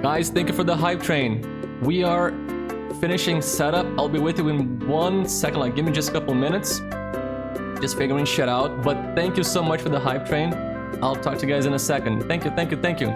Guys, thank you for the hype train. We are finishing setup. I'll be with you in 1 second. Like, give me just a couple minutes. Just figuring shit out. But thank you so much for the hype train. I'll talk to you guys in a second. Thank you, thank you, thank you.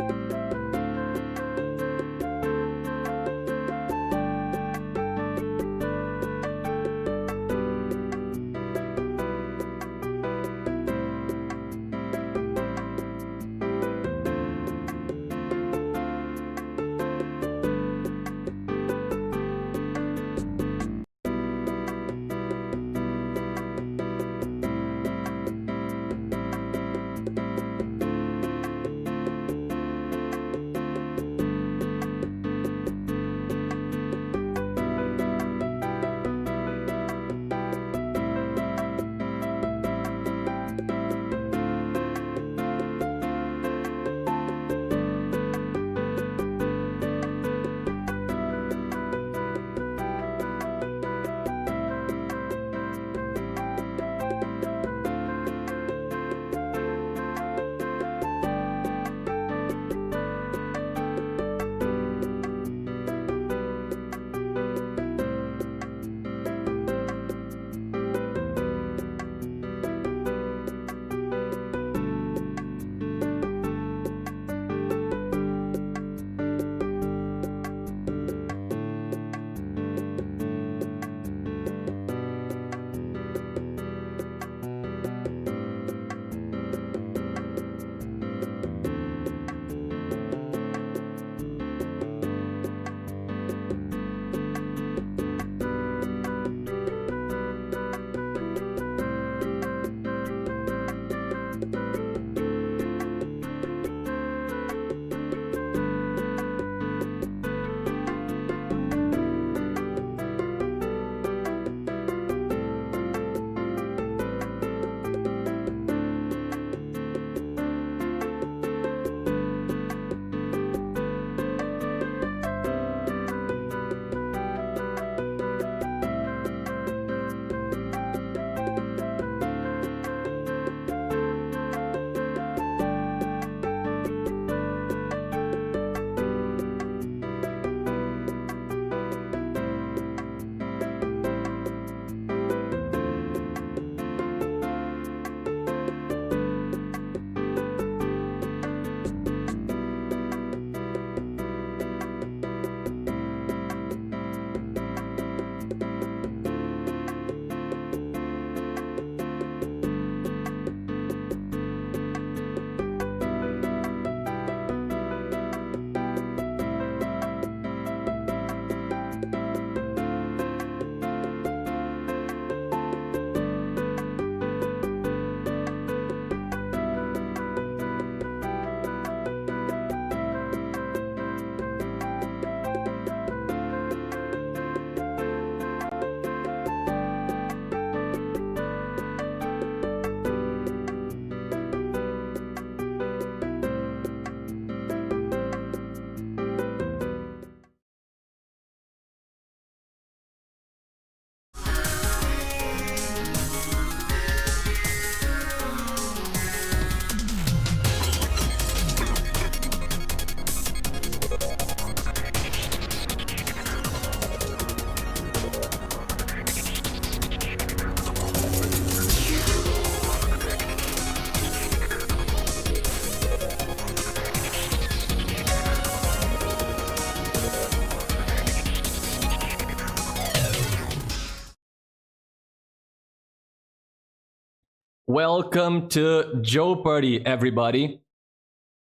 Welcome to Joepardy, everybody.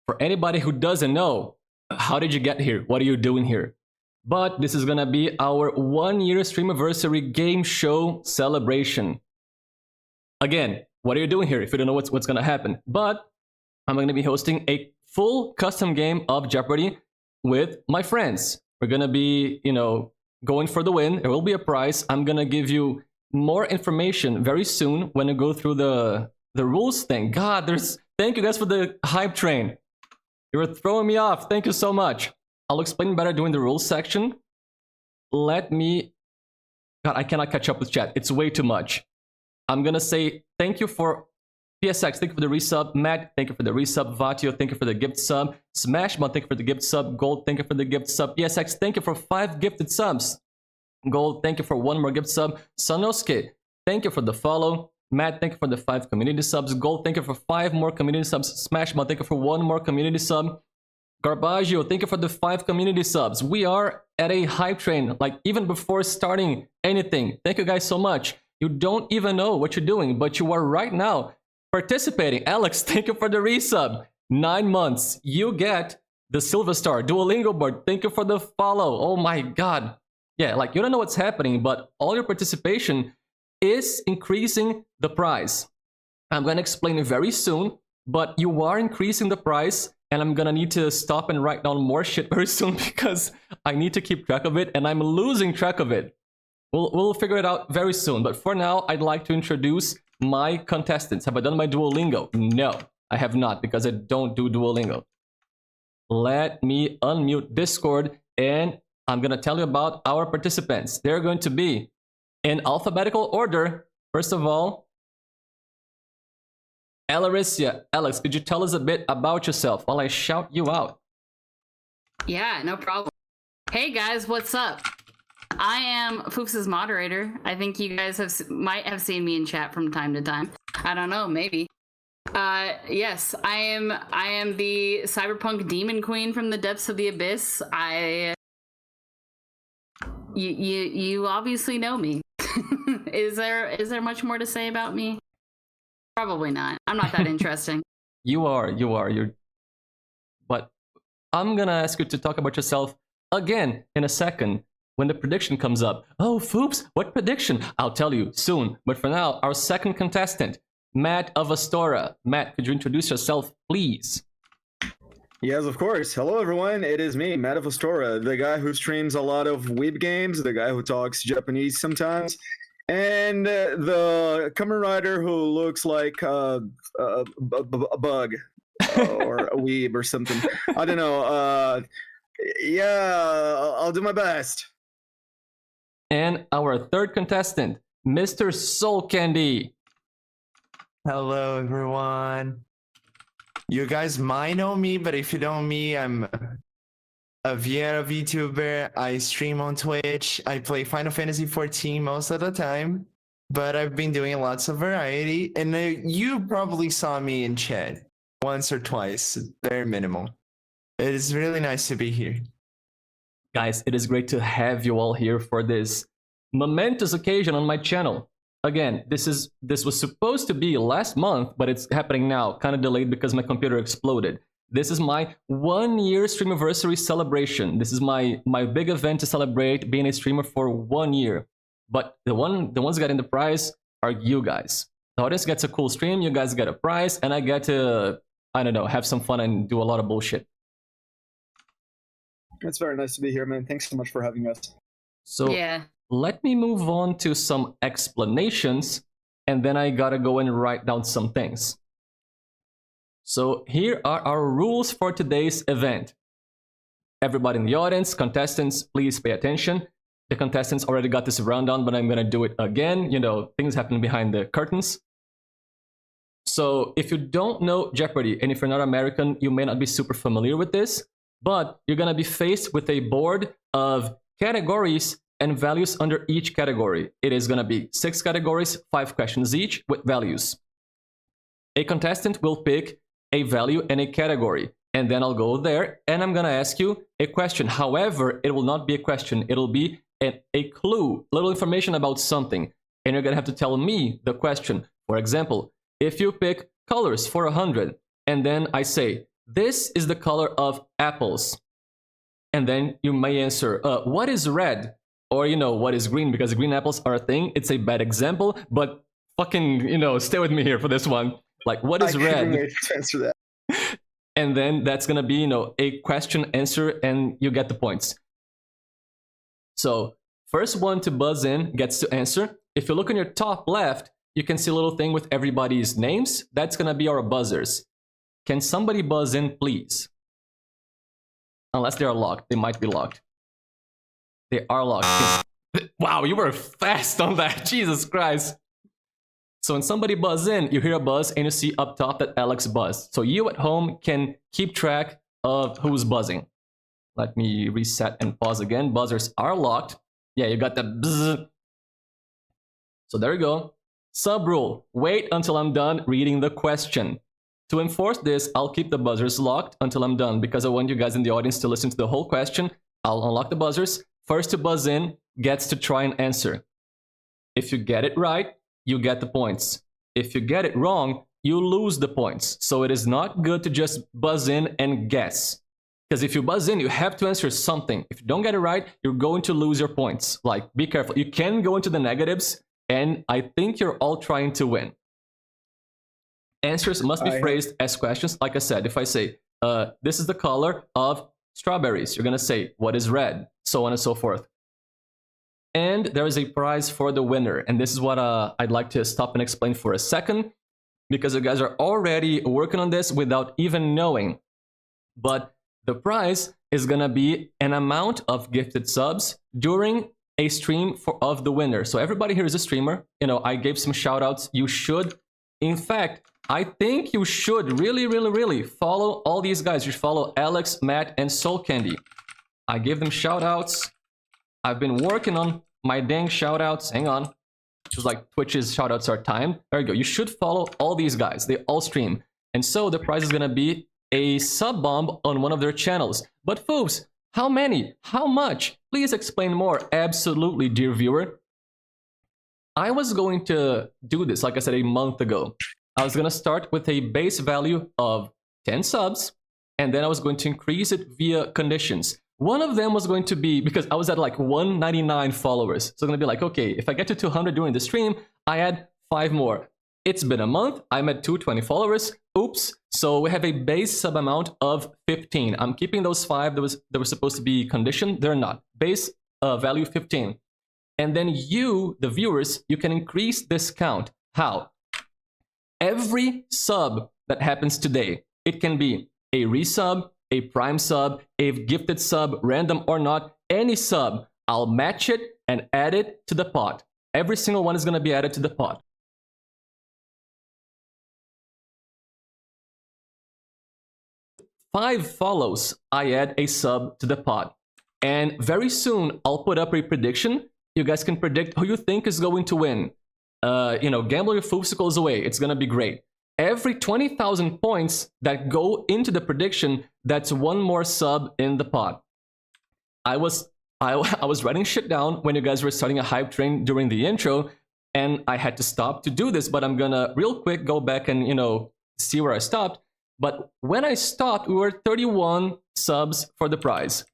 For anybody who doesn't know, how did you get here? What are you doing here? But this is gonna be our 1-year streamiversary game show celebration. Again, what are you doing here if you don't know what's gonna happen? But I'm gonna be hosting a full custom game of Jeopardy with my friends. We're gonna be, going for the win. There will be a prize. I'm gonna give you more information very soon when I go through the rules thing. God, thank you guys for the hype train. You were throwing me off. Thank you so much. I'll explain better during the rules section. God, I cannot catch up with chat. It's way too much. I'm gonna say thank you for PSX, thank you for the resub. Matt, thank you for the resub. Vatio, thank you for the gift sub. Smashbot, thank you for the gift sub. Gold, thank you for the gift sub. PSX, thank you for 5 gifted subs. Gold, thank you for 1 more gift sub. Sanosuke, thank you for the follow. Matt, thank you for the 5 community subs. Gold, thank you for 5 more community subs. Smashbot, thank you for 1 more community sub. Garbaggio, thank you for the 5 community subs. We are at a hype train, like even before starting anything. Thank you guys so much. You don't even know what you're doing, but you are right now participating. Alex, thank you for the resub. 9 months. You get the Silver Star. Duolingo board, thank you for the follow. Oh my god. Yeah, like you don't know what's happening, but all your participation is increasing the prize. I'm going to explain it very soon, but you are increasing the price, and I'm going to need to stop and write down more shit very soon because I need to keep track of it, and I'm losing track of it. We'll figure it out very soon, but for now, I'd like to introduce my contestants. Have I done my Duolingo? No, I have not, because I don't do Duolingo. Let me unmute Discord, and I'm going to tell you about our participants. They're going to be in alphabetical order. First of all, Alerisya. Alex, could you tell us a bit about yourself while I shout you out? Yeah, no problem. Hey guys, what's up? I am Foofs' moderator. I think you guys might have seen me in chat from time to time. I don't know, maybe. Yes, I am the cyberpunk demon queen from the depths of the abyss. You obviously know me. Is there much more to say about me? Probably not. I'm not that interesting. You're. But I'm gonna ask you to talk about yourself again in a second when the prediction comes up. Oh, Foofs, what prediction? I'll tell you soon. But for now, our second contestant, MattOfAstora. Matt, could you introduce yourself, please? Yes, of course. Hello, everyone. It is me, MattOfAstora, the guy who streams a lot of weeb games, the guy who talks Japanese sometimes, and the Kamen Rider who looks like a bug or a weeb or something. I don't know. Yeah, I'll do my best. And our third contestant, Mr. Soul Candy. Hello, everyone. You guys might know me, but if you don't know me, I'm a Viera VTuber. I stream on Twitch. I play Final Fantasy XIV most of the time, but I've been doing lots of variety. And you probably saw me in chat once or twice, very minimal. It is really nice to be here. Guys, it is great to have you all here for this momentous occasion on my channel. Again, this was supposed to be last month, but it's happening now, kind of delayed because my computer exploded. This is my 1-year streamiversary celebration. This is my big event to celebrate being a streamer for 1 year. But the ones getting the prize are you guys. The audience gets a cool stream, you guys get a prize, and I get to, I don't know, have some fun and do a lot of bullshit. It's very nice to be here, man. Thanks so much for having us. So yeah. Let me move on to some explanations, and then I gotta go and write down some things. So here are our rules for today's event. Everybody in the audience, contestants, please pay attention. The contestants already got this rundown, but I'm gonna do it again. You know, things happen behind the curtains. So if you don't know Jeopardy, and if you're not American, you may not be super familiar with this, but you're gonna be faced with a board of categories and values under each category. It is gonna be 6 categories, 5 questions each with values. A contestant will pick a value and a category, and then I'll go there and I'm gonna ask you a question. However, it will not be a question, it'll be a clue, little information about something, and you're gonna have to tell me the question. For example, if you pick colors for 100, and then I say, this is the color of apples, and then you may answer, what is red? Or, you know, what is green? Because green apples are a thing. It's a bad example, but fucking, you know, stay with me here for this one. Like, what is red? I can't wait to answer that. And then that's gonna be, you know, a question answer, and you get the points. So, first one to buzz in gets to answer. If you look on your top left, you can see a little thing with everybody's names. That's gonna be our buzzers. Can somebody buzz in, please? Unless they are locked. They might be locked. They are locked. Wow, you were fast on that. Jesus Christ. So when somebody buzzes in, you hear a buzz and you see up top that Alex buzzed. So you at home can keep track of who's buzzing. Let me reset and pause again. Buzzers are locked. Yeah, you got the buzz. So there you go. Sub rule, wait until I'm done reading the question. To enforce this, I'll keep the buzzers locked until I'm done because I want you guys in the audience to listen to the whole question. I'll unlock the buzzers. First to buzz in gets to try and answer. If you get it right, you get the points. If you get it wrong, you lose the points. So it is not good to just buzz in and guess. Because if you buzz in, you have to answer something. If you don't get it right, you're going to lose your points. Like, be careful. You can go into the negatives, and I think you're all trying to win. Answers must be phrased as questions. Like I said, if I say, this is the color of strawberries, you're going to say, what is red? So on and so forth. And there is a prize for the winner. And this is what I'd like to stop and explain for a second, because you guys are already working on this without even knowing. But the prize is going to be an amount of gifted subs during a stream of the winner. So everybody here is a streamer. You know, I gave some shout outs. You should, in fact, I think you should really follow all these guys. You should follow Alex, Matt, and Soul Candy. I gave them shout outs. I've been working on my dang shout outs. Hang on. Just like Twitch's shout outs are timed. There you go. You should follow all these guys. They all stream. And so the prize is going to be a sub bomb on one of their channels. But foofs, how many? How much? Please explain more. Absolutely, dear viewer. I was going to do this, like I said, a month ago. I was going to start with a base value of 10 subs, and then I was going to increase it via conditions. One of them was going to be, because I was at like 199 followers. So I'm going to be like, okay, if I get to 200 during the stream, I add 5 more. It's been a month. I'm at 220 followers. Oops. So we have a base sub amount of 15. I'm keeping those 5 that were supposed to be conditioned. They're not. Base value 15. And then you, the viewers, you can increase this count. How? Every sub that happens today, it can be a resub, a prime sub, a gifted sub, random or not, any sub, I'll match it and add it to the pot. Every single one is going to be added to the pot. Five follows, I add a sub to the pot. And very soon, I'll put up a prediction. You guys can predict who you think is going to win. You know, gamble your foofsicles away. It's going to be great. Every 20,000 points that go into the prediction, that's one more sub in the pot. I was writing shit down when you guys were starting a hype train during the intro, and I had to stop to do this, but I'm gonna real quick go back and, you know, see where I stopped. But when I stopped, we were 31 subs for the prize.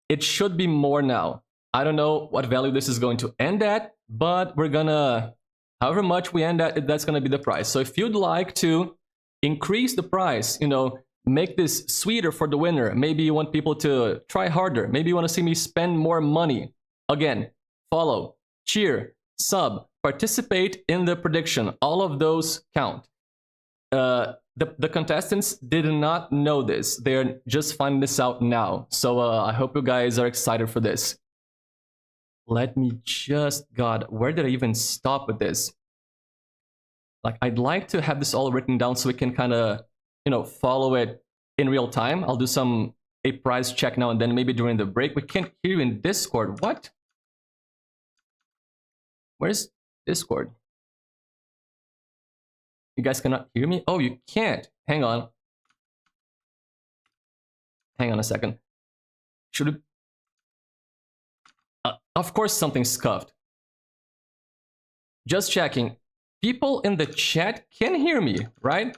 It should be more now. I don't know what value this is going to end at, but we're gonna, however much we end at, that's gonna be the price. So if you'd like to increase the price, you know, make this sweeter for the winner, maybe you want people to try harder, maybe you want to see me spend more money, again, follow, cheer, sub, participate in the prediction. All of those count. The contestants did not know this. They're just finding this out now. So I hope you guys are excited for this. Let me just, God, where did I even stop with this? Like, I'd like to have this all written down so we can kind of, you know, follow it in real time. I'll do a prize check now and then, maybe during the break. We can't hear you in Discord. What? Where's Discord? You guys cannot hear me? Oh, you can't. Hang on. Hang on a second. Should it... of course something's scuffed. Just checking. People in the chat can hear me, right?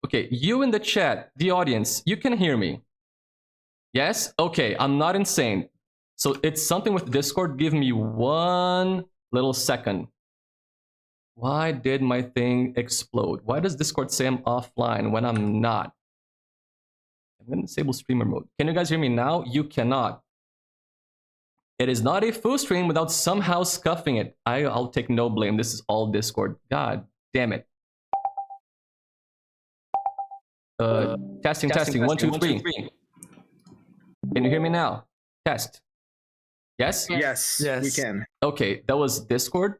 Okay, you in the chat, the audience, you can hear me. Yes? Okay, I'm not insane. So it's something with Discord. Give me one little second. Why did my thing explode? Why does Discord say I'm offline when I'm not? I'm going to disable streamer mode. Can you guys hear me now? You cannot. It is not a full stream without somehow scuffing it. I'll take no blame. This is all Discord. God damn it. Testing. 1, 2, 3. Can you hear me now? Test. Yes? Yes, we can. Okay, that was Discord.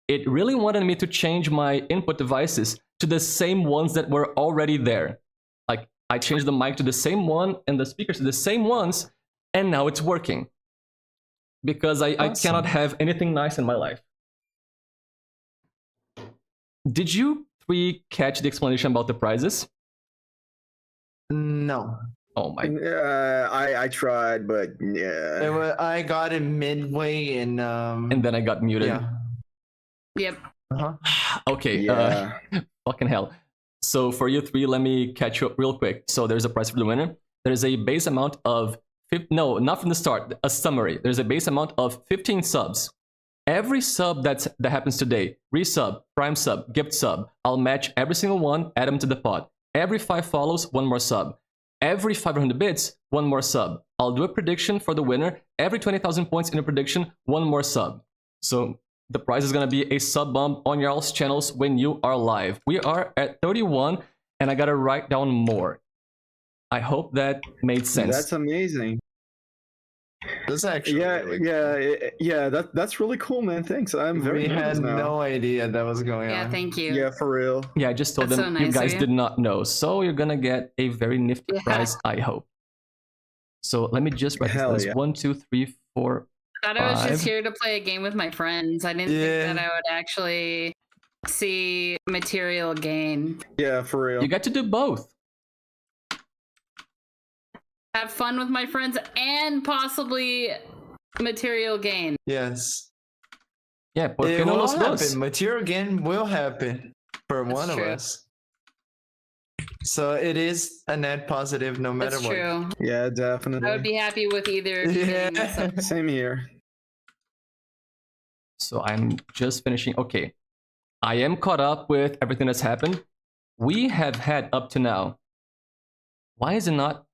it really wanted me to change my input devices to the same ones that were already there. Like, I changed the mic to the same one and the speakers to the same ones, and now it's working. Because I cannot have anything nice in my life. Did you three catch the explanation about the prizes? No. Oh my. I tried, but yeah. I got it midway and then I got muted. Yeah. Yep. Okay. Yeah. Fucking hell. So for you three, let me catch you up real quick. So there's a prize for the winner. There's a base amount of no, not from the start. A summary. There's a base amount of 15 subs. Every sub that happens today, resub, prime sub, gift sub, I'll match every single one, add them to the pot. Every 5 follows, 1 more sub. Every 500 bits, 1 more sub. I'll do a prediction for the winner. Every 20,000 points in a prediction, 1 more sub. So the prize is going to be a sub bump on y'all's channels when you are live. We are at 31, and I got to write down more. I hope that made sense. That's amazing. That's actually that's really cool, man. Thanks. I'm very We had now. no idea that was going on. Yeah, thank you. Yeah, for real. Yeah, I just told That's them so you nice guys of you. did not know. So you're going to get a very nifty Yeah. prize, I hope. So let me just write Hell this. yeah. 1, 2, 3, 4. I thought I was 5. just here to play a game with my friends. I didn't Yeah. think that I would actually see material gain. Yeah, for real. You got to do both. Have fun with my friends and possibly material gain. Yes. Yeah, ¿por It qué no will los dos? happen. Material gain will happen for That's one true. of us. So it is a net positive no matter That's what. true. Yeah, definitely. I would be happy with either. Thing, so. Same here. So I'm just finishing. Okay. I am caught up with everything that's happened. We have had up to now. Why is it not?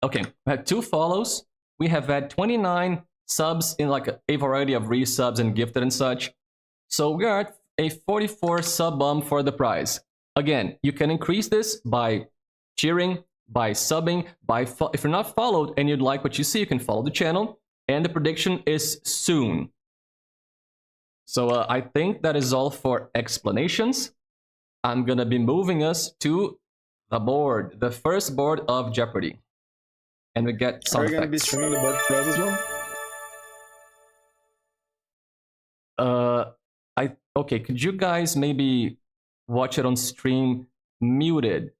Okay. We had 2 follows. We have had 29 subs in like a variety of resubs and gifted and such. So we are at a 44 sub bump for the prize. Again, you can increase this by cheering, by subbing, if you're not followed and you'd like what you see, you can follow the channel. And the prediction is soon. So I think that is all for explanations. I'm going to be moving us to the board, the first board of Jeopardy. And we get Are sound you going to be effects. streaming the board for us as well? Okay, could you guys maybe watch it on stream muted?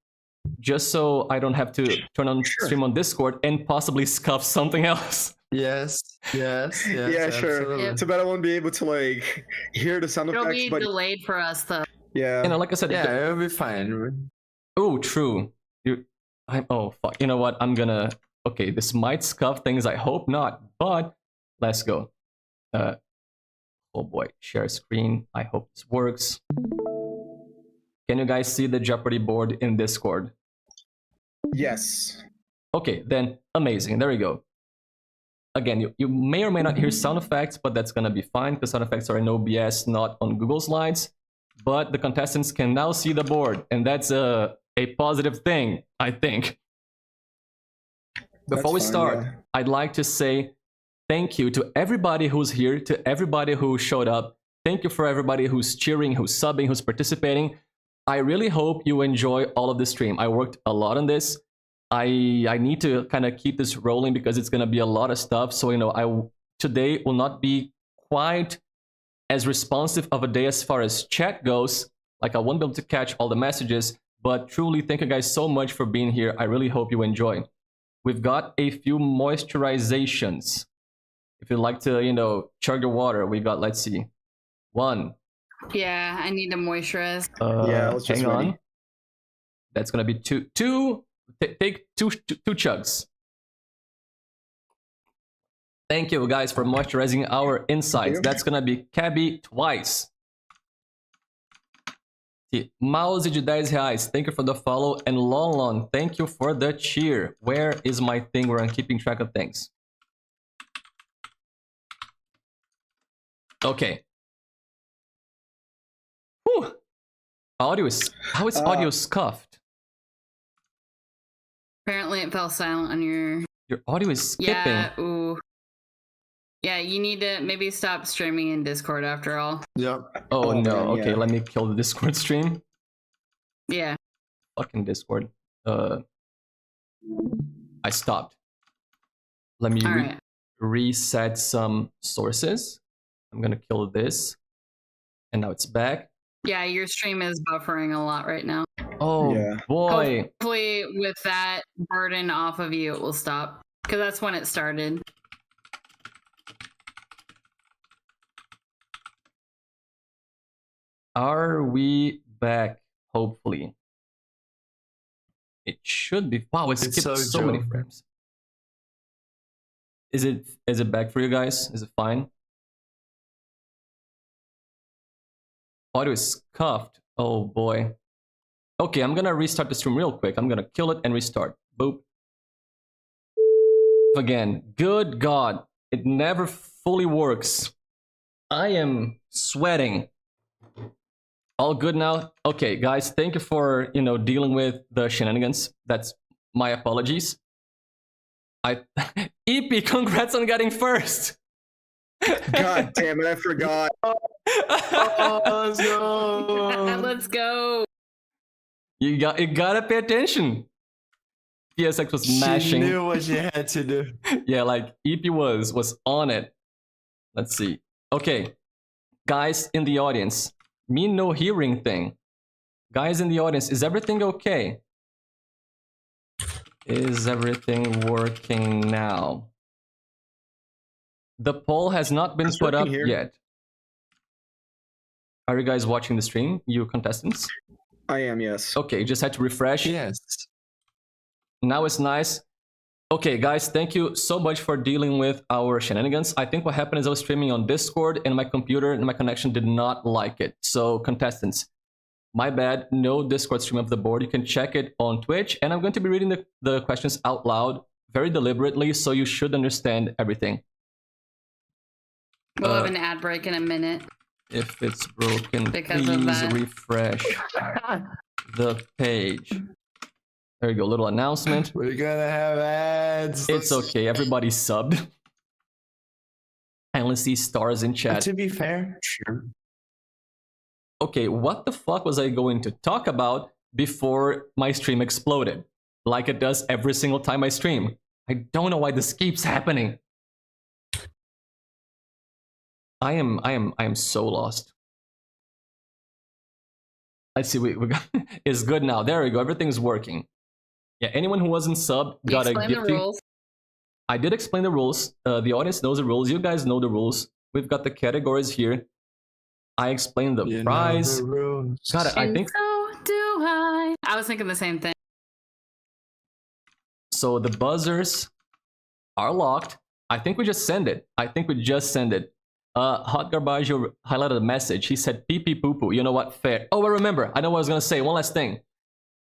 Just so I don't have to turn on stream on Discord and possibly scuff something else. Yes. Yeah, sure. Absolutely. Yeah. Too bad I won't be able to like hear the sound It'll effects, be but delayed for us though. yeah. You know, like I said, Yeah, it'll be fine. oh, true. Oh, fuck. You know what? I'm gonna... Okay, this might scuff things. I hope not. But let's go. Oh boy. Share screen. I hope this works. Can you guys see the Jeopardy board in Discord? Yes. Okay, then amazing. There we go. Again, you may or may not hear sound effects, but that's gonna be fine because sound effects are in OBS, not on Google Slides. But the contestants can now see the board, and that's a positive thing, I think. Before we That's fine, start, yeah. I'd like to say thank you to everybody who's here, to everybody who showed up. Thank you for everybody who's cheering, who's subbing, who's participating. I really hope you enjoy all of the stream. I worked a lot on this. I need to kind of keep this rolling because it's going to be a lot of stuff. So, you know, today will not be quite as responsive of a day as far as chat goes. Like, I won't be able to catch all the messages, but truly thank you guys so much for being here. I really hope you enjoy. We've got a few moisturizations. If you'd like to, you know, chug your water, we got, let's see, 1. Yeah, I need to moisturize. Yeah, let's just hang on. ready. That's gonna be 2. Take two chugs. Thank you guys for moisturizing our insides. That's gonna be Cabby twice. Mouse de 10 reais. Thank you for the follow. And Lon, thank you for the cheer. Where is my thing where I'm keeping track of things? Okay. Whew. Audio is... How is audio scuffed? Apparently it fell silent on your... Your audio is skipping. Yeah, ooh. Yeah, you need to maybe stop streaming in Discord after all. Yep. Oh, no. man, Okay, yeah. let me kill the Discord stream. Yeah. Fucking Discord. I stopped. Let me All right. reset some sources. I'm gonna kill this. And now it's back. Yeah, your stream is buffering a lot right now. Oh, Yeah. boy. Hopefully, with that burden off of you, it will stop. Because that's when it started. Are we back? Hopefully. It should be. Wow, it skipped so many frames. Is it back for you guys? Is it fine? Audio is cuffed. Oh boy. Okay, I'm gonna restart the stream real quick. I'm gonna kill it and restart. Boop. Again. Good God. It never fully works. I am sweating. All good now? Okay, guys, thank you for, dealing with the shenanigans. That's my apologies. EP, congrats on getting first. God damn it, I forgot. Let's go. Let's go. You gotta pay attention. PSX was smashing. She knew what she had to do. Yeah, like EP was on it. Let's see. Okay, guys in the audience, me no hearing thing. Guys in the audience, is everything okay? Is everything working now? The poll has not been put up yet. Are you guys watching the stream, you contestants? I am, yes. Okay, just had to refresh. Yes. Now it's nice. Okay, guys, thank you so much for dealing with our shenanigans. I think what happened is I was streaming on Discord and my computer and my connection did not like it. So, contestants, my bad, no Discord stream of the board. You can check it on Twitch, and I'm going to be reading the questions out loud very deliberately, so you should understand everything. We'll have an ad break in a minute. If it's broken, Because please refresh the page. There you go, little announcement. We're gonna have ads. It's okay, everybody subbed. I only see stars in chat. To be fair, sure. Okay, what the fuck was I going to talk about before my stream exploded? Like it does every single time I stream. I don't know why this keeps happening. I am so lost. Let's see, we got it's good now. There we go, everything's working. Yeah, anyone who wasn't subbed got a gift. I did explain the rules. The audience knows the rules. You guys know the rules. We've got the categories here. I explained the prize. Got it. I think. So do I. I was thinking the same thing. So the buzzers are locked. I think we just send it. Hot Garbage highlighted a message. He said pee pee poo poo. You know what? Fair. Oh, I remember. I know what I was gonna say. One last thing.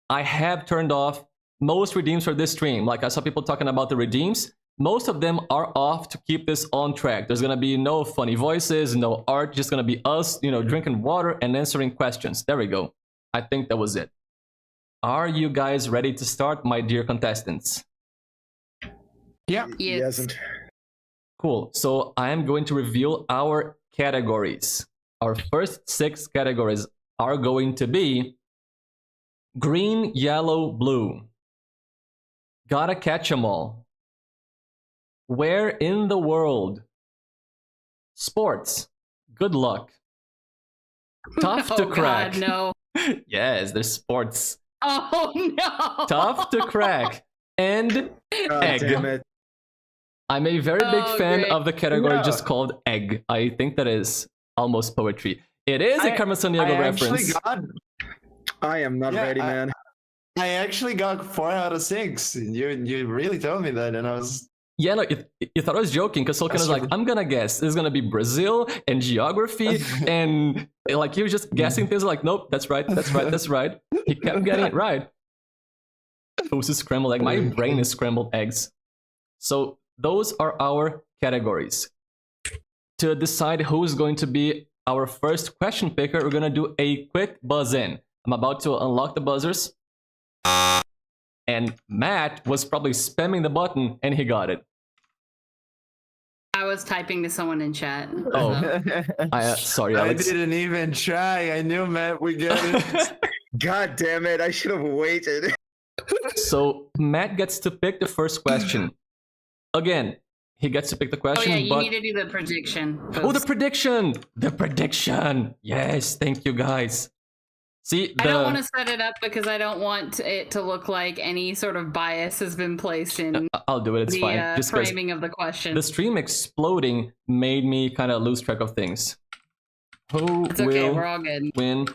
I have turned off most redeems for this stream. Like I saw people talking about the redeems. Most of them are off to keep this on track. There's gonna be no funny voices, no art, just gonna be us, drinking water and answering questions. There we go. I think that was it. Are you guys ready to start, my dear contestants? Yeah. Yes. Cool. So I am going to reveal our categories. Our first 6 categories are going to be green, yellow, blue. Gotta catch 'em all. Where in the world? Sports. Good luck. Tough to crack. God, no. Yes, there's sports. Oh no. Tough to crack. And egg. Damn it. I'm a very big fan great. of the category just called egg. I think that is almost poetry. It is a Carmen Sandiego reference. I am not ready, man. I actually got 4 out of 6. You really told me that, and I was. Yeah, no, you thought I was joking because Solkan was like, I'm gonna guess this is gonna be Brazil and geography, and like he was just guessing things like, nope, that's right. He kept getting it right. Those is scrambled egg. My brain is scrambled eggs. So those are our categories. To decide who's going to be our first question picker, we're gonna do a quick buzz in. I'm about to unlock the buzzers. And Matt was probably spamming the button and he got it. I was typing to someone in chat. Oh. So. Sorry, I Alex. didn't even try. I knew Matt would get it. God damn it! I should have waited. So Matt gets to pick the first question. Again, he gets to pick the Oh question. yeah, you but... need to do the prediction. Oh, the prediction! The prediction! Yes, thank you guys. See, I don't want to set it up because I don't want it to look like any sort of bias has been placed in I'll do it, it's the fine. Just 'cause framing of the question. the stream exploding made me kind of lose track of things. Who It's okay, will we're all good. win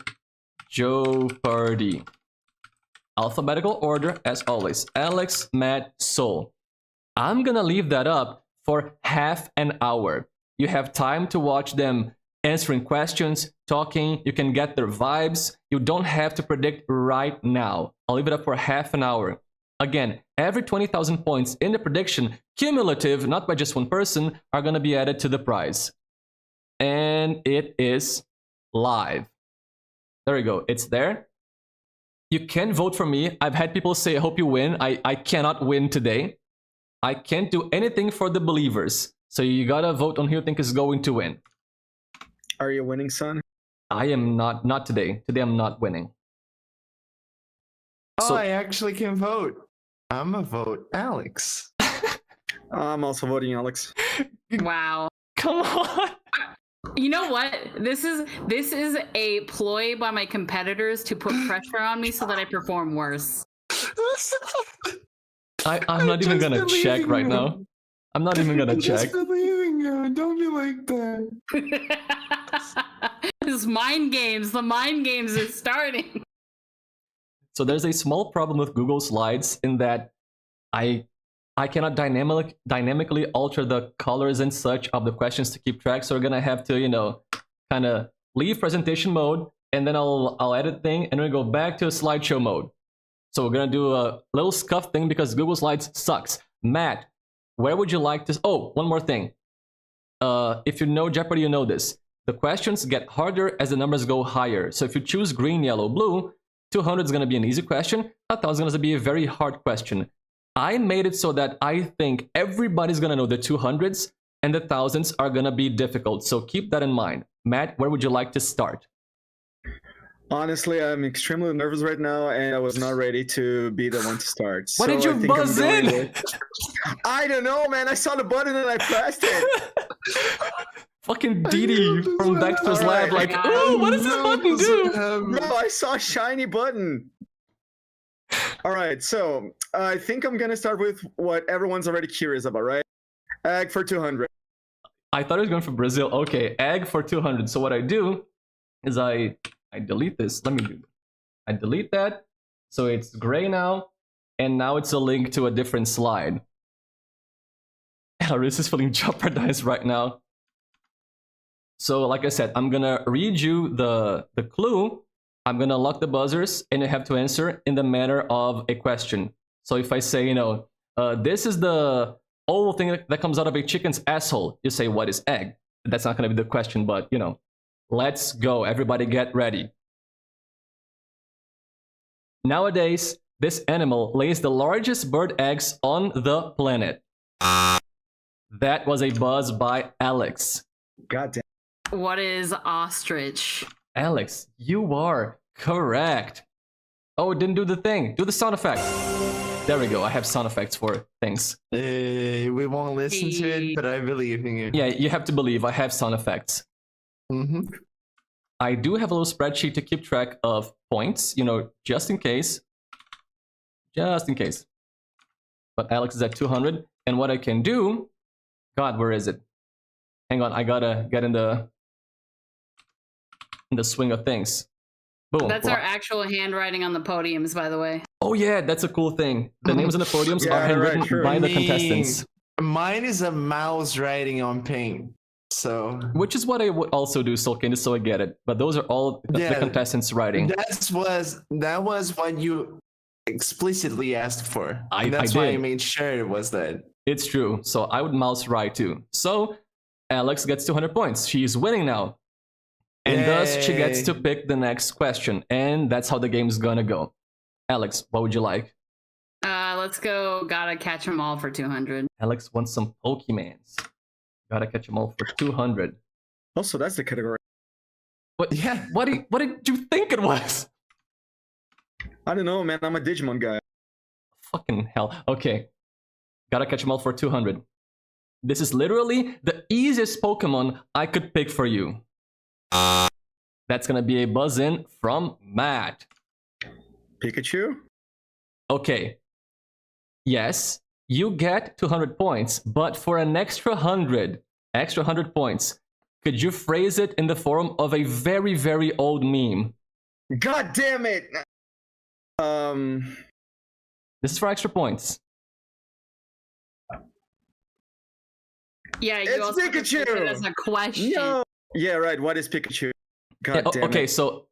Joepardy? Alphabetical order, as always. Alex, Matt, Soul. I'm gonna leave that up for half an hour. You have time to watch them answering questions, talking, you can get their vibes. You don't have to predict right now. I'll leave it up for half an hour. Again, every 20,000 points in the prediction, cumulative, not by just one person, are gonna be added to the prize. And it is live. There you go, it's there. You can vote for me. I've had people say, I hope you win. I cannot win today. I can't do anything for the believers. So you gotta vote on who you think is going to win. Are you winning, son? I am not today. Today I'm not winning. Oh, So- I actually can vote. I'm a vote Alex. I'm also voting Alex. Wow. Come on. You know what? This is a ploy by my competitors to put pressure on me so that I perform worse. I'm not even gonna check right now. I'm not even gonna check. Just believing you. Don't be like that. This is mind games. The mind games is starting. So there's a small problem with Google Slides in that I cannot dynamically alter the colors and such of the questions to keep track. So we're gonna have to, you know, kind of leave presentation mode, and then I'll edit thing, and then go back to slideshow mode. So we're gonna do a little scuff thing because Google Slides sucks. Matt, where would you like to? Oh, one more thing. If you know Jeopardy, you know this. The questions get harder as the numbers go higher. So if you choose green, yellow, blue, 200 is gonna be an easy question. 1,000 is gonna be a very hard question. I made it so that I think everybody's gonna know the 200s and the 1000s are gonna be difficult. So keep that in mind. Matt, where would you like to start? Honestly, I'm extremely nervous right now, and I was not ready to be the one to start. Why did So you I think I'm buzz going in? with- I don't know, man. I saw the button and I pressed it. Fucking Didi from Dexter's Lab, Alright. like, ooh, what does this button do? No, I saw a shiny button. All right, so I think I'm gonna start with what everyone's already curious about, right? Egg for 200. I thought I was going for Brazil. Okay, egg for 200. So what I do is I delete this. Let me do that. I delete that. So it's gray now. And now it's a link to a different slide. Alerisya is feeling jeopardized right now. So like I said, I'm going to read you the clue. I'm going to lock the buzzers. And you have to answer in the manner of a question. So if I say, you know, this is the oval thing that comes out of a chicken's asshole, you say, what is egg? That's not going to be the question, but, you know. Let's go. Everybody get ready. Nowadays, this animal lays the largest bird eggs on the planet. That was a buzz by Alex. God damn. What is ostrich? Alex, you are correct. Oh, it didn't do the thing. Do the sound effect. There we go. I have sound effects for things. We won't listen to it, but I believe in you. Yeah, you have to believe I have sound effects. Mm-hmm. I do have a little spreadsheet to keep track of points, you know, just in case. Just in case. But Alex is at 200. And what I can do... God, where is it? Hang on, I gotta get in the swing of things. Boom. That's our actual handwriting on the podiums, by the way. Oh yeah, that's a cool thing. The names on the podiums Yeah, are handwritten right, sure. by the Me- contestants. Mine is a mouse writing on paint. So Which is what I would also do, Solkin, just so I get it. But those are all the Yeah. contestants writing. that was what you explicitly asked for. I And that's why I did. made sure it was that. It's true. So I would mouse right too. So Alex gets 200 points. She's winning now. And thus she gets to Yay. pick the next question. And that's how the game's gonna go. Alex, what would you like? Let's go. Gotta catch them all for 200. Alex wants some Pokemans. Gotta catch them all for 200. Also, that's the category. What? Yeah. What did you think it was? I don't know, man. I'm a Digimon guy. Fucking hell. Okay. Gotta catch them all for 200. This is literally the easiest Pokemon I could pick for you. That's gonna be a buzz in from Matt. Pikachu? Okay. Yes, you get 200 points, but for an extra 100 points, could you phrase it in the form of a very, very old meme? God damn it! This is for extra points. Yeah, you It's also Pikachu! put it as a question. No! Yeah, right. What is Pikachu? God Yeah, damn okay, it. so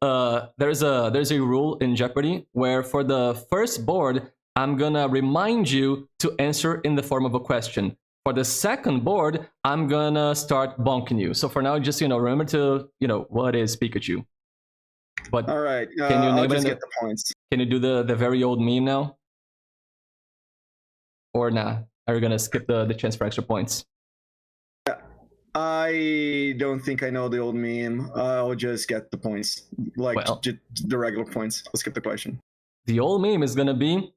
there's a rule in Jeopardy where for the first board, I'm gonna remind you to answer in the form of a question. For the second board, I'm gonna start bonking you. So for now, just remember to what is Pikachu. But All right. can you I'll name it? just get the points. Can you do the very old meme now? Or nah? Are you gonna skip the chance for extra points? I don't think I know the old meme. I'll just get the points. Like, Well. the regular points. I'll skip the question. The old meme is gonna be,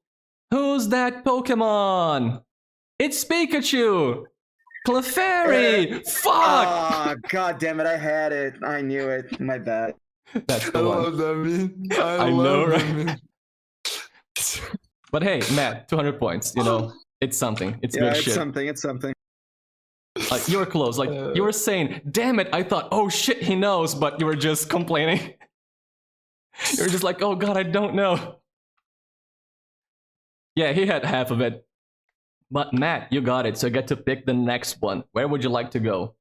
who's that Pokemon? It's Pikachu! Clefairy! Fuck! Ah, god damn it. I had it. I knew it. My bad. That's I the one. love that meme. I know, love right? that meme. But hey, Matt, 200 points. It's something. It's Yeah, good it's shit. something. It's something. Like, you were close. Like, you were saying, damn it, I thought, oh shit, he knows, but you were just complaining. You were just like, oh god, I don't know. Yeah, he had half of it. But Matt, you got it, so you get to pick the next one. Where would you like to go?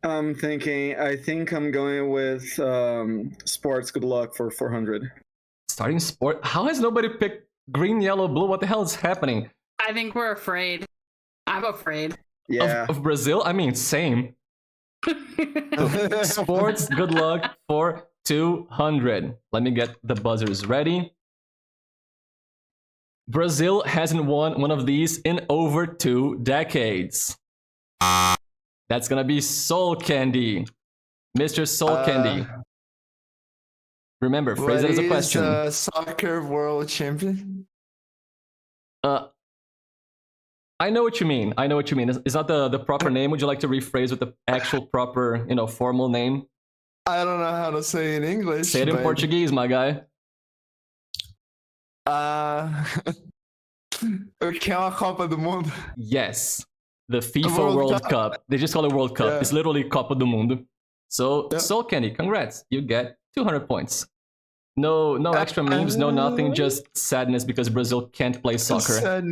I think I'm going with sports. Good luck for 400. Starting sport? How has nobody picked green, yellow, blue? What the hell is happening? I think we're afraid. I'm afraid. Yeah. Of Brazil? I mean, same. Sports, good luck for 200. Let me get the buzzers ready. Brazil hasn't won one of these in over 2 decades. That's gonna be Soul Candy. Mr. Soul Candy. Remember, phrase it as a question. What is soccer world champion? I know what you mean. I know what you mean. It's not the proper name. Would you like to rephrase with the actual proper, formal name? I don't know how to say it in English. Say it in but, Portuguese, my guy. O que é uma Copa do Mundo? Yes. The FIFA World Cup. They just call it World Cup. Yeah. It's literally Copa do Mundo. So, Yeah. Soul Candy, congrats. You get 200 points. No extra memes, no nothing, just sadness because Brazil can't play soccer.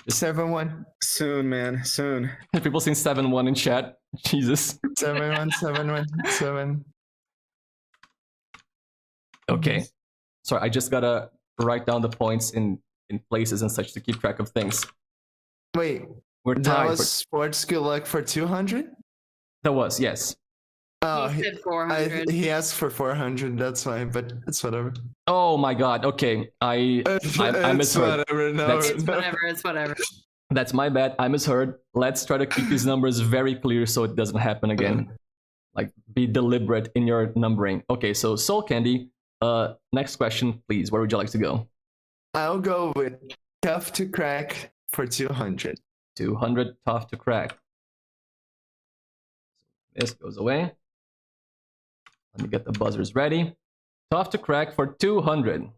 7-1. Soon, man. Soon. People saying 7-1 in chat. Jesus. 7-1. 7-1. 7. Okay. Sorry, I just gotta write down the points in places and such to keep track of things. Wait, We're that tied. was sports good luck for 200? That was, yes. Oh, He said 400. he asked for 400. That's fine, but it's whatever. Oh my god, okay. I It's misheard. whatever. No, That's- It's whatever. It's whatever. That's my bad. I misheard. Let's try to keep these numbers very clear so it doesn't happen again. Like, be deliberate in your numbering. Okay, so Soul Candy, next question, please. Where would you like to go? I'll go with tough to crack for 200. 200, tough to crack. This goes away. Let me get the buzzers ready. Tough to crack for 200.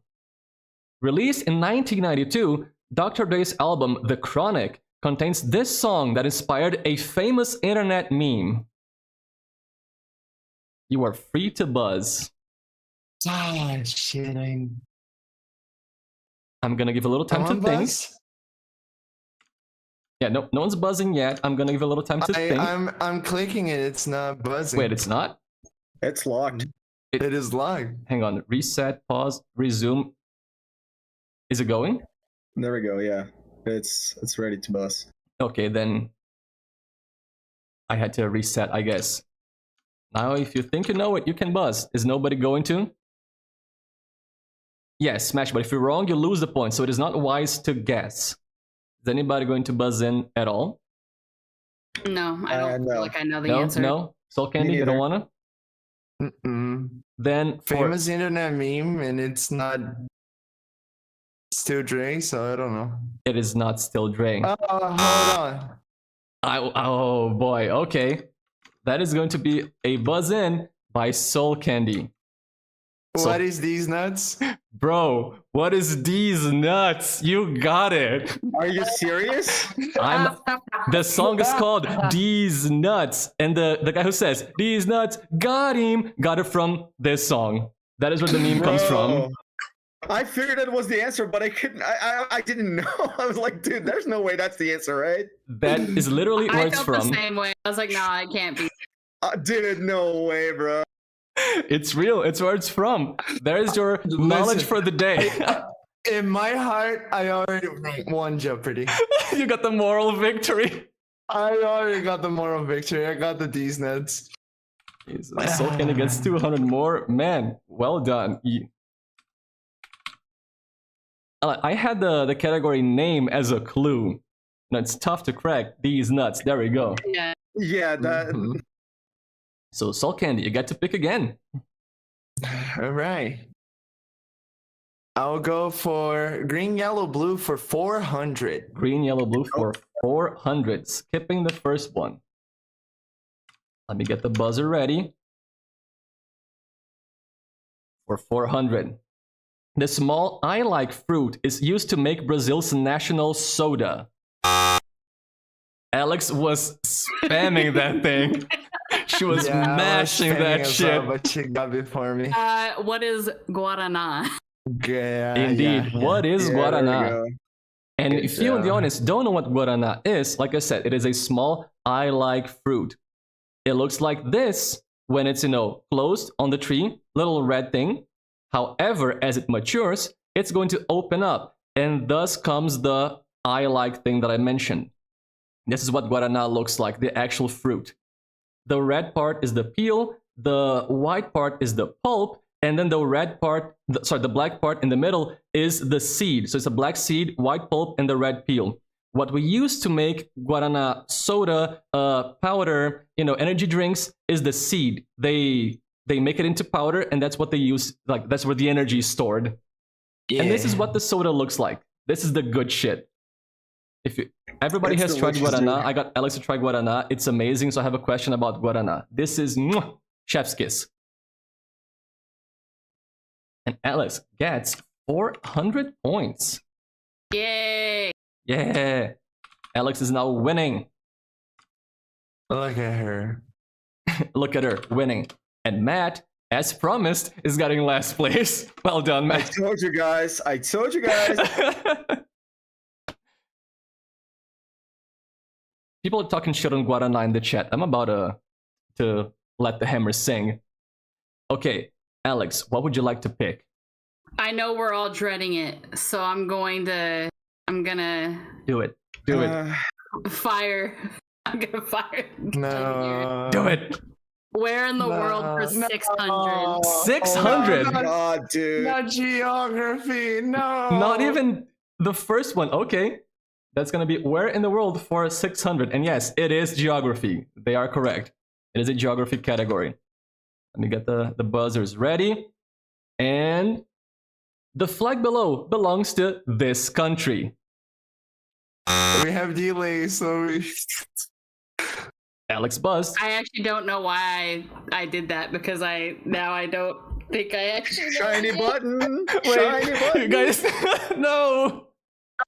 Released in 1992, Dr. Dre's album The Chronic contains this song that inspired a famous internet meme. You are free to buzz. Ah, shitting. I'm gonna give a little time to think. Yeah, no one's buzzing yet. I'm gonna give a little time to think. I'm clicking it. It's not buzzing. Wait, it's not? It's locked. It is logged. Hang on. Reset, pause, resume. Is it going? There we go. Yeah. It's ready to buzz. Okay, then I had to reset, I guess. Now, if you think you know it, you can buzz. Is nobody going to? Yes, smash, but if you're wrong, you lose the point, so it is not wise to guess. Is anybody going to buzz in at all? No, I don't feel no. like I know the No, answer. no. Soul Candy, you don't neither. wanna? Mm-mm. Then for Famous internet meme, and it's not still Dre, so I don't know. it is not still Dre. Hold on. Oh boy. Okay, that is going to be a buzz in by Soul Candy. So- What is these nuts? Bro, what is these nuts? You got it. Are you serious? The song is called These Nuts. And the guy who says, These Nuts, got him, got it from this song. That is where the meme comes from. Bro, I figured it was the answer, but I couldn't. I didn't know. I was like, dude, there's no way that's the answer, right? That is literally where I it's felt from. the same way. I was like, nah, it can't be. Dude, no way, bro. It's real. It's where it's from. There is your knowledge for the day. In my heart, I already won Jeopardy. You got the moral victory. I already got the moral victory. I got the D's nuts. Soul Candy gets 200 more. Man, well done. I had the category name as a clue. No, it's tough to crack. These nuts. There we go. Yeah. Yeah, that. Mhm. So Soul Candy, you get to pick again. All right. I'll go for green, yellow, blue for 400. Green, yellow, blue for 400. Skipping the first one. Let me get the buzzer ready. For 400. The small eye-like fruit is used to make Brazil's national soda. Alex was spamming that thing. She was mashing that shit. But she got before me. What is Guaraná? Yeah, Indeed. yeah. What is Yeah, there we Guaraná? go. And Good if you in the job. audience don't know what Guaraná is, like I said, it is a small eye-like fruit. It looks like this when it's, closed on the tree, little red thing. However, as it matures, it's going to open up, and thus comes the eye-like thing that I mentioned. This is what Guaraná looks like, the actual fruit. The red part is the peel, the white part is the pulp, and then the red part, the black part in the middle is the seed. So it's a black seed, white pulp, and the red peel. What we use to make Guaraná soda, powder, energy drinks is the seed. They make it into powder, and that's what they use. Like that's where the energy is stored. Yeah. And this is what the soda looks like. This is the good shit. Everybody It's has tried delicious, Guaraná. dude. I got Alex to try Guaraná. It's amazing. So I have a question about Guaraná. This is chef's kiss. And Alex gets 400 points. Yay! Yeah. Alex is now winning. Look at her. Look at her winning. And Matt, as promised, is getting last place. Well done, I Matt. told you guys. I told you guys. People are talking shit on Guaraná in the chat. I'm about to let the hammer sing. Okay, Alex, what would you like to pick? I know we're all dreading it, so I'm gonna Do it. Do it. fire. I'm gonna fire. No. Do it. Where in the world for 600? 600? Oh my God, dude. Not geography. No. Not even the first one. Okay. That's going to be where in the world for 600. And yes, it is geography. They are correct. It is a geography category. Let me get the buzzers ready. And the flag below belongs to this country. We have delay, so we... Alex buzzed. I actually don't know why I did that because I don't think I actually know. Shiny button. Wait, Shiny you button. guys, no.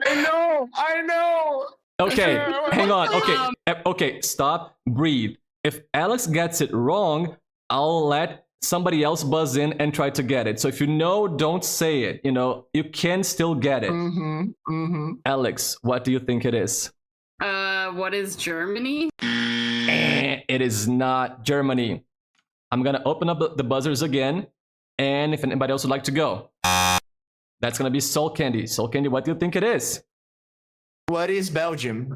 I know. Okay, hang on. Okay, stop, breathe. If Alex gets it wrong, I'll let somebody else buzz in and try to get it. So if you know, don't say it. You can still get it. Alex, what do you think it is? What is Germany? It is not Germany. I'm gonna open up the buzzers again, and if anybody else would like to go, that's gonna be Soul Candy. Soul Candy, what do you think it is? What is Belgium?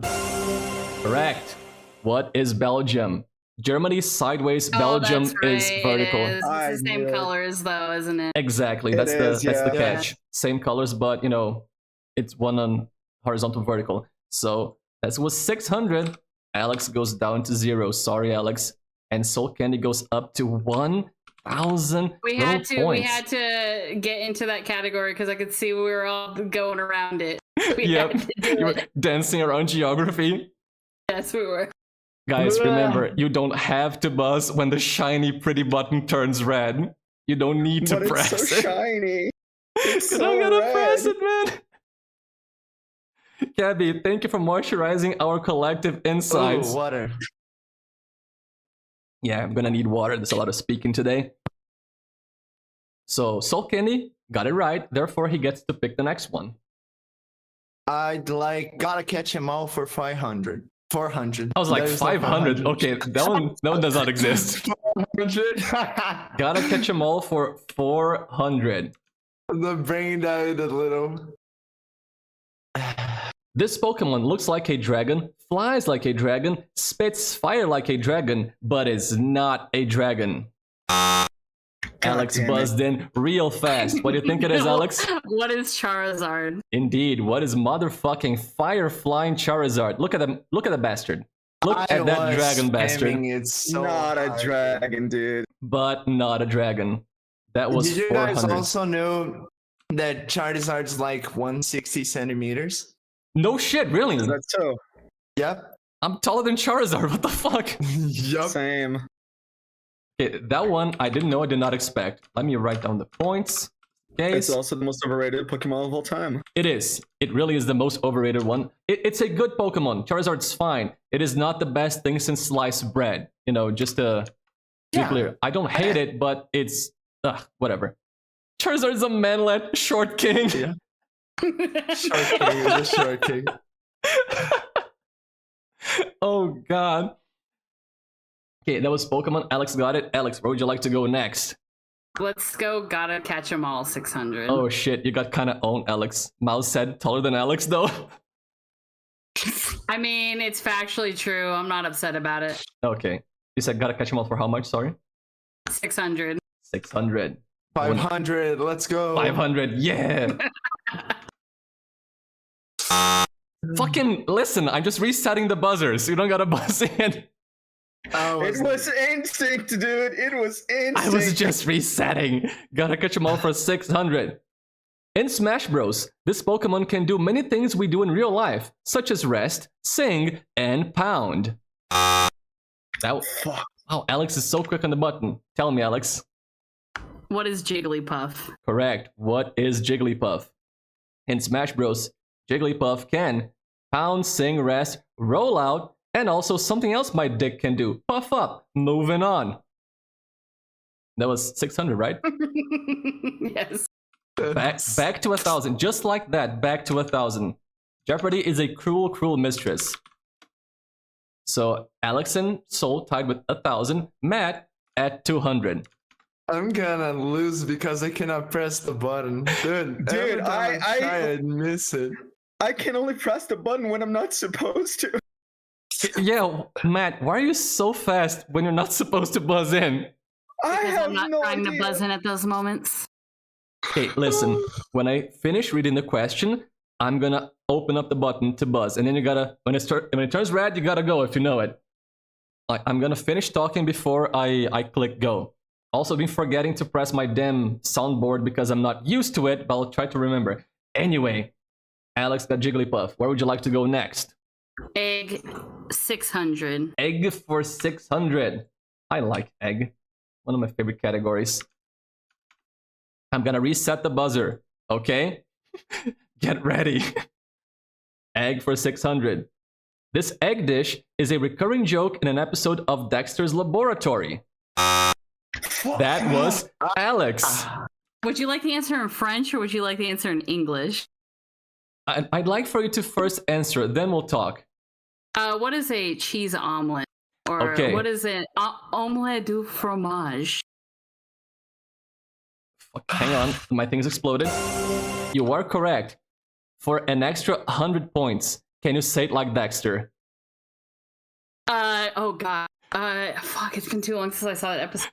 Correct. What is Belgium? Germany sideways, Belgium that's right, is vertical. It is. I It's the same knew it. colors though, isn't it? Exactly. It That's is, the yeah. catch. Same colors, but it's one on horizontal, vertical. So that was 600. Alex goes down to 0. Sorry, Alex. And Soul Candy goes up to 1,000 We had points. to get into that category because I could see we were all going around it. Yep, you were dancing around geography. Yes, we were. Guys, remember, you don't have to buzz when the shiny pretty button turns red. You don't need to press it's so it. shiny. It's so I'm gonna red. press it, man. Gabby, thank you for moisturizing our collective insides. Ooh, water. Yeah, I'm gonna need water. There's a lot of speaking today. So Soul Candy got it right. Therefore, he gets to pick the next one. I'd like gotta catch 'em all for 500. 400. I was like, There's 500. Okay, that one does not exist. 400. Gotta catch them all for 400. The brain died a little. This Pokemon looks like a dragon, flies like a dragon, spits fire like a dragon, but is not a dragon. Alex buzzed in real fast. What do you think it is, Alex? What is Charizard? Indeed, what is motherfucking fire flying Charizard? Look at the bastard. Look at that dragon bastard. It's so Not hard. a dragon, dude. But not a dragon. That was Did you 400. guys also know that Charizard's like 160 centimeters? No shit, really? Is that so? Yep. I'm taller than Charizard, what the fuck? Yup. Same. Okay, that one I didn't know, I did not expect. Let me write down the points. Okay, It's also the most overrated Pokemon of all time. it is. It really is the most overrated one. It's a good Pokemon. Charizard's fine. It is not the best thing since sliced bread. You know, just to be Yeah. clear. I don't hate it, but it's... whatever. Charizard's a manlet short king. Yeah. Short king is a short king. Oh, God. Okay, that was Pokemon. Alex got it. Alex, where would you like to go next? Let's go. Gotta catch 'em all. 600. Oh, shit. You got kind of owned, Alex. Mouse said taller than Alex, though. I mean, it's factually true. I'm not upset about it. Okay. You said gotta catch them all for how much? Sorry? 600. 600. 500. Let's go. 500. Yeah. Fucking listen, I'm just resetting the buzzers. You don't gotta buzz in. It was instinct, dude. It was instinct. I was just resetting. Gotta catch them all for 600. In Smash Bros, this Pokemon can do many things we do in real life, such as rest, sing, and pound. That, Fuck. wow, Alex is so quick on the button. Tell me, Alex. What is Jigglypuff? Correct. What is Jigglypuff? In Smash Bros, Jigglypuff can pound, sing, rest, roll out, and also something else my dick can do. Puff up. Moving on. That was 600, right? Yes. Back to 1,000. Just like that, back to 1,000. Jeopardy is a cruel, cruel mistress. So Alex and Soul tied with 1,000. Matt at 200. I'm gonna lose because I cannot press the button. Dude, every time I try, I'd miss it. I can only press the button when I'm not supposed to. Yeah, Matt, why are you so fast when you're not supposed to buzz in? I Because have I'm not no trying idea. to buzz in at those moments. Okay, listen. When I finish reading the question, I'm gonna open up the button to buzz, and then you gotta when it turns red, you gotta go if you know it. Like I'm gonna finish talking before I click go. Also, been forgetting to press my damn soundboard because I'm not used to it, but I'll try to remember. Anyway, Alex got Jigglypuff. Where would you like to go next? Egg 600. Egg for 600. I like egg. One of my favorite categories. I'm gonna reset the buzzer, okay? Get ready. Egg for 600. This egg dish is a recurring joke in an episode of Dexter's Laboratory. That was Alex. Would you like the answer in French or would you like the answer in English? I'd like for you to first answer, then we'll talk. What is a cheese omelet? Or Okay. what is an omelette du fromage? Fuck, hang on, my thing's exploded. You are correct. For an extra 100 points, can you say it like Dexter? Oh god. Fuck, it's been too long since I saw that episode.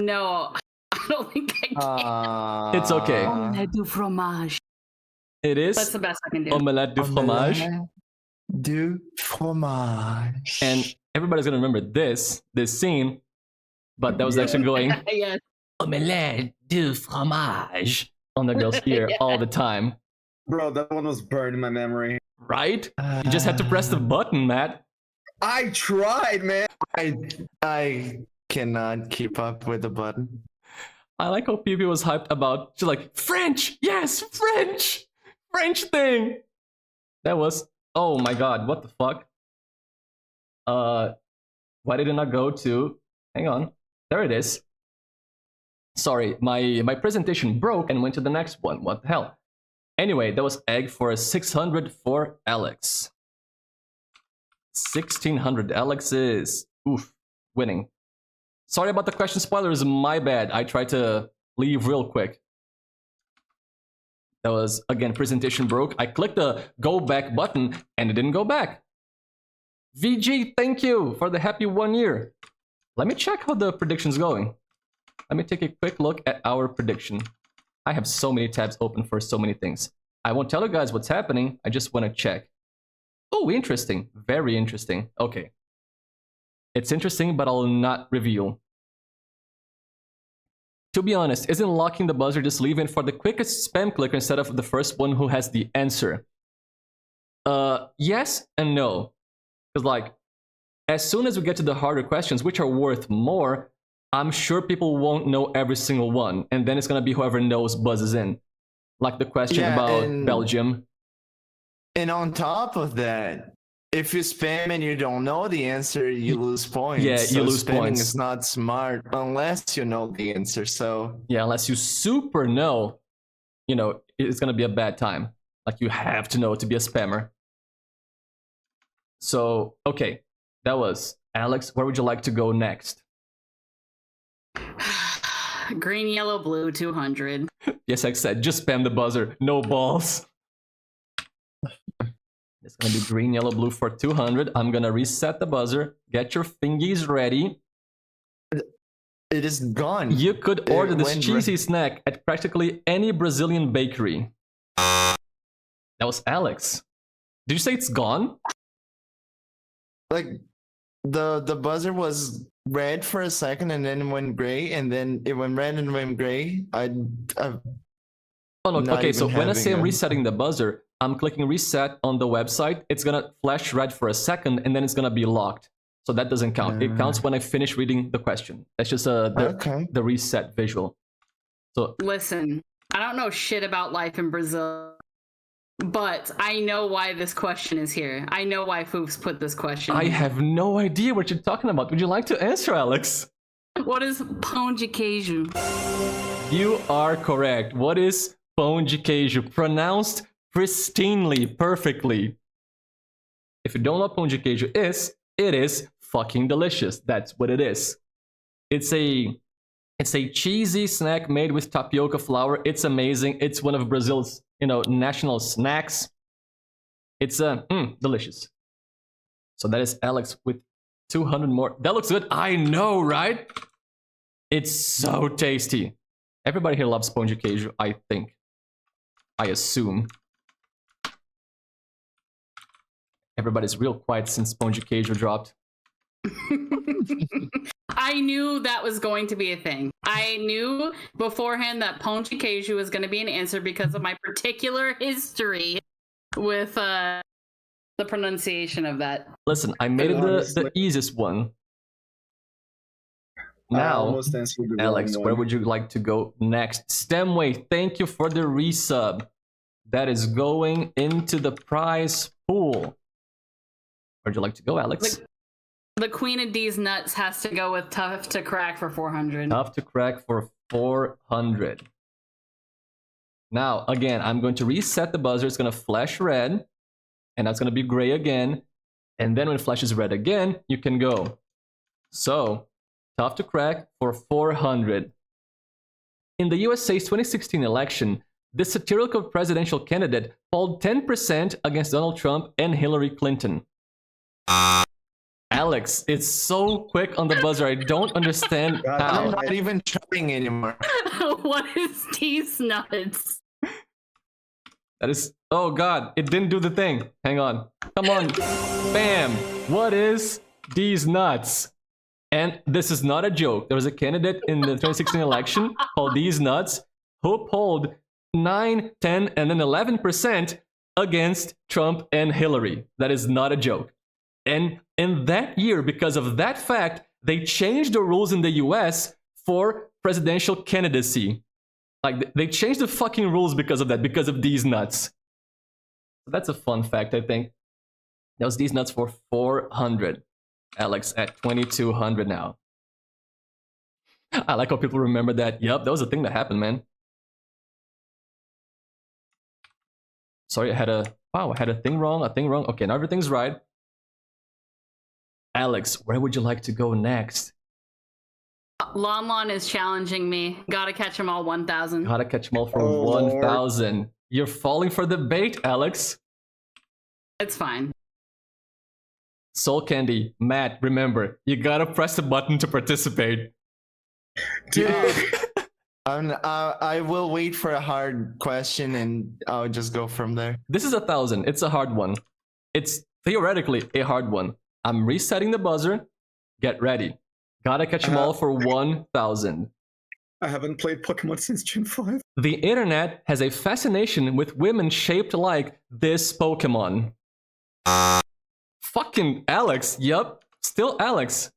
No, I don't think I can. It's okay. Omelette du fromage. It is That's the best I can do. omelette du fromage. Omelette du fromage. And everybody's gonna remember this scene, but that was actually going Yes. omelette du fromage on the girl's ear all the time. Bro, that one was burned in my memory. Right? You just had to press the button, Matt. I tried, man. I cannot keep up with the button. I like how PP was hyped about, she's like, French! Yes, French! French thing! That was, oh my god, what the fuck? Why did it not go to, hang on, there it is. Sorry, my presentation broke and went to the next one, what the hell? Anyway, that was egg for a 600 for Alex. 1600 Alex is, oof, winning. Sorry about the question spoilers, my bad. I tried to leave real quick. That was, again, presentation broke. I clicked the go back button and it didn't go back. VG, thank you for the happy 1 year. Let me check how the prediction's going. Let me take a quick look at our prediction. I have so many tabs open for so many things. I won't tell you guys what's happening. I just want to check. Oh, interesting. Very interesting. Okay. It's interesting, but I'll not reveal. To be honest, isn't locking the buzzer just leaving for the quickest spam clicker instead of the first one who has the answer? Yes and no. Because like, as soon as we get to the harder questions, which are worth more, I'm sure people won't know every single one. And then it's going to be whoever knows buzzes in. Like the question about Belgium. And on top of that, if you spam and you don't know the answer, you lose points. Yeah, so you lose spamming points. is not smart unless you know the answer. So yeah, unless you super know, you know, it's going to be a bad time. Like you have to know to be a spammer. So, okay, that was Alex. Where would you like to go next? Green, yellow, blue, 200. Yes, like I said, just spam the buzzer. No balls. It's going to be green, yellow, blue for 200. I'm going to reset the buzzer. Get your fingies ready. it is gone. You could order this cheesy snack at practically any Brazilian bakery. That was Alex. Did you say it's gone? Like the buzzer was red for a second and then went gray, and then it went red and went gray. Oh no, okay, so when I say I'm resetting the buzzer, I'm clicking reset on the website. It's gonna flash red for a second and then it's gonna be locked. So that doesn't count. It counts when I finish reading the question. That's just the reset visual. So listen, I don't know shit about life in Brazil, but I know why this question is here. I know why Foofs put this question. I have no idea what you're talking about. Would you like to answer, Alex? What is pão de queijo? You are correct. What is pão de queijo? Pronounced pristinely, perfectly. If you don't know what pão de queijo is, it is fucking delicious. That's what it is. It's a cheesy snack made with tapioca flour. It's amazing. It's one of Brazil's, national snacks. It's delicious. So that is Alex with 200 more. That looks good. I know, right? It's so tasty. Everybody here loves pão de queijo, I think. I assume. Everybody's real quiet since pão de queijo dropped. I knew that was going to be a thing. I knew beforehand that pão de queijo was going to be an answer because of my particular history with the pronunciation of that. Listen, I made it the easiest one. Now, Alex, where would you like to go next? Stemway, thank you for the resub. That is going into the prize pool. Where'd you like to go, Alex? The Queen of D's nuts has to go with tough to crack for 400. Tough to crack for 400. Now, again, I'm going to reset the buzzer. It's going to flash red, and that's going to be gray again. And then when it flashes red again, you can go. So, tough to crack for 400. In the USA's 2016 election, the satirical presidential candidate polled 10% against Donald Trump and Hillary Clinton. Alex, it's so quick on the buzzer. I don't understand how. I'm not even trying anymore. What is D's nuts? That is... Oh god, it didn't do the thing. Hang on. Come on. Bam! What is these nuts? And this is not a joke. There was a candidate in the 2016 election called These Nuts who polled 9, 10, and then 11% against Trump and Hillary. That is not a joke. And in that year, because of that fact, they changed the rules in the US for presidential candidacy. Like, they changed the fucking rules because of that, because of These Nuts. That's a fun fact, I think. That was These Nuts for 400. Alex at 2200 now. I like how people remember that. Yup, that was a thing that happened, man. Sorry, I had a thing wrong, Okay, now everything's right. Alex, where would you like to go next? Lon Lon is challenging me. Gotta catch them all 1,000. Gotta catch them all for 1,000. You're falling for the bait, Alex. It's fine. Soul Candy, Matt, remember, you gotta press the button to participate. Dude. I will wait for a hard question and I'll just go from there. This is 1,000. It's a hard one. It's theoretically a hard one. I'm resetting the buzzer. Get ready. Gotta catch them all for 1,000. I haven't played Pokemon since Gen 5. The internet has a fascination with women shaped like this Pokemon. Fucking Alex. Yup. Still Alex.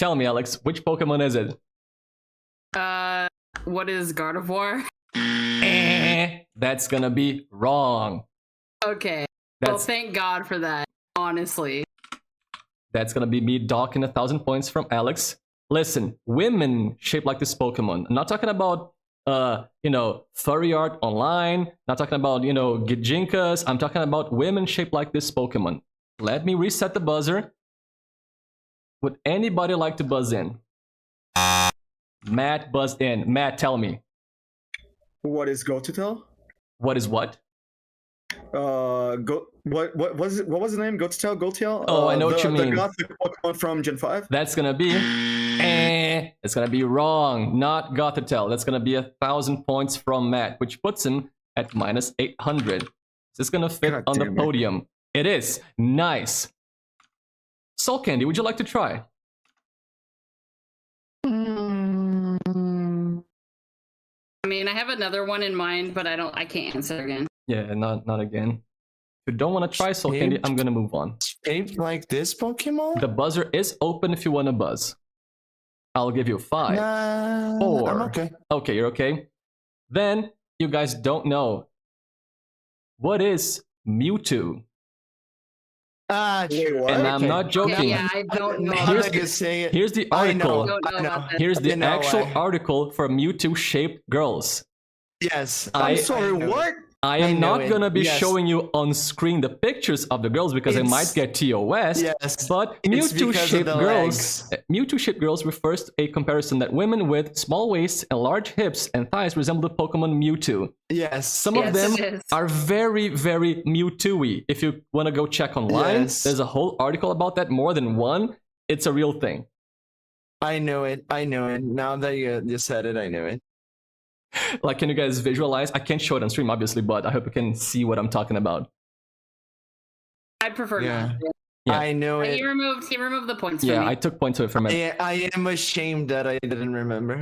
Tell me, Alex, which Pokemon is it? What is Gardevoir? That's gonna be wrong. Okay. Well, thank God for that, honestly. That's gonna be me docking 1,000 points from Alex. Listen, women shaped like this Pokemon. I'm not talking about, furry art online. Not talking about, Gijinkas. I'm talking about women shaped like this Pokemon. Let me reset the buzzer. Would anybody like to buzz in? Matt buzzed in. Matt, tell me. What is Gototel? What is what? What was it? What was the name? Gototel? Gotiel? Oh, I know what you mean. The Gothic Pokemon from Gen 5? That's gonna be... It's gonna be wrong. Not Gothitelle. That's gonna be 1,000 points from Matt, which puts him at minus 800. Is this gonna fit on the podium? It is. Nice. Soul Candy, would you like to try? I mean, I have another one in mind, but I can't answer again. Yeah, not again. If you don't want to try Soul Candy, I'm gonna move on. Shaped like this Pokemon? The buzzer is open if you want to buzz. I'll give you 5, 4. I'm okay. Okay, you're okay. Then you guys don't know. What is Mewtwo? Sure. And I'm not joking. Yeah, I don't know. Here's the article. Here's the actual article for Mewtwo shaped girls. Yes. I'm sorry, what? I am not going to be showing you on screen the pictures of the girls because I might get TOS. Yes, but Mewtwo-shaped girls refers to a comparison that women with small waists and large hips and thighs resemble the Pokemon Mewtwo. Yes. Some of them are very, very Mewtwo-y. If you want to go check online, there's a whole article about that, more than one. It's a real thing. I know it. Now that you said it, I know it. Like, can you guys visualize? I can't show it on stream, obviously, but I hope you can see what I'm talking about. I'd prefer not. Yeah. I know it. He removed the points from me. I took points away from it. I am ashamed that I didn't remember.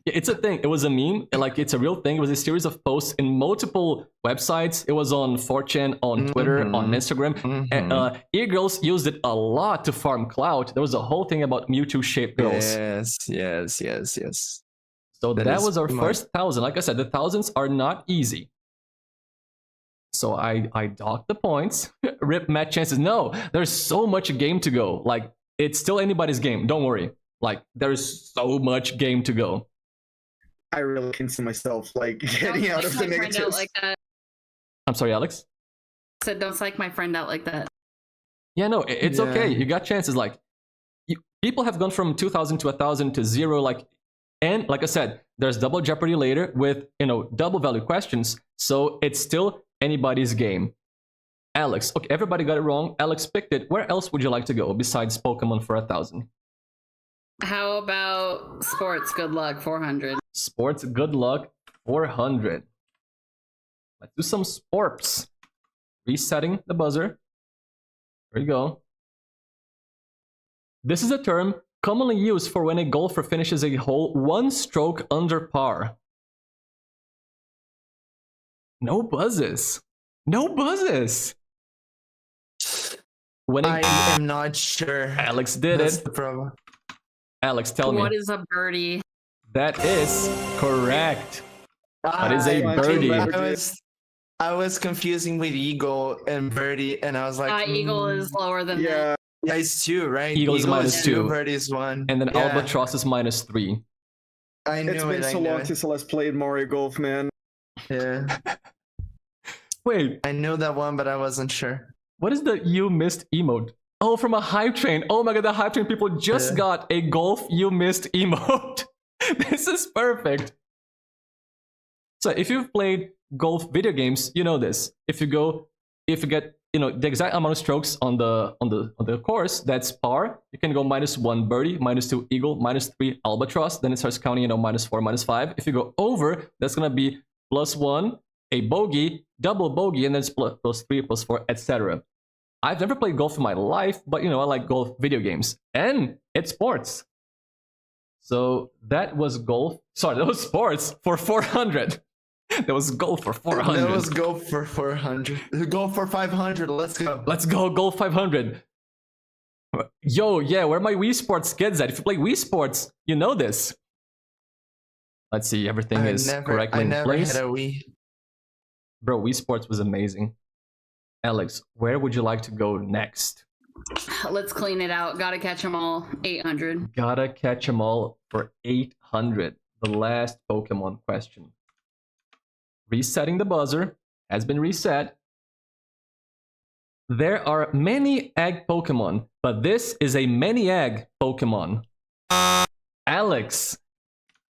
It's a thing. It was a meme. Like, it's a real thing. It was a series of posts in multiple websites. It was on 4chan, on Twitter, on Instagram. And, e-girls used it a lot to farm clout. There was a whole thing about Mewtwo-shaped girls. Yes. So that was our first 1,000. Like I said, the thousands are not easy. So I docked the points. Rip Matt chances. No, there's so much game to go. Like, it's still anybody's game. Don't worry. Like, there's so much game to go. I really can see myself, like, getting out of the negatives. Like that. I'm sorry, Alex? I said, don't psych my friend out like that. Yeah, no, it's okay. You got chances. Like, people have gone from 2,000 to 1,000 to 0. Like, and like I said, there's double Jeopardy later with, double value questions. So it's still anybody's game. Alex, okay, everybody got it wrong. Alex picked it. Where else would you like to go besides Pokemon for 1,000? How about sports? Good luck, 400. Sports, good luck, 400. Let's do some sports. Resetting the buzzer. There you go. This is a term commonly used for when a golfer finishes a hole 1 stroke under par. No buzzes. No buzzes. I am not sure. Alex did That's it. the problem. Alex, tell me. What is a birdie? That is correct. That is a birdie. I was confusing with eagle and birdie, and I was like, eagle is lower than that. Yeah. Yeah, it's 2, right? Eagle is -2. Birdie is 1. And then Yeah. albatross is -3. I knew It's been so long since I played Mario Golf, man. Yeah. Wait, I knew that one, but I wasn't sure. what is the you missed emote? Oh, from a hype train. Oh my god, the hype train people just got a golf you missed emote. This is perfect. So if you've played golf video games, you know this. If you get the exact amount of strokes on the course, that's par. You can go -1 birdie, -2 eagle, -3 albatross. Then it starts counting, -4, -5. If you go over, that's gonna be +1, a bogey, double bogey, and then it's +3, +4, etc. I've never played golf in my life, but I like golf video games, and it's sports. So that was golf. Sorry, that was sports for 400. That was golf for 400. That was golf for 400. Go for 500. Let's go. Let's go, golf 500. Yo, yeah, where are my Wii Sports kids at? If you play Wii Sports, you know this. Let's see, everything is correctly in place. Had a Wii. Bro, Wii Sports was amazing. Alex, where would you like to go next? Let's clean it out. Gotta catch them all. 800. Gotta catch them all for 800. The last Pokemon question. Resetting the buzzer has been reset. There are many egg Pokemon, but this is a many egg Pokemon. Alex.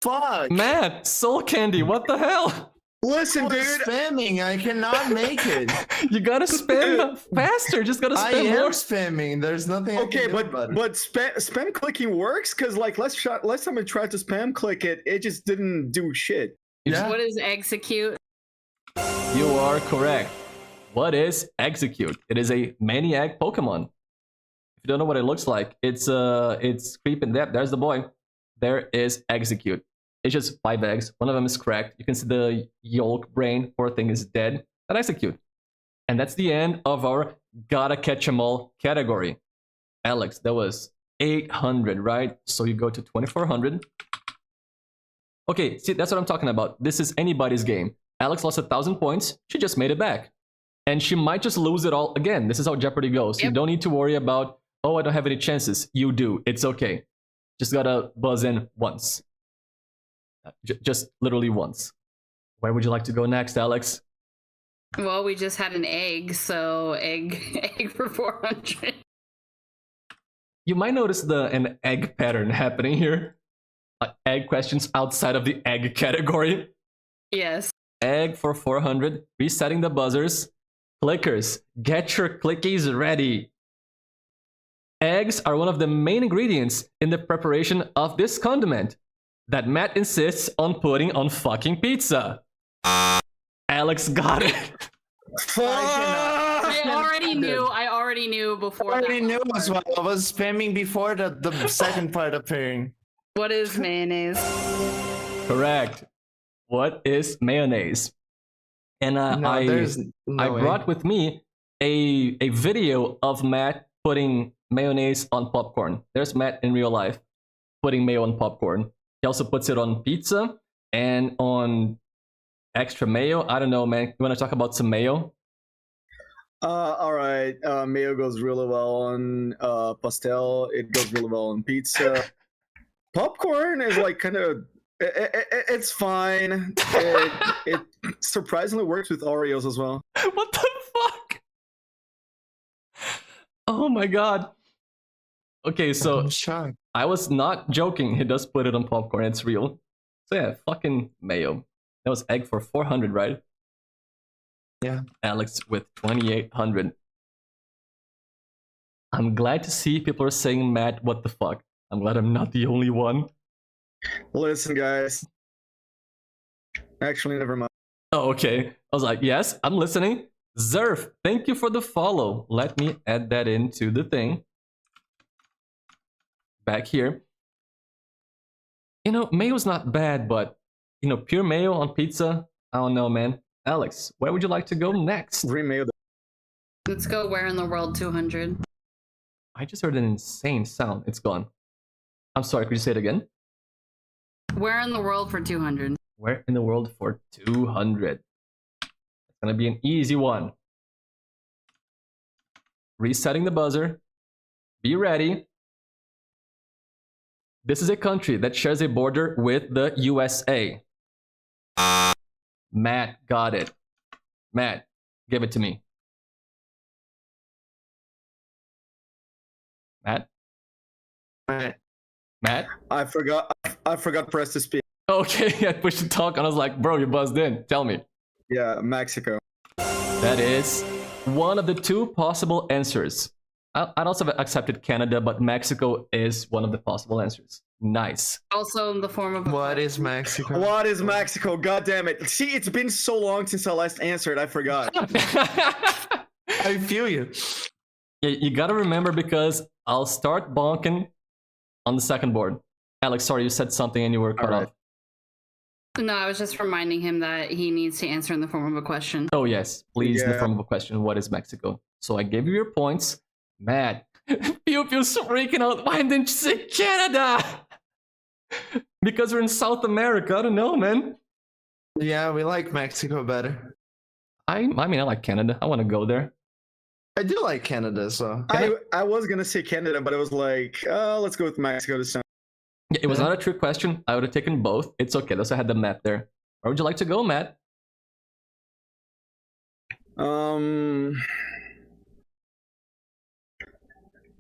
Fuck. Matt, Soul Candy, what the hell? Listen, dude. Spamming. I cannot make it. You gotta spam faster. Just gotta I spam am more. spamming. There's nothing. I Okay, can do about it. but spam clicking works because last time I tried to spam click it, it just didn't do shit. Yeah. What is execute? You are correct. What is Execute? It is a Maniac Pokemon. If you don't know what it looks like, it's creeping there. There's the boy. There is Execute. It's just 5 eggs. One of them is cracked. You can see the yolk brain. Poor thing is dead. And Execute. And that's the end of our Gotta Catch 'em All category. Alex, that was 800, right? So you go to 2400. Okay, see, that's what I'm talking about. This is anybody's game. Alex lost 1,000 points. She just made it back. And she might just lose it all again. This is how Jeopardy goes. Yep. You don't need to worry about, oh, I don't have any chances. You do. It's okay. Just gotta buzz in once. Just literally once. Where would you like to go next, Alex? Well, we just had an egg, so egg for 400. You might notice an egg pattern happening here. Egg questions outside of the egg category. Yes. Egg for 400. Resetting the buzzers. Clickers, get your clickies ready. Eggs are one of the main ingredients in the preparation of this condiment that Matt insists on putting on fucking pizza. Alex got it. I already knew before. I already knew as well. I was spamming before the second part appearing. What is mayonnaise? Correct. What is mayonnaise? And I brought with me a video of Matt putting mayonnaise on popcorn. There's Matt in real life putting mayo on popcorn. He also puts it on pizza and on extra mayo. I don't know, man. You want to talk about some mayo? All right. Mayo goes really well on pastel. It goes really well on pizza. Popcorn is like kind of... It's fine. It surprisingly works with Oreos as well. What the fuck? Oh my god. Okay, so I was not joking. He does put it on popcorn. It's real. So yeah, fucking mayo. That was egg for 400, right? Yeah. Alex with 2800. I'm glad to see people are saying, Matt, what the fuck? I'm glad I'm not the only one. Listen, guys. Actually, never mind. Oh, okay. I was like, yes, I'm listening. Zerf, thank you for the follow. Let me add that into the thing. Back here. You know, mayo's not bad, but, you know, pure mayo on pizza, I don't know, man. Alex, where would you like to go next? Green mayo. Let's go where in the world 200. I just heard an insane sound. It's gone. I'm sorry, could you say it again? Where in the world for 200? Where in the world for 200? It's gonna be an easy one. Resetting the buzzer. Be ready. This is a country that shares a border with the USA. Matt got it. Matt, give it to me. Matt? Matt? I forgot press to speak. Okay, I pushed to talk and I was like, bro, you buzzed in. Tell me. Yeah, Mexico. That is one of the two possible answers. I'd also have accepted Canada, but Mexico is one of the possible answers. Nice. Also in the form of... What is Mexico? What is Mexico? God damn it. See, it's been so long since I last answered, I forgot. I feel you. Yeah, you gotta remember because I'll start bonking on the second board. Alex, sorry, you said something and you were cut off. No, I was just reminding him that he needs to answer in the form of a question. Oh, yes. Please, in the form of a question. What is Mexico? So I gave you your points. Matt, Pew Pew's freaking out. Why didn't you say Canada? Because we're in South America. I don't know, man. Yeah, we like Mexico better. I mean, I like Canada. I want to go there. I do like Canada, so. I was gonna say Canada, but I was like, let's go with Mexico this time. Yeah, it was not a trick question. I would have taken both. It's okay. That's why I had the map there. Where would you like to go, Matt?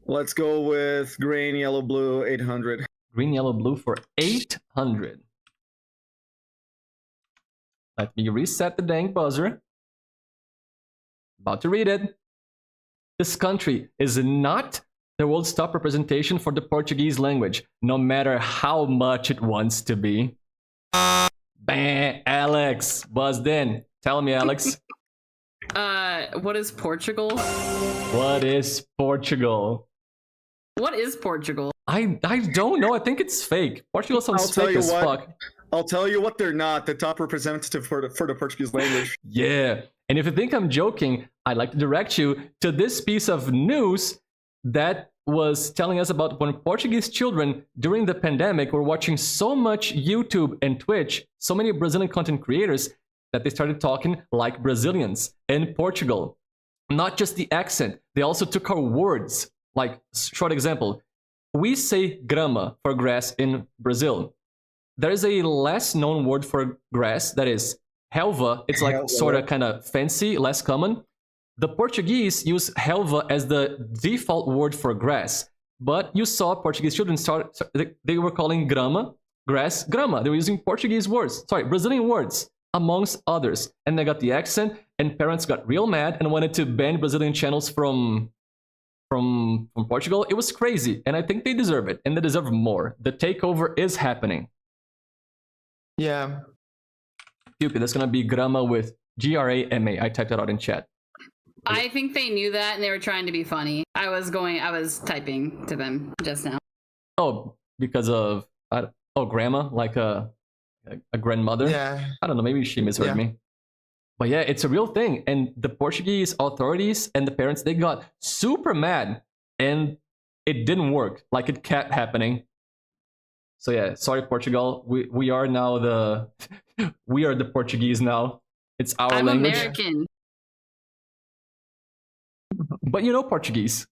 Let's go with green, yellow, blue, 800. Green, yellow, blue for 800. Let me reset the dang buzzer. About to read it. This country is not the world's top representation for the Portuguese language, no matter how much it wants to be. Bam, Alex, buzzed in. Tell me, Alex. What is Portugal? What is Portugal? What is Portugal? I don't know. I think it's fake. Portugal sounds fake as fuck. I'll tell you what, they're not the top representative for the Portuguese language. Yeah. And if you think I'm joking, I'd like to direct you to this piece of news that was telling us about when Portuguese children during the pandemic were watching so much YouTube and Twitch, so many Brazilian content creators, that they started talking like Brazilians in Portugal. Not just the accent, they also took our words. Like, short example, we say grama for grass in Brazil. There is a less known word for grass, that is relva. It's like sort of kind of fancy, less common. The Portuguese use relva as the default word for grass. But you saw Portuguese children they were calling grama, grass, grama. They were using Portuguese words, Brazilian words, amongst others. And they got the accent, and parents got real mad and wanted to ban Brazilian channels from Portugal. It was crazy, and I think they deserve it, and they deserve more. The takeover is happening. Yeah. Cupid, that's gonna be grama with Grama. I typed it out in chat. I think they knew that and they were trying to be funny. I was typing to them just now. Oh, because of grandma, like a grandmother. Yeah. I don't know. Maybe she misheard me. But yeah, it's a real thing. And the Portuguese authorities and the parents, they got super mad, and it didn't work. Like, it kept happening. So yeah, sorry, Portugal. We are now we are the Portuguese now. It's our I'm language. American. But you know Portuguese.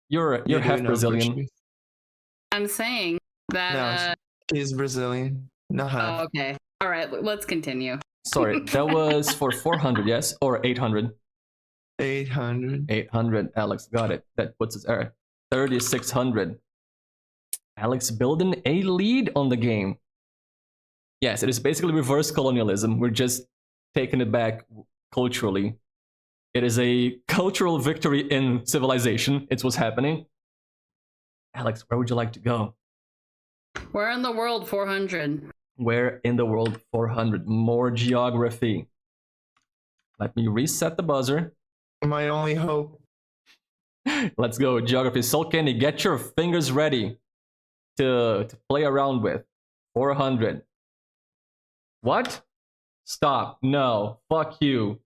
You're half Brazilian. Portuguese. I'm saying that. No, he's Brazilian. No half. Oh, okay. All right. Let's continue. Sorry, that was for 400, yes, or 800. 800. 800. Alex got it. That puts us at 3,600. Alex building a lead on the game. Yes, it is basically reverse colonialism. We're just taking it back culturally. It is a cultural victory in civilization. It's what's happening. Alex, where would you like to go? Where in the world 400? Where in the world 400? More geography. Let me reset the buzzer. My only hope. Let's go, geography. Soul Candy, get your fingers ready to play around with. 400. What? Stop. No. Fuck you.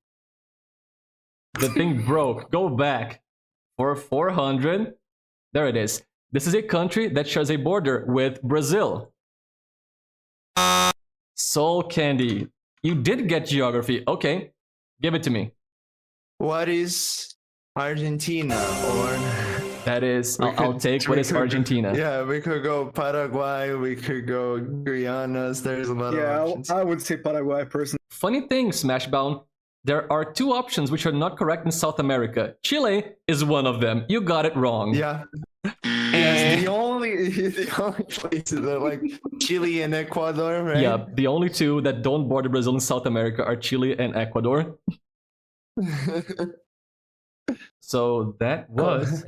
The thing broke. Go back. For 400. There it is. This is a country that shares a border with Brazil. Soul Candy. You did get geography. Okay. Give it to me. What is Argentina? Or that is, I'll take what is Argentina. Yeah, we could go Paraguay, we could go Guianas. There's a lot of options. I would say Paraguay personally. Funny thing, Smashbound, there are 2 options which are not correct in South America. Chile is one of them. You got it wrong. Yeah. Yes, the only places are like Chile and Ecuador, right? Yeah, the only 2 that don't border Brazil in South America are Chile and Ecuador. So that was...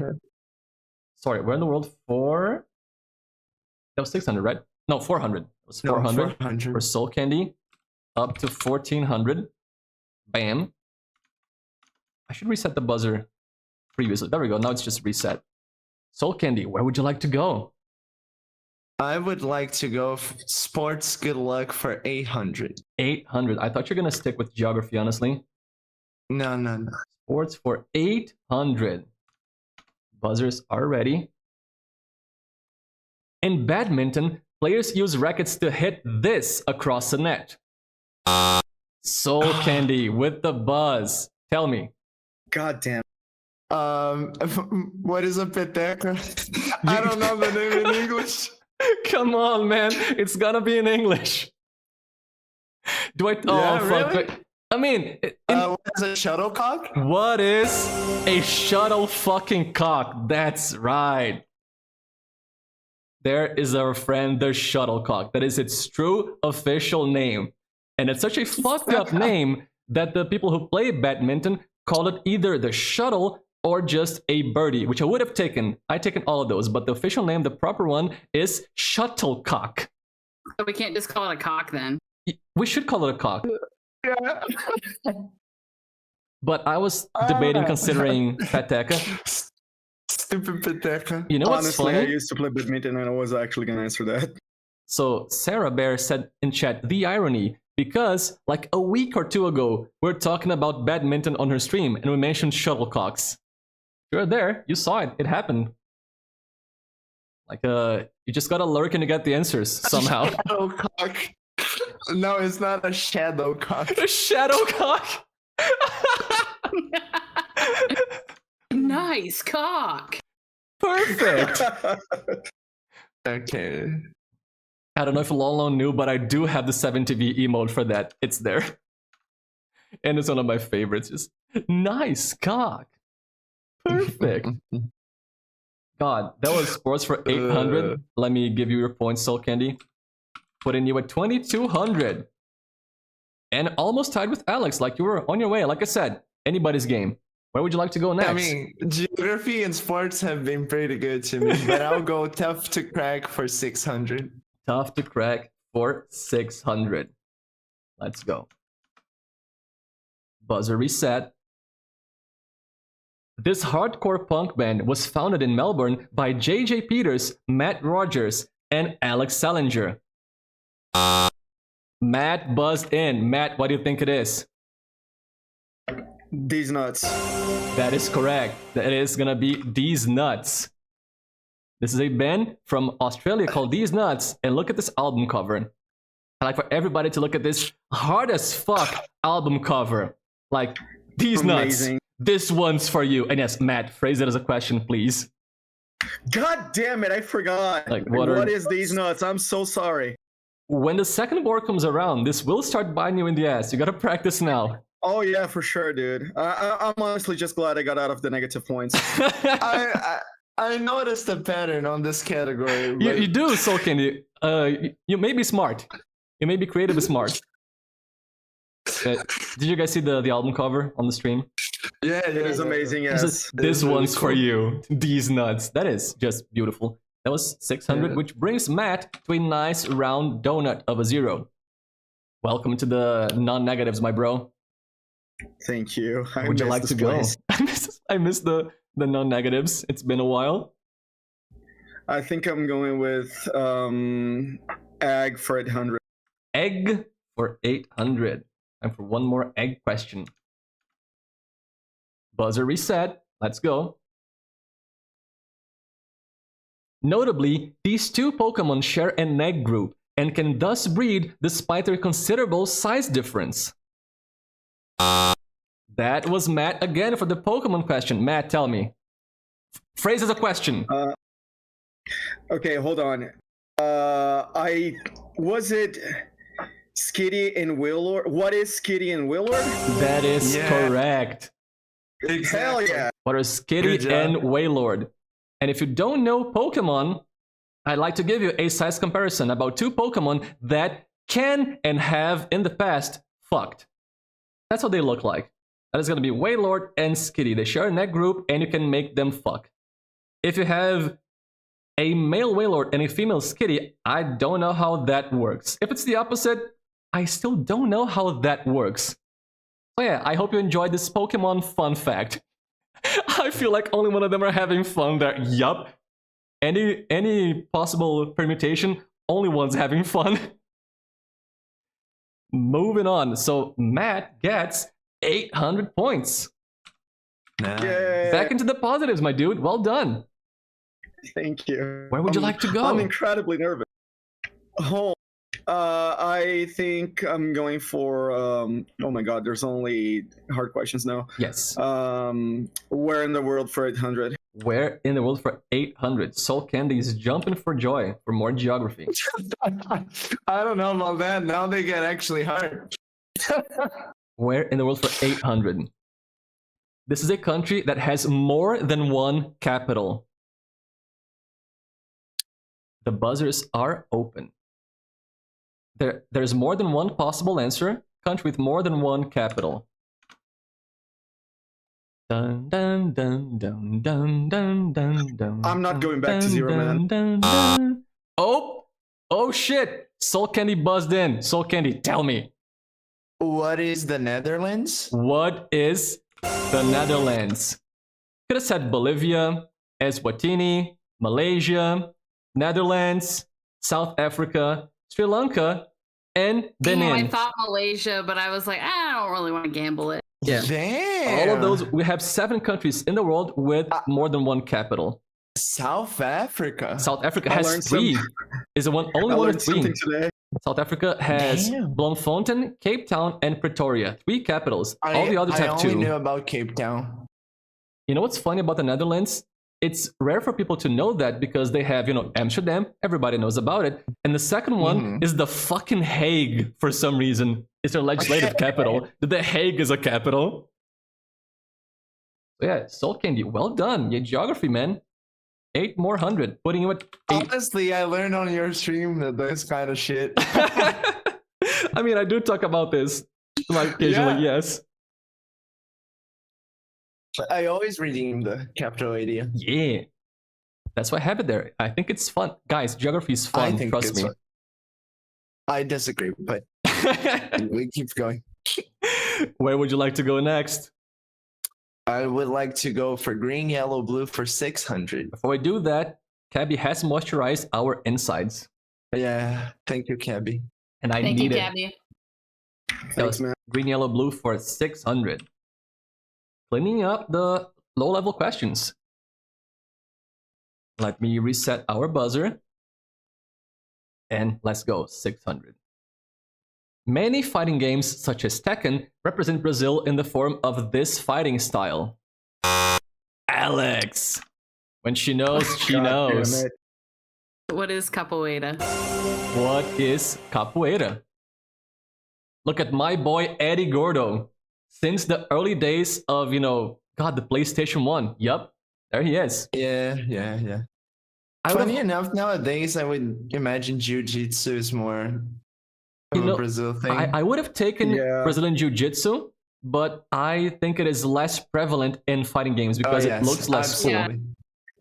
Sorry, where in the world? 4... That was 600, right? No, 400. It was 400, 400. For Soul Candy. Up to 1400. Bam. I should reset the buzzer previously. There we go. Now it's just reset. Soul Candy, where would you like to go? I would like to go sports. Good luck for 800. 800. I thought you were going to stick with geography, honestly. No. Sports for 800. Buzzers are ready. In badminton, players use rackets to hit this across the net. Soul Candy with the buzz. Tell me. God damn. What is a peteca? I don't know the name in English. Come on, man. It's gonna be in English. Do I? Yeah, fuck. really? I mean, what is a shuttlecock? What is a shuttle fucking cock? That's right. There is our friend, the shuttlecock. That is its true official name. And it's such a fucked up name that the people who play badminton call it either the shuttle or just a birdie, which I would have taken. I've taken all of those, but the official name, the proper one, is shuttlecock. So we can't just call it a cock then. We should call it a cock. Yeah. But I was debating considering peteca. Stupid peteca. You know what's Honestly, funny? I used to play badminton and I was actually going to answer that. So Sarah Bear said in chat, the irony, because like a week or 2 ago, we were talking about badminton on her stream and we mentioned shuttlecocks. You're there, you saw it, it happened. Like, you just gotta lurk and you get the answers somehow. Shadowcock. No, it's not a shadowcock. A shadowcock? Nice cock. Perfect. Okay. I don't know if Lon knew, but I do have the 7TV emote for that. It's there. And it's one of my favorites. Just nice cock. Perfect. God, that was sports for 800. Let me give you your points, Soul Candy. Putting you at 2200. And almost tied with Alex, like you were on your way. Like I said, anybody's game. Where would you like to go next? I mean, geography and sports have been pretty good to me, but I'll go tough to crack for 600. Tough to crack for 600. Let's go. Buzzer reset. This hardcore punk band was founded in Melbourne by J.J. Peters, Matt Rogers, and Alex Salinger. Matt buzzed in. Matt, what do you think it is? These nuts. That is correct. That is gonna be These Nuts. This is a band from Australia called These Nuts, and look at this album cover. I'd like for everybody to look at this hard as fuck album cover. Like, These Amazing. Nuts. This one's for you. And yes, Matt, phrase it as a question, please. God damn it, I forgot. Like, what is these nuts? I'm so sorry. When the second war comes around, this will start biting you in the ass. You gotta practice now. Oh yeah, for sure, dude. I'm honestly just glad I got out of the negative points. I noticed a pattern on this category. You do, Soul Candy. You may be smart. You may be creative and smart. Did you guys see the album cover on the stream? Yeah, It is amazing, yes. This really one's for cool. you. These Nuts. That is just beautiful. That was 600, Yeah. which brings Matt to a nice round donut of a 0. Welcome to the non-negatives, my bro. Thank you. Would you like to go? Place. I miss the non-negatives. It's been a while. I think I'm going with egg for 800. Egg for 800. And for one more egg question. Buzzer reset. Let's go. Notably, these two Pokemon share an egg group and can thus breed despite their considerable size difference. That was Matt again for the Pokemon question. Matt, tell me. Phrase as a question. Okay, hold on. Was it Skitty and Willard? What is Skitty and Willard? That is correct. Exactly. Hell yeah. What are Skitty and Wailord? And if you don't know Pokemon, I'd like to give you a size comparison about two Pokemon that can and have in the past fucked. That's what they look like. That is going to be Wailord and Skitty. They share a neck group and you can make them fuck. If you have a male Wailord and a female Skitty, I don't know how that works. If it's the opposite, I still don't know how that works. So yeah, I hope you enjoyed this Pokemon fun fact. I feel like only one of them are having fun there. Yup. Any possible permutation, only one's having fun. Moving on. So Matt gets 800 points. Nice. Yay. Back into the positives, my dude. Well done. Thank you. Where would you like to go? I'm incredibly nervous. Oh, I think I'm going for. Oh my God, there's only hard questions now. Yes. Where in the world for 800? Where in the world for 800? Soul Candy is jumping for joy for more geography. I don't know about that. Now they get actually hard. Where in the world for 800? This is a country that has more than one capital. The buzzers are open. There's more than one possible answer. Country with more than one capital. Dun, dun, dun, dun, dun, dun, dun, dun, I'm not going back to zero, man. dun, dun. Oh shit! Soul Candy buzzed in. Soul Candy, tell me. What is the Netherlands? What is the Netherlands? Could have said Bolivia, Eswatini, Malaysia, Netherlands, South Africa, Sri Lanka, and Benin. I thought Malaysia, but I was like, I don't really want to gamble it. Yeah. Damn. All of those, we have 7 countries in the world with more than one capital. South Africa. South Africa I has learned 3. Is the only one with 3. Something today. South Africa has Damn. Bloemfontein, Cape Town, and Pretoria. 3 capitals. All the others have 2. I only knew about Cape Town. You know what's funny about the Netherlands? It's rare for people to know that because they have, Amsterdam. Everybody knows about it. And the second one is the fucking Hague for some reason. It's their legislative capital. The Hague is a capital. So yeah, Soul Candy, well done. Yeah, geography, man. 8 more 100, putting you at 8. Honestly, I learned on your stream that this kind of shit. I mean, I do talk about this like occasionally, yes. I always redeem the capital idea. Yeah. That's why I have it there. I think it's fun. Guys, geography is fun, trust me. I disagree, but we keep going. Where would you like to go next? I would like to go for green, yellow, blue for 600. Before I do that, Cabby has moisturized our insides. Yeah, thank you, Cabby. And I Thank need you, it. Gabby. Thanks, man. Green, yellow, blue for 600. Cleaning up the low-level questions. Let me reset our buzzer. And let's go, 600. Many fighting games, such as Tekken, represent Brazil in the form of this fighting style. Alex! When she knows, she God knows. damn it. What is capoeira? What is capoeira? Look at my boy Eddie Gordo. Since the early days of, the PlayStation 1. Yup, there he is. Yeah. Funny enough, nowadays I would imagine jiu-jitsu is more of a Brazil thing. I would have taken Brazilian Jiu-Jitsu, but I think it is less prevalent in fighting games because it looks less cool. absolutely.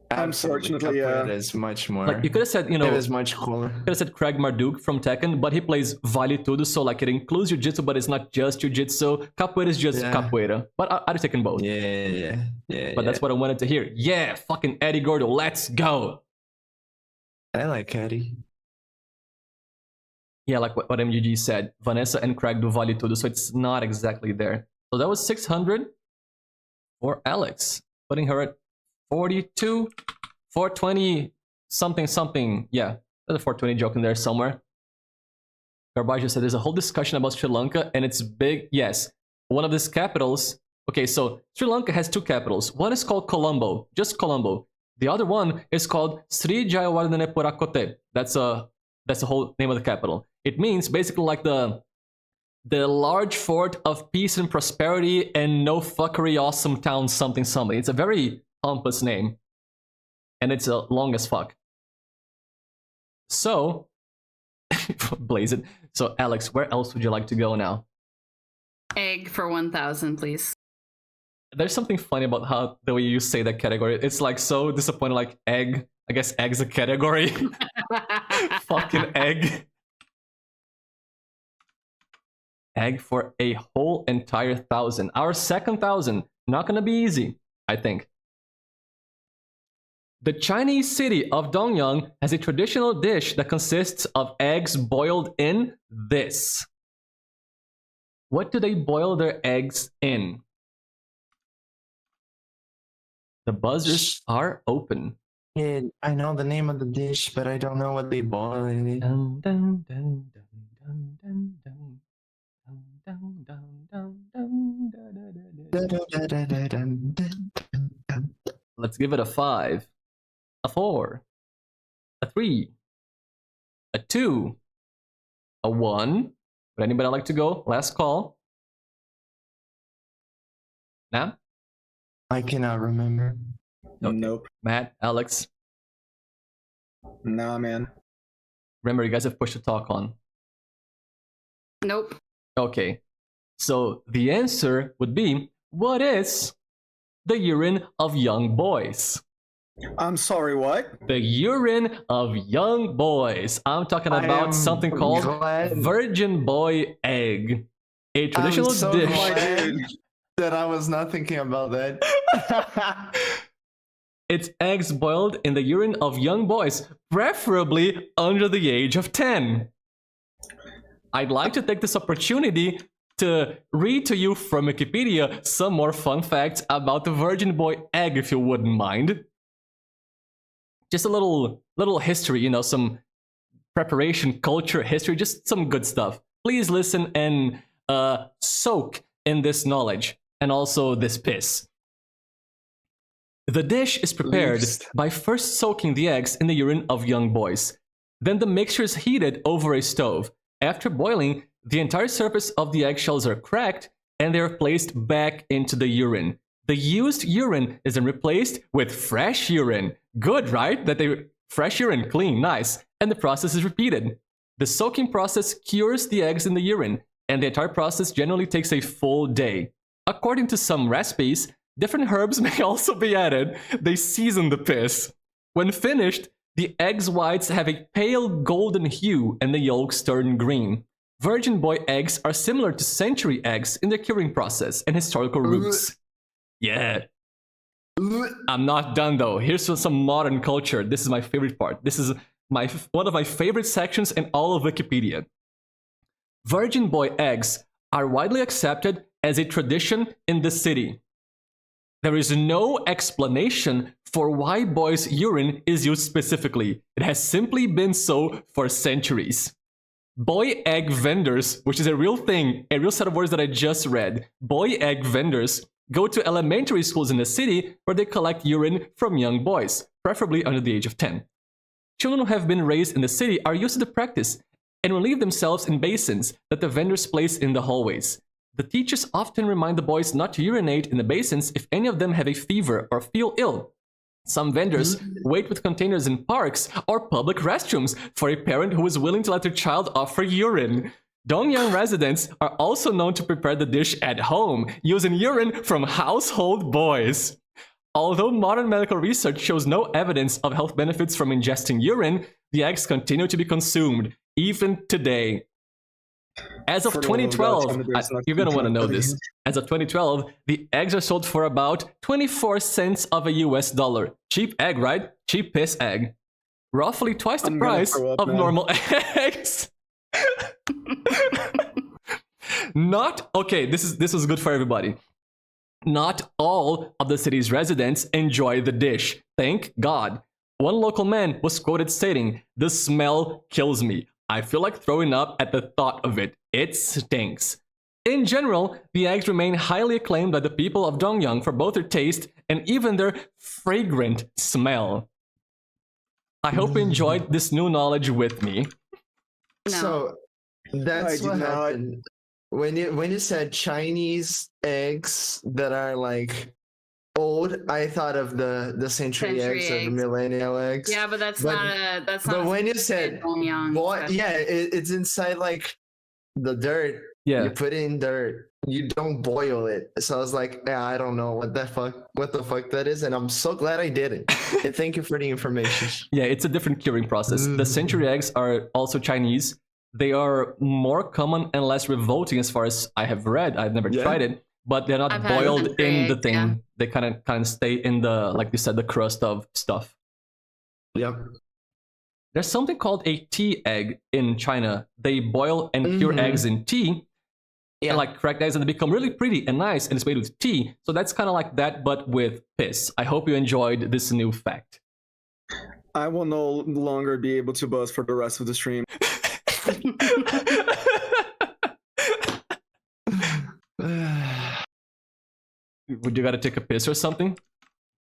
Unfortunately, Capoeira is much more. Like you could have said, you know, it is much cooler. could have said Craig Marduk from Tekken, but he plays Vale Tudo, so like it includes jiu-jitsu, but it's not just jiu-jitsu. Capoeira is just capoeira. But I'd have taken both. Yeah. But that's what I wanted to hear. Yeah, fucking Eddie Gordo, let's go. I like Eddie. Yeah, like what MGG said, Vanessa and Craig do Vale Tudo, so it's not exactly there. So that was 600 for Alex, putting her at 42, 420, something. Yeah, there's a 420 joke in there somewhere. Garbage said there's a whole discussion about Sri Lanka and it's big. Yes, one of these capitals. Okay, so Sri Lanka has two capitals. One is called Colombo, just Colombo. The other one is called Sri Jayawardhanepura Kotte. That's the whole name of the capital. It means basically like the large fort of peace and prosperity and no fuckery awesome town something. It's a very pompous name. And it's long as fuck. So, blaze it. So Alex, where else would you like to go now? Egg for 1,000, please. There's something funny about how the way you say that category. It's like so disappointing, like egg. I guess egg's a category. Fucking egg. Egg for a whole entire 1,000. Our second 1,000. Not gonna be easy, I think. The Chinese city of Dongyang has a traditional dish that consists of eggs boiled in this. What do they boil their eggs in? The buzzers are open. Yeah, I know the name of the dish, but I don't know what they boil in it. Dun, dun, dun, dun, dun, dun, dun. Dun, dun, dun, dun, dun, dun, dun. Let's give it a 5, a 4, a 3, a 2, a 1. Would anybody like to go? Last call. Now? I cannot remember. Okay. Nope. Matt, Alex. Nah, man. Remember, you guys have push to talk on. Nope. Okay. So the answer would be, what is the urine of young boys? I'm sorry, what? The urine of young boys. I'm talking about something called virgin boy egg. A traditional dish. That I was not thinking about that. It's eggs boiled in the urine of young boys, preferably under the age of 10. I'd like to take this opportunity to read to you from Wikipedia some more fun facts about the virgin boy egg, if you wouldn't mind. Just a little history, you know, some preparation, culture, history, just some good stuff. Please listen and soak in this knowledge and also this piss. The dish is prepared by first soaking the eggs in the urine of young boys. Then the mixture is heated over a stove. After boiling, the entire surface of the eggshells are cracked and they are placed back into the urine. The used urine is then replaced with fresh urine. Good, right? Fresh urine, clean, nice. And the process is repeated. The soaking process cures the eggs in the urine, and the entire process generally takes a full day. According to some recipes, different herbs may also be added. They season the piss. When finished, the eggs' whites have a pale golden hue and the yolks turn green. Virgin boy eggs are similar to century eggs in their curing process and historical roots. Yeah. I'm not done though. Here's some modern culture. This is my favorite part. This is one of my favorite sections in all of Wikipedia. Virgin boy eggs are widely accepted as a tradition in the city. There is no explanation for why boys' urine is used specifically. It has simply been so for centuries. Boy egg vendors, which is a real thing, a real set of words that I just read. Boy egg vendors go to elementary schools in the city where they collect urine from young boys, preferably under the age of 10. Children who have been raised in the city are used to the practice and relieve themselves in basins that the vendors place in the hallways. The teachers often remind the boys not to urinate in the basins if any of them have a fever or feel ill. Some vendors wait with containers in parks or public restrooms for a parent who is willing to let their child offer urine. Dongyang residents are also known to prepare the dish at home using urine from household boys. Although modern medical research shows no evidence of health benefits from ingesting urine, the eggs continue to be consumed, even today. As of 2012, you're going to want to know this. As of 2012, the eggs are sold for about 24 cents of a US dollar. Cheap egg, right? Cheap piss egg. Roughly twice the price of normal eggs. Not, okay, this is good for everybody. Not all of the city's residents enjoy the dish. Thank God. One local man was quoted stating, "The smell kills me. I feel like throwing up at the thought of it. It stinks." In general, the eggs remain highly acclaimed by the people of Dongyang for both their taste and even their fragrant smell. I hope you enjoyed this new knowledge with me. No. So that's what happened. When you said Chinese eggs that are like old, I thought of the century eggs or the millennial eggs. Yeah, but that's not. But when you said it's inside like the dirt. Yeah, you put it in dirt. You don't boil it. So I was like, yeah, I don't know what the fuck that is, and I'm so glad I did it. And thank you for the information. Yeah, it's a different curing process. The century eggs are also Chinese. They are more common and less revolting as far as I have read. I've never tried it, but they're not boiled in the thing. Yeah. They kind of stay in the, like you said, the crust of stuff. Yep. There's something called a tea egg in China. They boil and cure eggs in tea. Yeah. And like cracked eggs, and they become really pretty and nice, and it's made with tea. So that's kind of like that, but with piss. I hope you enjoyed this new fact. I will no longer be able to buzz for the rest of the stream. Would you gotta take a piss or something? You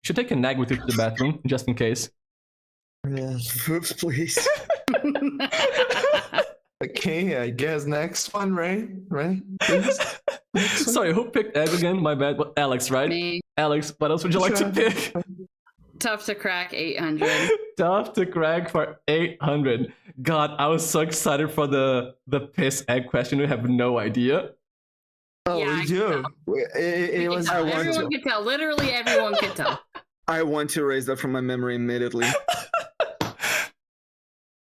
should take a nag with you to the bathroom, just in case. Foofs, please. Okay, I guess next one, right? Sorry, who picked egg again? My bad. Well, Alex, right? Me. Alex, what else would you like to pick? Tough to crack 800. Tough to crack for 800. God, I was so excited for the piss egg question. We have no idea. Oh, yeah, we do. It was. Everyone could tell. Literally, everyone could tell. I want to erase that from my memory immediately.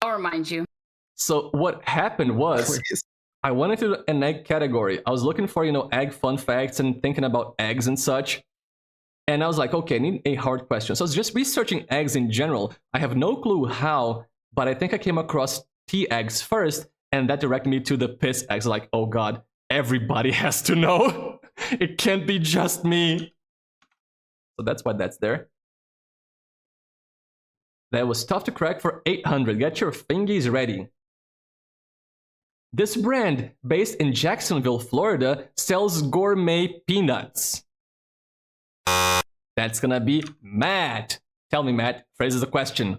I'll remind you. So what happened was, I went into an egg category. I was looking for, egg fun facts and thinking about eggs and such. And I was like, okay, I need a hard question. So I was just researching eggs in general. I have no clue how, but I think I came across tea eggs first, and that directed me to the piss eggs. Like, oh God, everybody has to know. It can't be just me. So that's why that's there. That was tough to crack for 800. Get your fingies ready. This brand, based in Jacksonville, Florida, sells gourmet peanuts. That's gonna be Matt. Tell me, Matt. Phrases the question.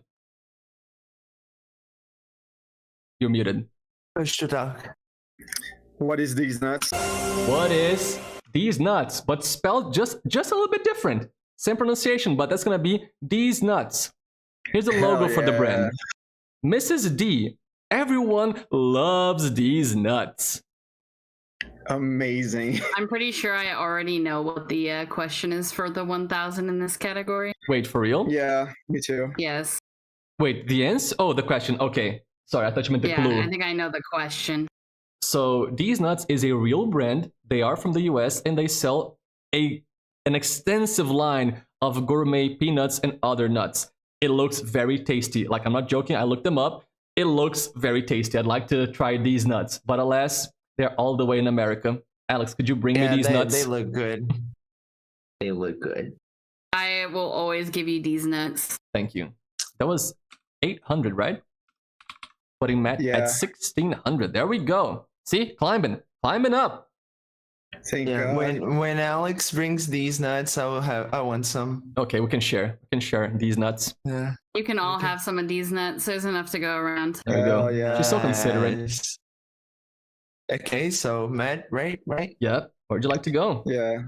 You're muted. What is these nuts? What is these nuts? But spelled just a little bit different. Same pronunciation, but that's gonna be these nuts. Here's the logo for the brand. Mrs. D. Everyone loves these nuts. Amazing. I'm pretty sure I already know what the question is for the 1000 in this category. Wait, for real? Yeah, me too. Yes. Wait, the answer? Oh, the question. Okay. Sorry, I thought you meant the clue. Yeah, I think I know the question. So, These Nuts is a real brand. They are from the US, and they sell an extensive line of gourmet peanuts and other nuts. It looks very tasty. Like, I'm not joking. I looked them up. It looks very tasty. I'd like to try these nuts, but alas, they're all the way in America. Alex, could you bring me these nuts? They look good. They look good. I will always give you these nuts. Thank you. That was 800, right? Putting Matt at 1600. There we go. See, climbing up. Thank God. When Alex brings these nuts, I want some. Okay, we can share. We can share these nuts. Yeah. You can all have some of these nuts. There's enough to go around. There we go. Yeah. She's so considerate. Okay, so Matt, right? Yep. Where'd you like to go? Yeah.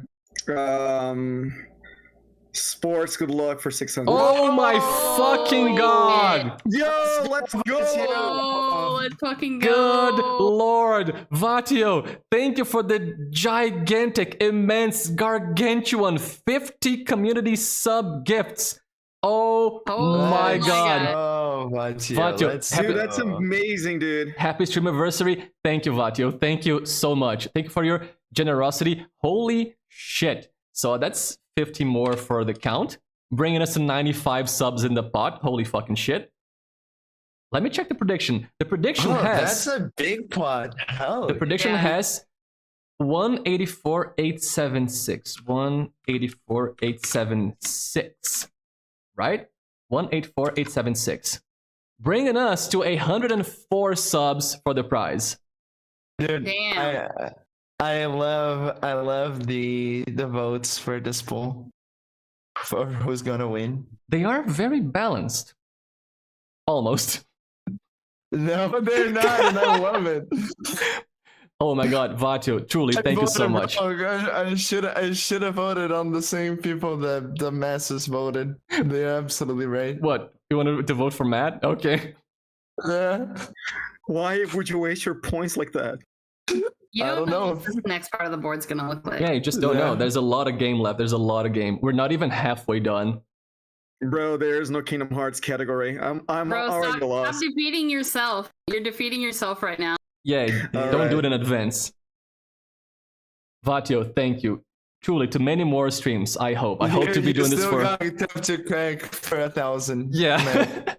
Sports, good luck for 600. Oh my fucking God! Yo, let's go! go. Let's fucking go. Good lord, Vatio, thank you for the gigantic, immense, gargantuan 50 community sub gifts. Oh, my god. Oh, Vatio. Vatio, Dude, that's amazing, dude. Happy streamiversary. Thank you, Vatio. Thank you so much. Thank you for your generosity. Holy shit. So that's 50 more for the count, bringing us to 95 subs in the pot. Holy fucking shit. Let me check the prediction. The prediction has... That's a big pot. Hell. The prediction has 184,876. 184,876. Right? 184,876. Bringing us to 104 subs for the prize. Dude, Damn. I love the votes for this poll. For who's gonna win. They are very balanced. Almost. No, they're not, and I love it. Oh my god, Vatio, truly, thank you so much. Oh gosh, I should have voted on the same people that the masses voted. They're absolutely right. What? You wanted to vote for Matt? Okay. Why would you waste your points like that? You I don't know. what this next part of the board's gonna look like. Yeah, you just don't know. There's a lot of game left. There's a lot of game. We're not even halfway done. Bro, there is no Kingdom Hearts category. I'm Bro, already lost. stop defeating yourself. You're defeating yourself right now. Yeah, don't do it in advance. Vatio, thank you. Truly, to many more streams, I hope. I hope to be doing this for... Got tough to crack for 1,000. Yeah.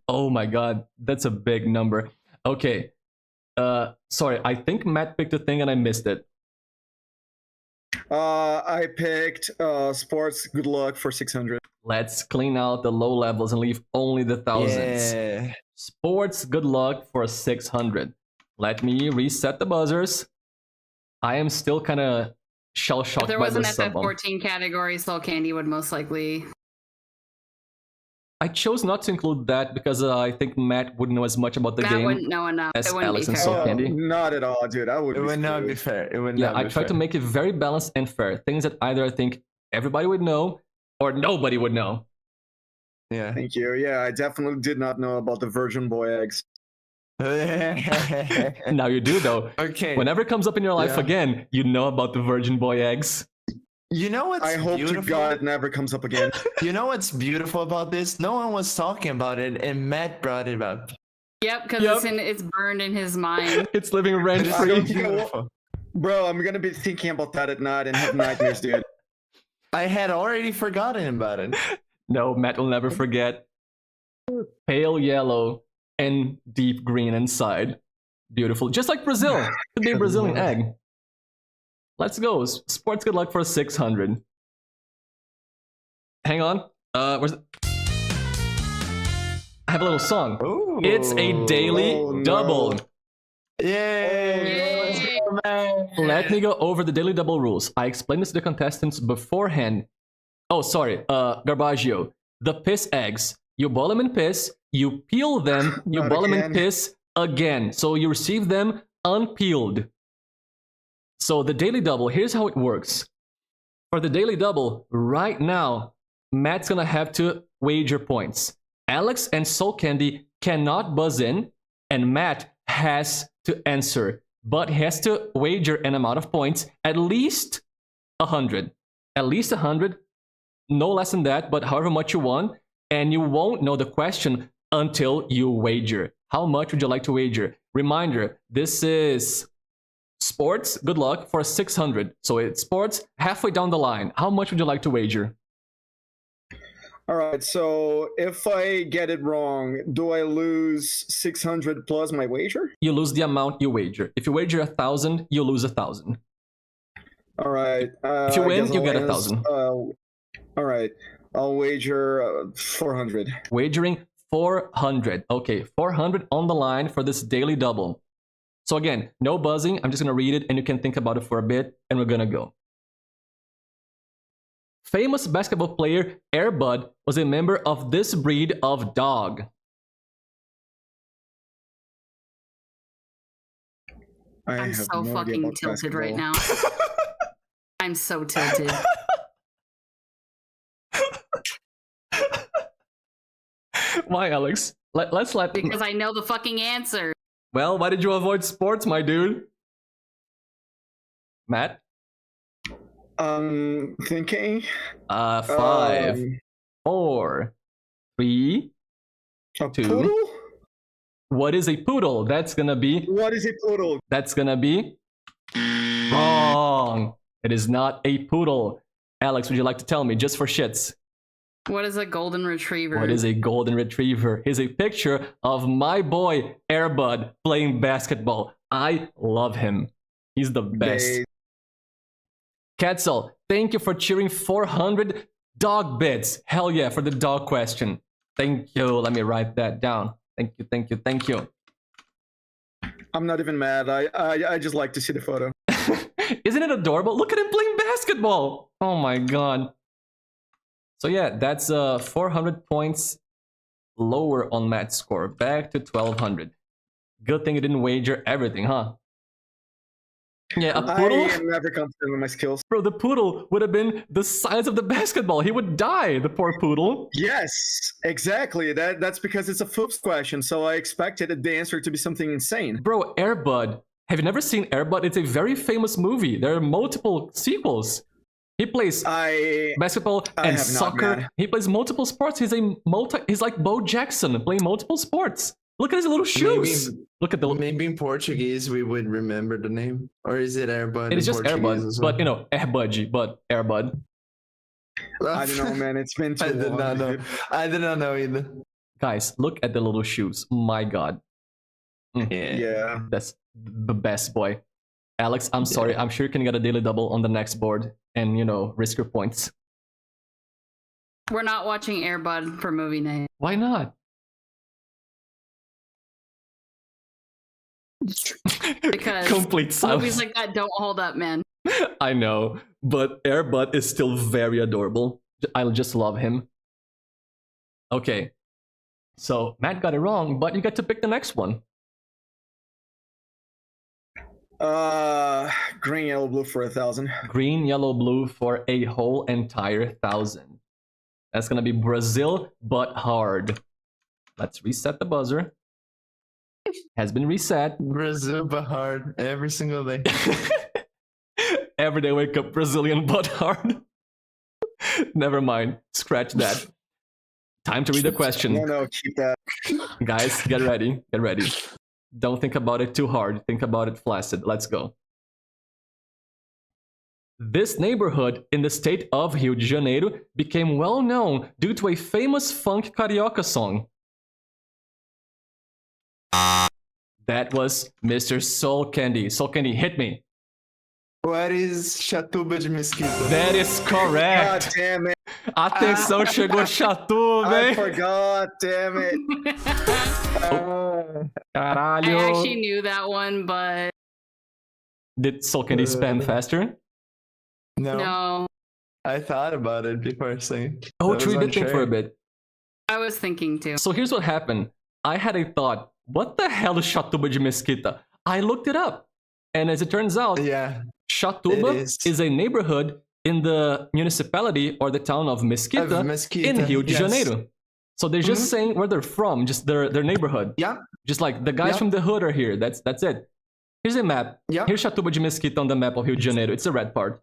Oh my god, that's a big number. Okay. Sorry, I think Matt picked a thing and I missed it. I picked sports good luck for 600. Let's clean out the low levels and leave only the thousands. Yeah. Sports good luck for 600. Let me reset the buzzers. I am still kind of shell-shocked If there by was an this sub. FF14 category, Soul Candy would most likely... I chose not to include that because I think Matt wouldn't know as much about the Matt game wouldn't know enough. as It wouldn't Alex be and fair. Soul Candy. Not at all, dude. I would. It would not be fair. It would Yeah, not be I tried fair. to make it very balanced and fair. Things that either I think everybody would know or nobody would know. Yeah. Thank you. Yeah, I definitely did not know about the virgin boy eggs. Now you do, though. Okay. Whenever it comes up in your life Yeah. again, you know about the virgin boy eggs. You know what's I hope beautiful? to God it never comes up again. You know what's beautiful about this? No one was talking about it, and Matt brought it up. Yep, because it's burned in his mind. It's living I rent-free. don't know. Bro, I'm gonna be thinking about that at night and have nightmares, dude. I had already forgotten about it. No, Matt will never forget. Pale yellow and deep green inside. Beautiful. Just like Brazil. Could be a Brazilian egg. Let's go. Sports good luck for 600. Hang on. Where's it? I have a little song. Ooh. It's a daily double. Yay! Yay. Let me go over the daily double rules. I explained this to the contestants beforehand. Oh, sorry. Garbaggio. The piss eggs. You boil them in piss. You peel them. You Not boil them in again. piss again. So you receive them unpeeled. So the daily double, here's how it works. For the daily double, right now, Matt's gonna have to wager points. Alex and Soul Candy cannot buzz in, and Matt has to answer. But he has to wager an amount of points, at least 100. At least 100, no less than that, but however much you want. And you won't know the question until you wager. How much would you like to wager? Reminder, this is sports, good luck, for 600. So it's sports, halfway down the line. How much would you like to wager? All right, so if I get it wrong, do I lose 600 plus my wager? You lose the amount you wager. If you wager 1,000, you lose 1,000. All right. If you I win, guess you I'll get ans- 1,000. All right, I'll wager 400. Wagering 400. Okay, 400 on the line for this daily double. So again, no buzzing. I'm just going to read it and you can think about it for a bit and we're going to go. Famous basketball player Air Bud was a member of this breed of dog. I'm have so no idea fucking about tilted right basketball. now. I'm so tilted. Why, Alex? let's let... Because I know the fucking answer. Well, why did you avoid sports, my dude? Matt? Thinking. 5, 4, 3, A 2. poodle? What is a poodle? That's gonna be... What is a poodle? That's gonna be... wrong. It is not a poodle. Alex, would you like to tell me, just for shits? What is a golden retriever? What is a golden retriever? Here's a picture of my boy, Airbud, playing basketball. I love him. He's the best. They- Ketzel, thank you for cheering 400 dog bits. Hell yeah, for the dog question. Thank you. Let me write that down. Thank you, thank you, thank you. I'm not even mad. I just like to see the photo. Isn't it adorable? Look at him playing basketball. Oh my god. So yeah, that's 400 points lower on Matt's score. Back to 1200. Good thing you didn't wager everything, huh? Yeah, a poodle? I am never confident in my skills. Bro, the poodle would have been the size of the basketball. He would die, the poor poodle. Yes, exactly. That's because it's a foofs question, so I expected the answer to be something insane. Bro, Airbud. Have you never seen Airbud? It's a very famous movie. There are multiple sequels. He plays basketball and soccer. He plays multiple sports. He's like Bo Jackson playing multiple sports. Look at his little shoes. Look at the... Maybe in Portuguese we would remember the name. Or is it Airbud? It is just Portuguese Airbud, as well? but you know, Airbudgy, but Airbud. I don't know, man. It's been too long. not know. I did not know either. Guys, look at the little shoes. My god. Yeah. That's the best, boy. Alex, I'm sorry. I'm sure you can get a daily double on the next board and, you know, risk your points. We're not watching Airbud for movie night. Why not? Because complete silence. movies like that don't hold up, man. I know, but Airbud is still very adorable. I just love him. Okay, so Matt got it wrong, but you get to pick the next one. Green, yellow, blue for 1,000. Green, yellow, blue for a whole entire 1,000. That's gonna be Brazil, but hard. Let's reset the buzzer. Has been reset. Brazil, but hard every single day. Every day wake up Brazilian but hard. Never mind. Scratch that. Time to read the question. No, keep that. Guys, get ready. Get ready. Don't think about it too hard. Think about it flaccid. Let's go. This neighborhood in the state of Rio de Janeiro became well known due to a famous funk carioca song. That was Mr. Soul Candy. Soul Candy, hit me. What is Chatuba de Mesquita? That is correct. God damn it. Atenção, chegou Chatuba, I hein? forgot, damn it. Caralho. I actually knew that one, but Did Soul Candy spam faster? no. I thought about it before saying. Oh, true, you did think for a bit. I was thinking too. So here's what happened. I had a thought, what the hell is Chatuba de Mesquita? I looked it up. And as it turns out, Yeah. Chatuba It is a neighborhood in the municipality or the town of Mesquita, in Rio de Janeiro. So they're just saying where they're from, just their neighborhood. Yeah. Just like the guys from the hood are here. That's it. Here's a map. Yeah. Here's Chatuba de Mesquita on the map of Rio de Janeiro. It's the red part.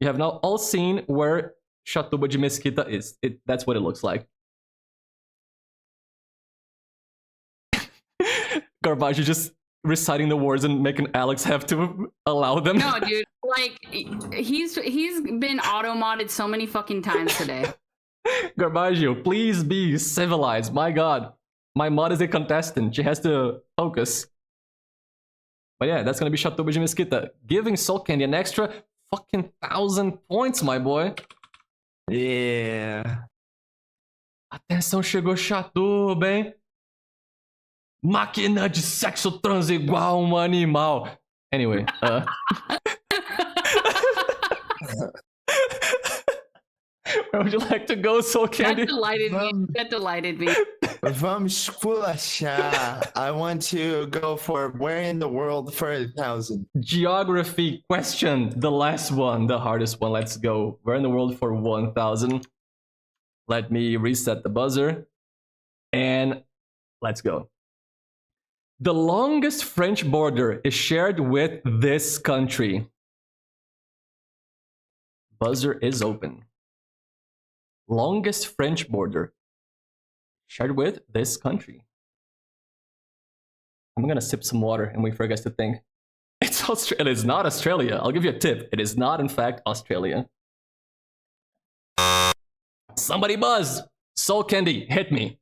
You have now all seen where Chatuba de Mesquita is. That's what it looks like. Garbage, just reciting the words and making Alex have to allow them. No, dude. Like he's been auto modded so many fucking times today. Garbaggio, please be civilized. My god. My mod is a contestant. She has to focus. But yeah, that's gonna be Chatuba de Mesquita. Giving Soul Candy an extra fucking 1,000 points, my boy. Yeah. Atenção, chegou Chatuba, hein? Máquina de sexo trans igual um animal. Anyway, where would you like to go, Soul Candy? That delighted me. That delighted me. Vamos esculachar. I want to go for where in the world for 1,000. Geography question, the last one, the hardest one. Let's go. Where in the world for 1,000? Let me reset the buzzer. And Let's go. The longest French border is shared with this country. Buzzer is open. Longest French border shared with this country. I'm gonna sip some water and wait for you guys to think. It's Australia. It is not Australia. I'll give you a tip. It is not, in fact, Australia. Somebody buzz. Soul Candy, hit me.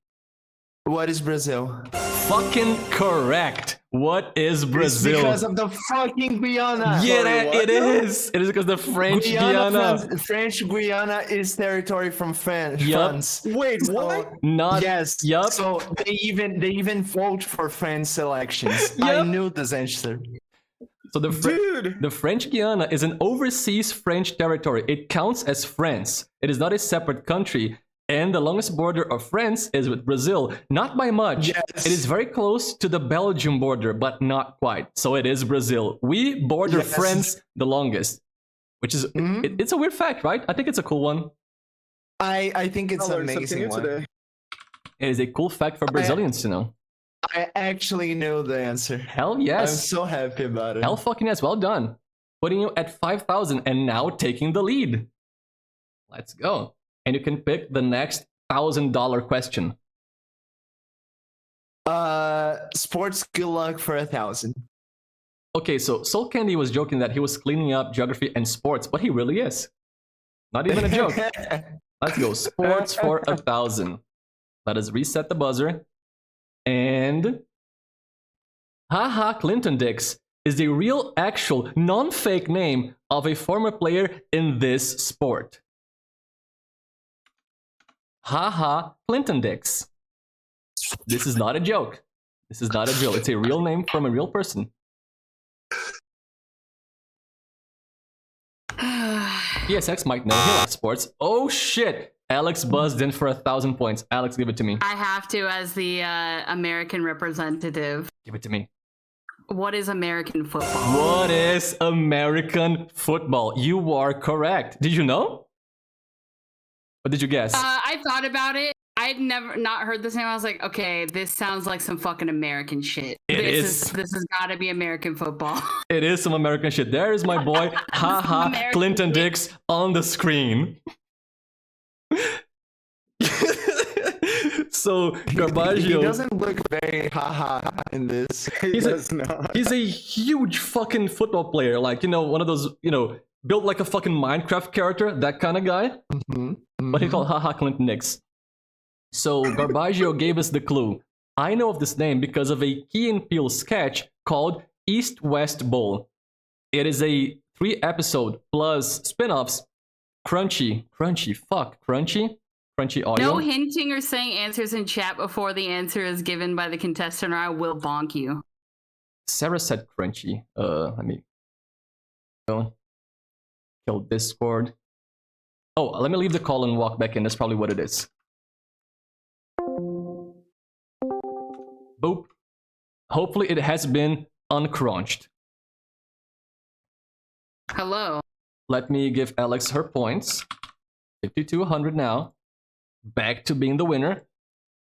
What is Brazil? Fucking correct. What is Brazil? It's because of the fucking Guyana. Yeah, it is. It is because the French Guyana. French Guyana is territory from France. Yep. Wait, what? Not. Yes. Yup. So they even vote for France elections. Yep. I knew this answer. So Dude. the French Guiana is an overseas French territory. It counts as France. It is not a separate country. And the longest border of France is with Brazil. Not by much. Yes. It is very close to the Belgium border, but not quite. So it is Brazil. We border Yes. France the longest. Which is, it's a weird fact, right? I think it's a cool one. I think it's I an learned something amazing new one. today. It is a cool fact for Brazilians to know. I actually knew the answer. Hell yes. I'm so happy about it. Hell fucking yes. Well done. Putting you at 5,000 and now taking the lead. Let's go. And you can pick the next $1,000 question. Sports, good luck for 1,000. Okay, so Soul Candy was joking that he was cleaning up geography and sports, but he really is. Not even a joke. Let's go. Sports for 1,000. Let us reset the buzzer. And Haha Clinton Dix is the real, actual, non-fake name of a former player in this sport. Haha Clinton Dix. This is not a joke. This is not a drill. It's a real name from a real person. PSX might know he likes sports. Oh shit! Alex buzzed in for 1,000 points. Alex, give it to me. I have to, as the American representative. Give it to me. What is American football? What is American football? You are correct. Did you know? What did you guess? I thought about it. I'd never not heard this name. I was like, okay, this sounds like some fucking American shit. This has got to be American football. It is some American shit. There is my boy, haha, Clinton Dix on the screen. So Garbaggio, He doesn't look very haha in this. he's a huge fucking football player. Like, you know, one of those, you know, built like a fucking Minecraft character, that kind of guy. But he called haha Clinton Dix. So Garbaggio gave us the clue. I know of this name because of a Key and Peele sketch called East-West Bowl. It is a 3-episode plus spin-offs. Crunchy audio. No hinting or saying answers in chat before the answer is given by the contestant, or I will bonk you. Sarah said crunchy. Let me go. Kill Discord. Oh, let me leave the call and walk back in. That's probably what it is. Boop. Hopefully it has been uncrunched. Hello. Let me give Alex her points. 5,200 now. Back to being the winner.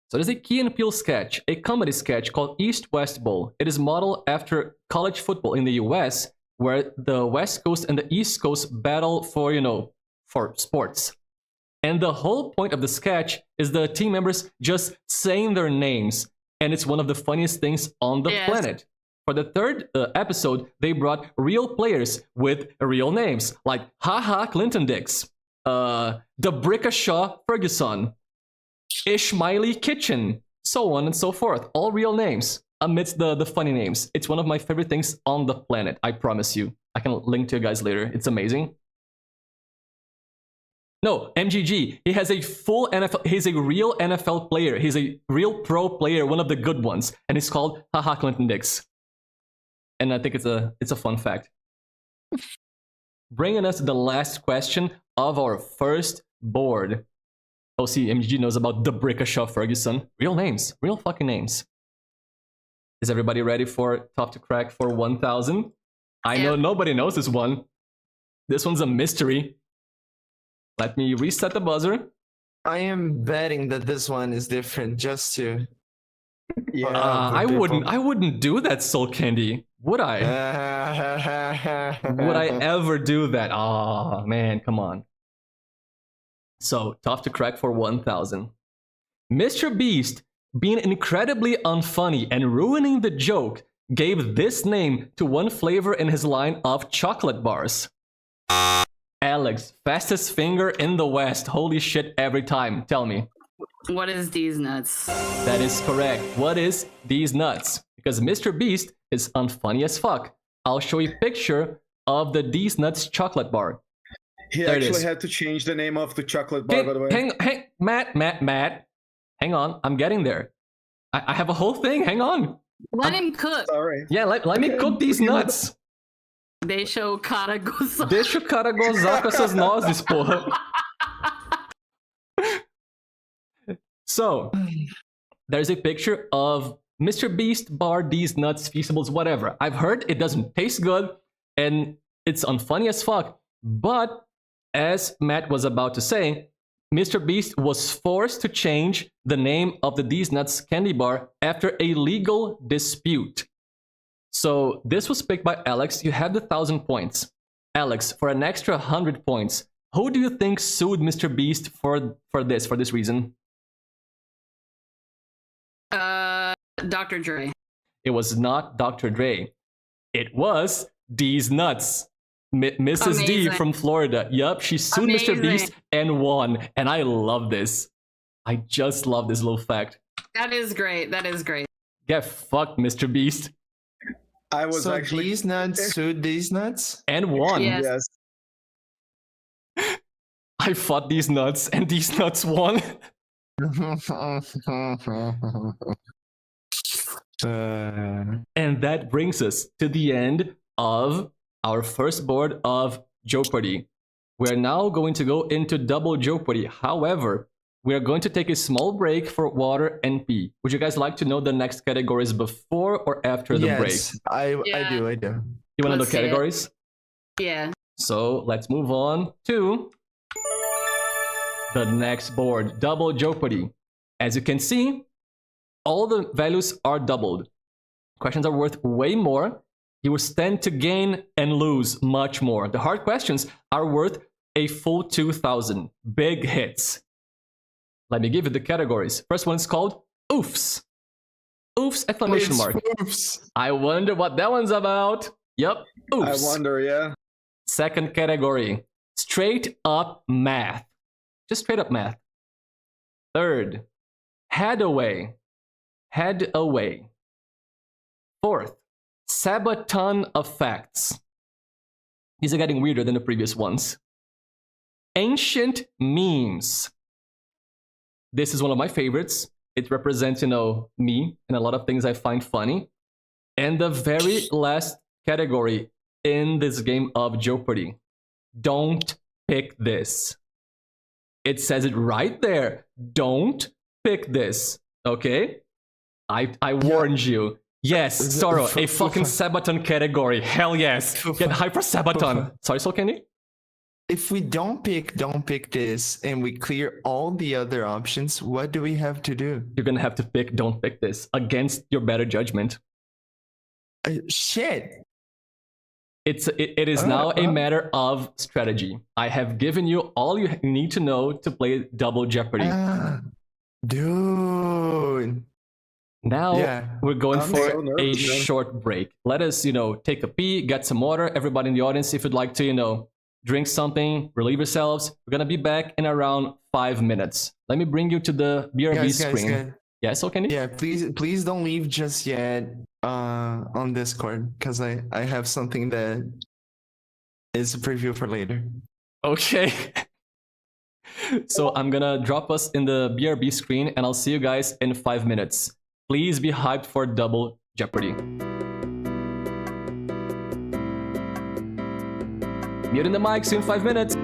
So there's a Key and Peele sketch, a comedy sketch called East-West Bowl. It is modeled after college football in the US, where the West Coast and the East Coast battle for, you know, for sports. And the whole point of the sketch is the team members just saying their names. And it's one of the funniest things on the planet. For the third episode, they brought real players with real names, like haha Clinton Dix, Debrickashaw Ferguson, Ishmaeli Kitchen, so on and so forth. All real names amidst the funny names. It's one of my favorite things on the planet, I promise you. I can link to you guys later. It's amazing. No, MGG. He has a full NFL. He's a real NFL player. He's a real pro player, one of the good ones, and he's called haha Clinton Dix. And I think it's a fun fact. Bringing us to the last question of our first board. Oh, see, MGG knows about Debrickashaw Ferguson. Real names, real fucking names. Is everybody ready for Tough to Crack for 1,000? I know nobody knows this one. This one's a mystery. Let me reset the buzzer. I am betting that this one is different just to Yeah. I wouldn't do that, Soul Candy. Would I? Would I ever do that? Oh man, come on. So tough to crack for 1,000. Mr. Beast, being incredibly unfunny and ruining the joke, gave this name to one flavor in his line of chocolate bars. Alex, fastest finger in the West. Holy shit, every time. Tell me. What is these nuts? That is correct. What is these nuts? Because Mr. Beast is unfunny as fuck. I'll show you a picture of the These Nuts chocolate bar. He There it actually is. had to change the name of the chocolate bar, by the way. Hang, Matt. Hang on, I'm getting there. I have a whole thing. Hang on. Let him cook. Sorry. Yeah, let me cook these nuts. Deixa o cara gozar. Deixa o cara gozar com essas nozes, porra. So, there's a picture of Mr. Beast bar, These Nuts, Feastables, whatever. I've heard it doesn't taste good and it's unfunny as fuck. But as Matt was about to say, Mr. Beast was forced to change the name of the These Nuts candy bar after a legal dispute. So this was picked by Alex. You had the 1,000 points. Alex, for an extra 100 points, who do you think sued Mr. Beast for this reason? Dr. Dre. It was not Dr. Dre. It was These Nuts. Mrs. D Amazing. from Florida. Yup, she sued Mr. Beast and won. And I love this. I just love this little fact. That is great. That is great. Get fucked, Mr. Beast. I was So actually. These Nuts sued These Nuts? And won. Yes. Yes. I fought These Nuts and These Nuts won. And that brings us to the end of our first board of Joepardy. We're now going to go into double Joepardy. However, we are going to take a small break for water and pee. Would you guys like to know the next categories before or after the break? Yes, I do. You want to know Let's see it. categories? Yeah. So let's move on to the next board, double Joepardy. As you can see, all the values are doubled. Questions are worth way more. You will stand to gain and lose much more. The hard questions are worth a full 2,000. Big hits. Let me give you the categories. First one is called Oofs. Oofs, exclamation mark. Foofs. I wonder what that one's about. Yep, Oofs. I wonder, yeah. Second category, straight up math. Just straight up math. Third, head away. Head away. Fourth, Sabaton of facts. These are getting weirder than the previous ones. Ancient memes. This is one of my favorites. It represents, me and a lot of things I find funny. And the very last category in this game of Joepardy. Don't pick this. It says it right there. Don't pick this. Okay? I warned you. Yes, Sorrow, a fucking Sabaton category. Hell yes. Get Hyper Sabaton. Sorry, Soul Candy? If we don't pick this and we clear all the other options, what do we have to do? You're gonna have to pick don't pick this against your better judgment. Shit. It is now a matter of strategy. I have given you all you need to know to play Double Jeopardy. Dude. Now we're going I'm for so a nervous, man. short break. Let us, take a pee, get some water. Everybody in the audience, if you'd like to, drink something, relieve yourselves. We're gonna be back in around 5 minutes. Let me bring you to the BRB screen. Yes, okay? Yeah, please don't leave just yet on Discord, because I have something that is a preview for later. Okay. So I'm gonna drop us in the BRB screen and I'll see you guys in 5 minutes. Please be hyped for Double Jeopardy. Muting the mic, see you in 5 minutes.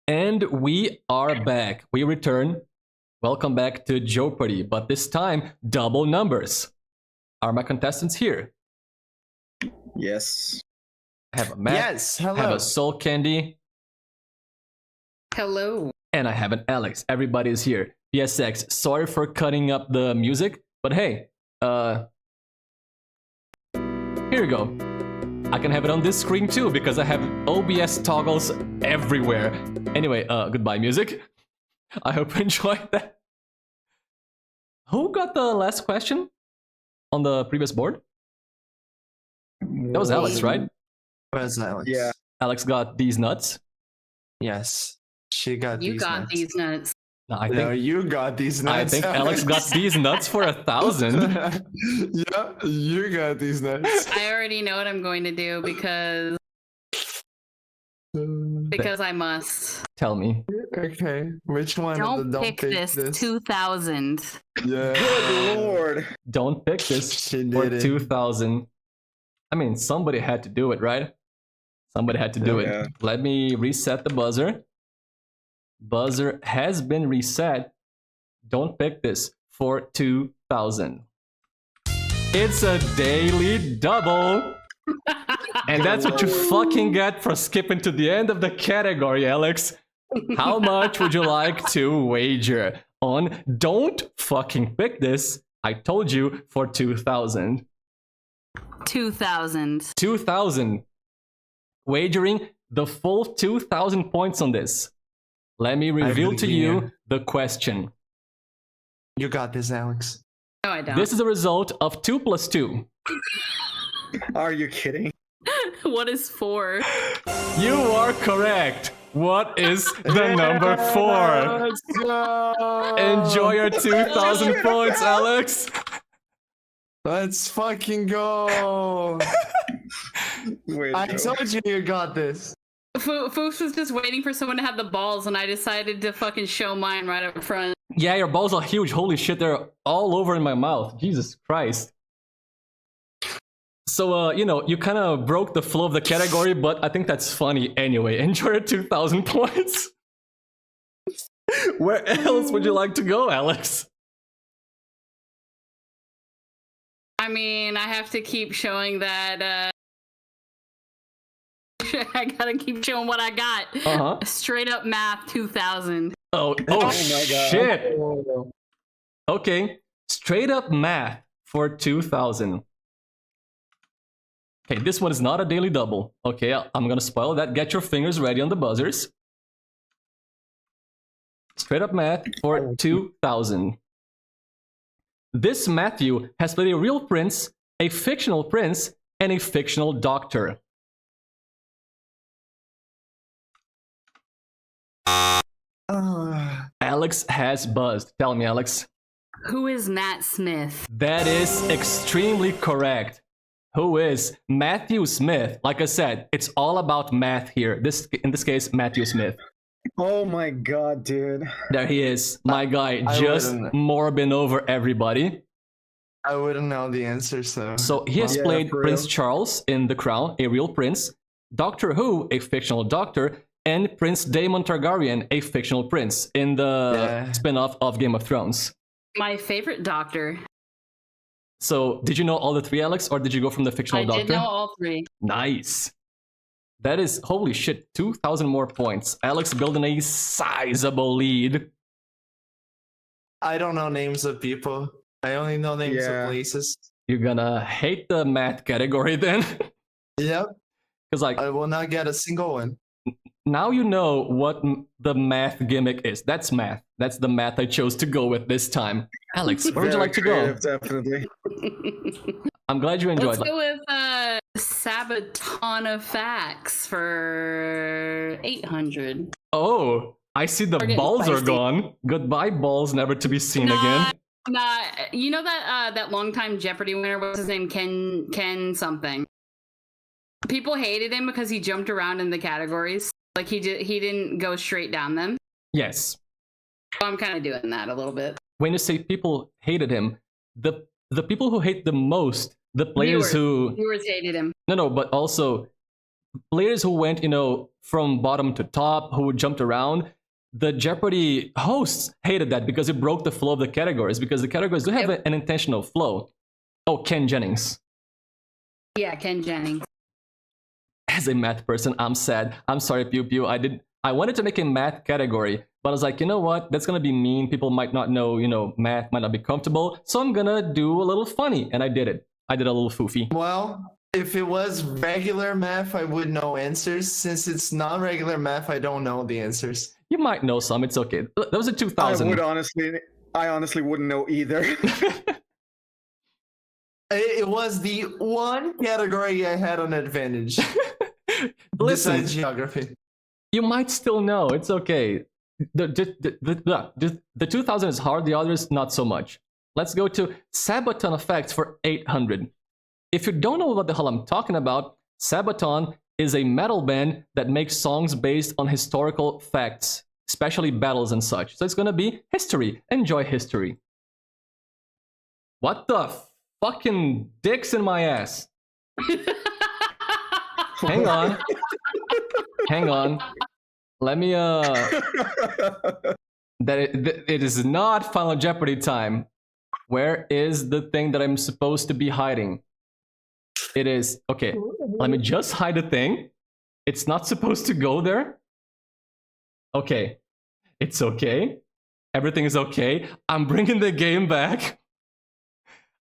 And we are back. We return. Welcome back to Joepardy, but this time double numbers. Are my contestants here? Yes. I have a Matt. Yes, hello. I have a Soul Candy. Hello. And I have an Alex. Everybody is here. PSX, sorry for cutting up the music, but hey, here we go. I can have it on this screen too because I have OBS toggles everywhere. Anyway, goodbye music. I hope you enjoyed that. Who got the last question on the previous board? That was Alex, right? Where's Alex? Yeah. Alex got these nuts. Yes. She got You these got nuts. these nuts. No, I No, think you got these nuts. I think Alex got these nuts for 1,000. Yeah, you got these nuts. I already know what I'm going to do because I must. Tell me. Okay, which one? Don't pick this 2,000. Yeah. Good lord. Don't pick this She for did it. 2,000. I mean, somebody had to do it, right? Somebody had to do Yeah. it. Let me reset the buzzer. Buzzer has been reset. Don't pick this for 2,000. It's a daily double. And that's what you fucking get for skipping to the end of the category, Alex. How much would you like to wager on don't fucking pick this? I told you for 2,000. 2,000. 2,000. Wagering the full 2,000 points on this. Let me reveal to you the question. You got this, Alex. No, I don't. This is a result of 2 plus 2. Are you kidding? What is 4? You are correct. What is the number 4? Let's go. Enjoy your 2,000 points, Alex. Let's fucking go. Wait, I no. told you you got this. Foofs was just waiting for someone to have the balls, and I decided to fucking show mine right up front. Yeah, your balls are huge. Holy shit, they're all over in my mouth. Jesus Christ. So, you kind of broke the flow of the category, but I think that's funny anyway. Enjoy your 2,000 points. Where else would you like to go, Alex? I mean, I have to keep showing that, I gotta keep showing what I got. Uh-huh. Straight up math 2,000. Oh my God. shit. Okay, straight up math for 2,000. Okay, this one is not a daily double. Okay, I'm gonna spoil that. Get your fingers ready on the buzzers. Straight up math for 2,000. This Matthew has played a real prince, a fictional prince, and a fictional doctor. Alex has buzzed. Tell me, Alex. Who is Matt Smith? That is extremely correct. Who is Matthew Smith? Like I said, it's all about math here. In this case, Matthew Smith. Oh my god, dude. There he is. My guy I just wouldn't. morbing over everybody. I wouldn't know the answer, so. So he has Yeah, played for Prince real. Charles in The Crown, a real prince, Doctor Who, a fictional doctor, and Prince Daemon Targaryen, a fictional prince, in the spin-off of Game of Thrones. My favorite doctor. So, did you know all the 3, Alex, or did you go from the fictional I doctor? did know all 3. Nice. That is, holy shit, 2,000 more points. Alex building a sizable lead. I don't know names of people. I only know names Yeah. of places. You're gonna hate the math category then. Yep. Because, like, I will not get a single one. now you know what the math gimmick is. That's math. That's the math I chose to go with this time. Alex, where would you Very like to go? creative, definitely. I'm glad you enjoyed Let's it. go with Sabaton of Facts for 800. Oh, I see the We're getting balls are spicy. gone. Goodbye, balls, never to be seen Nah. again. Nah, you know that longtime Jeopardy winner, what's his name? Ken something. People hated him because he jumped around in the categories. Like he didn't go straight down them. Yes. So I'm kind of doing that a little bit. When you say people hated him, the people who hate the most, the players Viewers hated him. No, but also players who went, from bottom to top, who jumped around. The Jeopardy hosts hated that because it broke the flow of the categories, because the categories do have an intentional flow. Oh, Ken Jennings. Yeah, Ken Jennings. As a math person, I'm sad. I'm sorry, Pew Pew. I wanted to make a math category, but I was like, you know what? That's gonna be mean. People might not know, math might not be comfortable. So I'm gonna do a little funny, and I did it. I did a little foofy. Well, if it was regular math, I would know answers. Since it's not regular math, I don't know the answers. You might know some. It's okay. That was a 2000. I honestly wouldn't know either. It was the one category I had an advantage. Listen, besides geography. You might still know. It's okay. The 2000 is hard. The others, not so much. Let's go to Sabaton Effects for 800. If you don't know what the hell I'm talking about, Sabaton is a metal band that makes songs based on historical facts, especially battles and such. So it's gonna be history. Enjoy history. What the fucking dicks in my ass? Hang on. Hang on. Let me it is not Final Jeopardy time. Where is the thing that I'm supposed to be hiding? It is okay. Let me just hide the thing. It's not supposed to go there. Okay. It's okay. Everything is okay. I'm bringing the game back.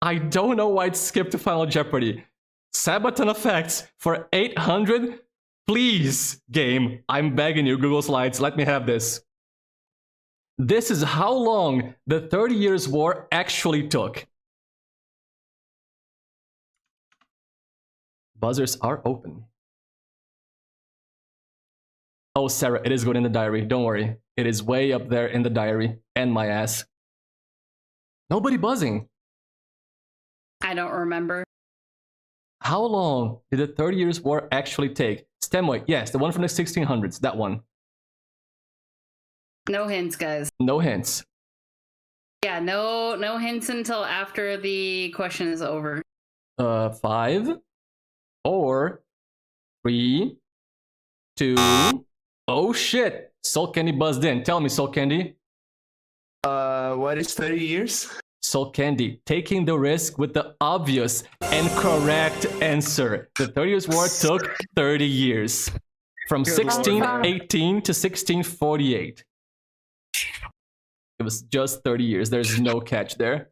I don't know why it skipped to Final Jeopardy. Sabaton Effects for 800. Please, game. I'm begging you, Google Slides. Let me have this. This is how long the 30 Years' War actually took. Buzzers are open. Oh, Sarah, it is good in the diary. Don't worry. It is way up there in the diary. And my ass. Nobody buzzing. I don't remember. How long did the 30 Years' War actually take? Stemway, yes, the one from the 1600s. That one. No hints, guys. No hints. Yeah, no hints until after the question is over. 5, 4, 3, 2. Oh shit! Soul Candy buzzed in. Tell me, Soul Candy. What is 30 years? Soul Candy, taking the risk with the obvious and correct answer. The 30 Years' War took 30 years. From 1618 to 1648. It was just 30 years. There's no catch there.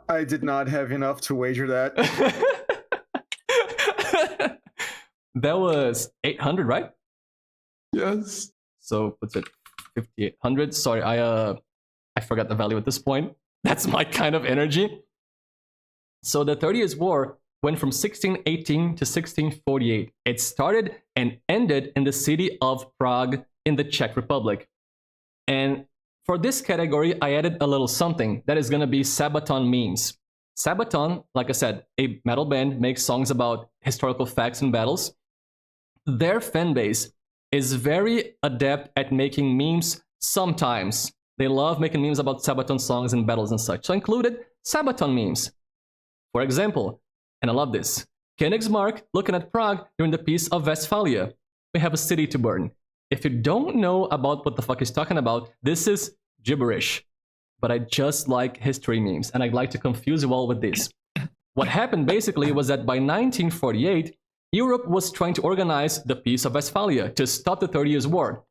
I did not have enough to wager that. That was 800, right? Yes. So what's it? 5800. Sorry, I forgot the value at this point. That's my kind of energy. So the 30 Years' War went from 1618 to 1648. It started and ended in the city of Prague in the Czech Republic. And for this category, I added a little something that is going to be Sabaton memes. Sabaton, like I said, a metal band, makes songs about historical facts and battles. Their fan base is very adept at making memes sometimes. They love making memes about Sabaton songs and battles and such. So I included Sabaton memes. For example, and I love this, Königsmark looking at Prague during the Peace of Westphalia. We have a city to burn. If you don't know about what the fuck he's talking about, this is gibberish. But I just like history memes, and I'd like to confuse you all with this. What happened basically was that by 1948, Europe was trying to organize the Peace of Westphalia to stop the 30 Years' War.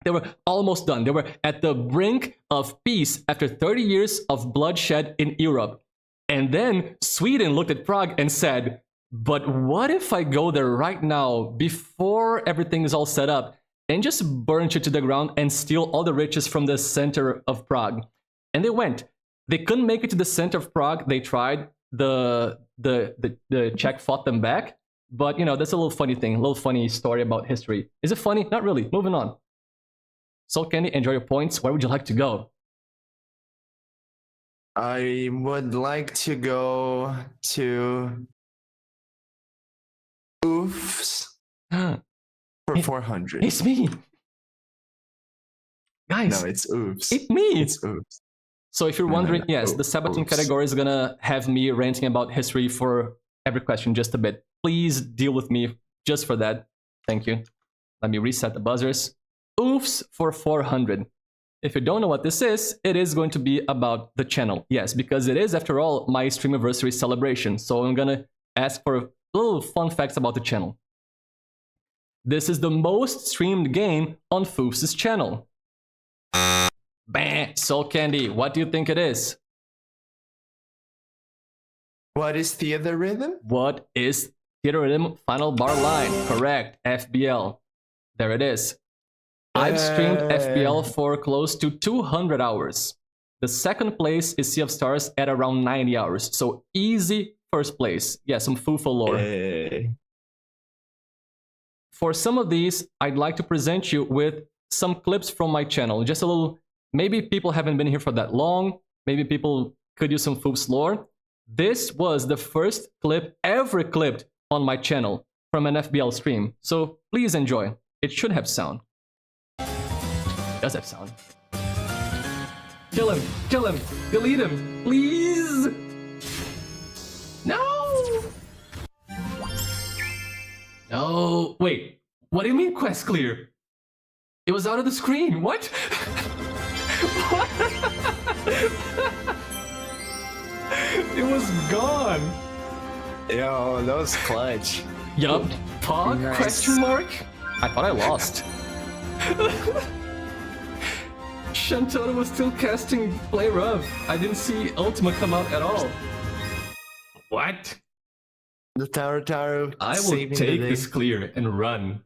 They were almost done. They were at the brink of peace after 30 years of bloodshed in Europe. And then Sweden looked at Prague and said, but what if I go there right now before everything is all set up and just burn you to the ground and steal all the riches from the center of Prague? And they went. They couldn't make it to the center of Prague. They tried. The Czech fought them back. But, you know, that's a little funny thing, a little funny story about history. Is it funny? Not really. Moving on. Soul Candy, enjoy your points. Where would you like to go? I would like to go to foofs for 400. It's me. Guys. No, it's oops. It's me. It's oops. So if you're wondering, yes, the Sabaton category is going to have me ranting about history for every question just a bit. Please deal with me just for that. Thank you. Let me reset the buzzers. Foofs for 400. If you don't know what this is, it is going to be about the channel. Yes, because it is, after all, my streamiversary celebration. So I'm gonna ask for little fun facts about the channel. This is the most streamed game on Foofs' channel. Bam! Soul Candy, what do you think it is? What is theater rhythm? What is theater rhythm final bar line? Correct, FBL. There it is. I've streamed FBL for close to 200 hours. The second place is Sea of Stars at around 90 hours. So easy first place. Yeah, some Fufa lore. For some of these, I'd like to present you with some clips from my channel. Just a little, maybe people haven't been here for that long. Maybe people could use some Foofs lore. This was the first clip ever clipped on my channel from an FBL stream. So please enjoy. It should have sound. Does have sound. Kill him! Kill him! Delete him! Please! No! No! Wait, what do you mean quest clear? It was out of the screen, what? What? It was gone! Yo, that was clutch. Yup. Pog? Nice. Question mark? I thought I lost. Shantota was still casting Play Rough. I didn't see Ultima come out at all. What? The Taro I will saving the take day. this clear and run.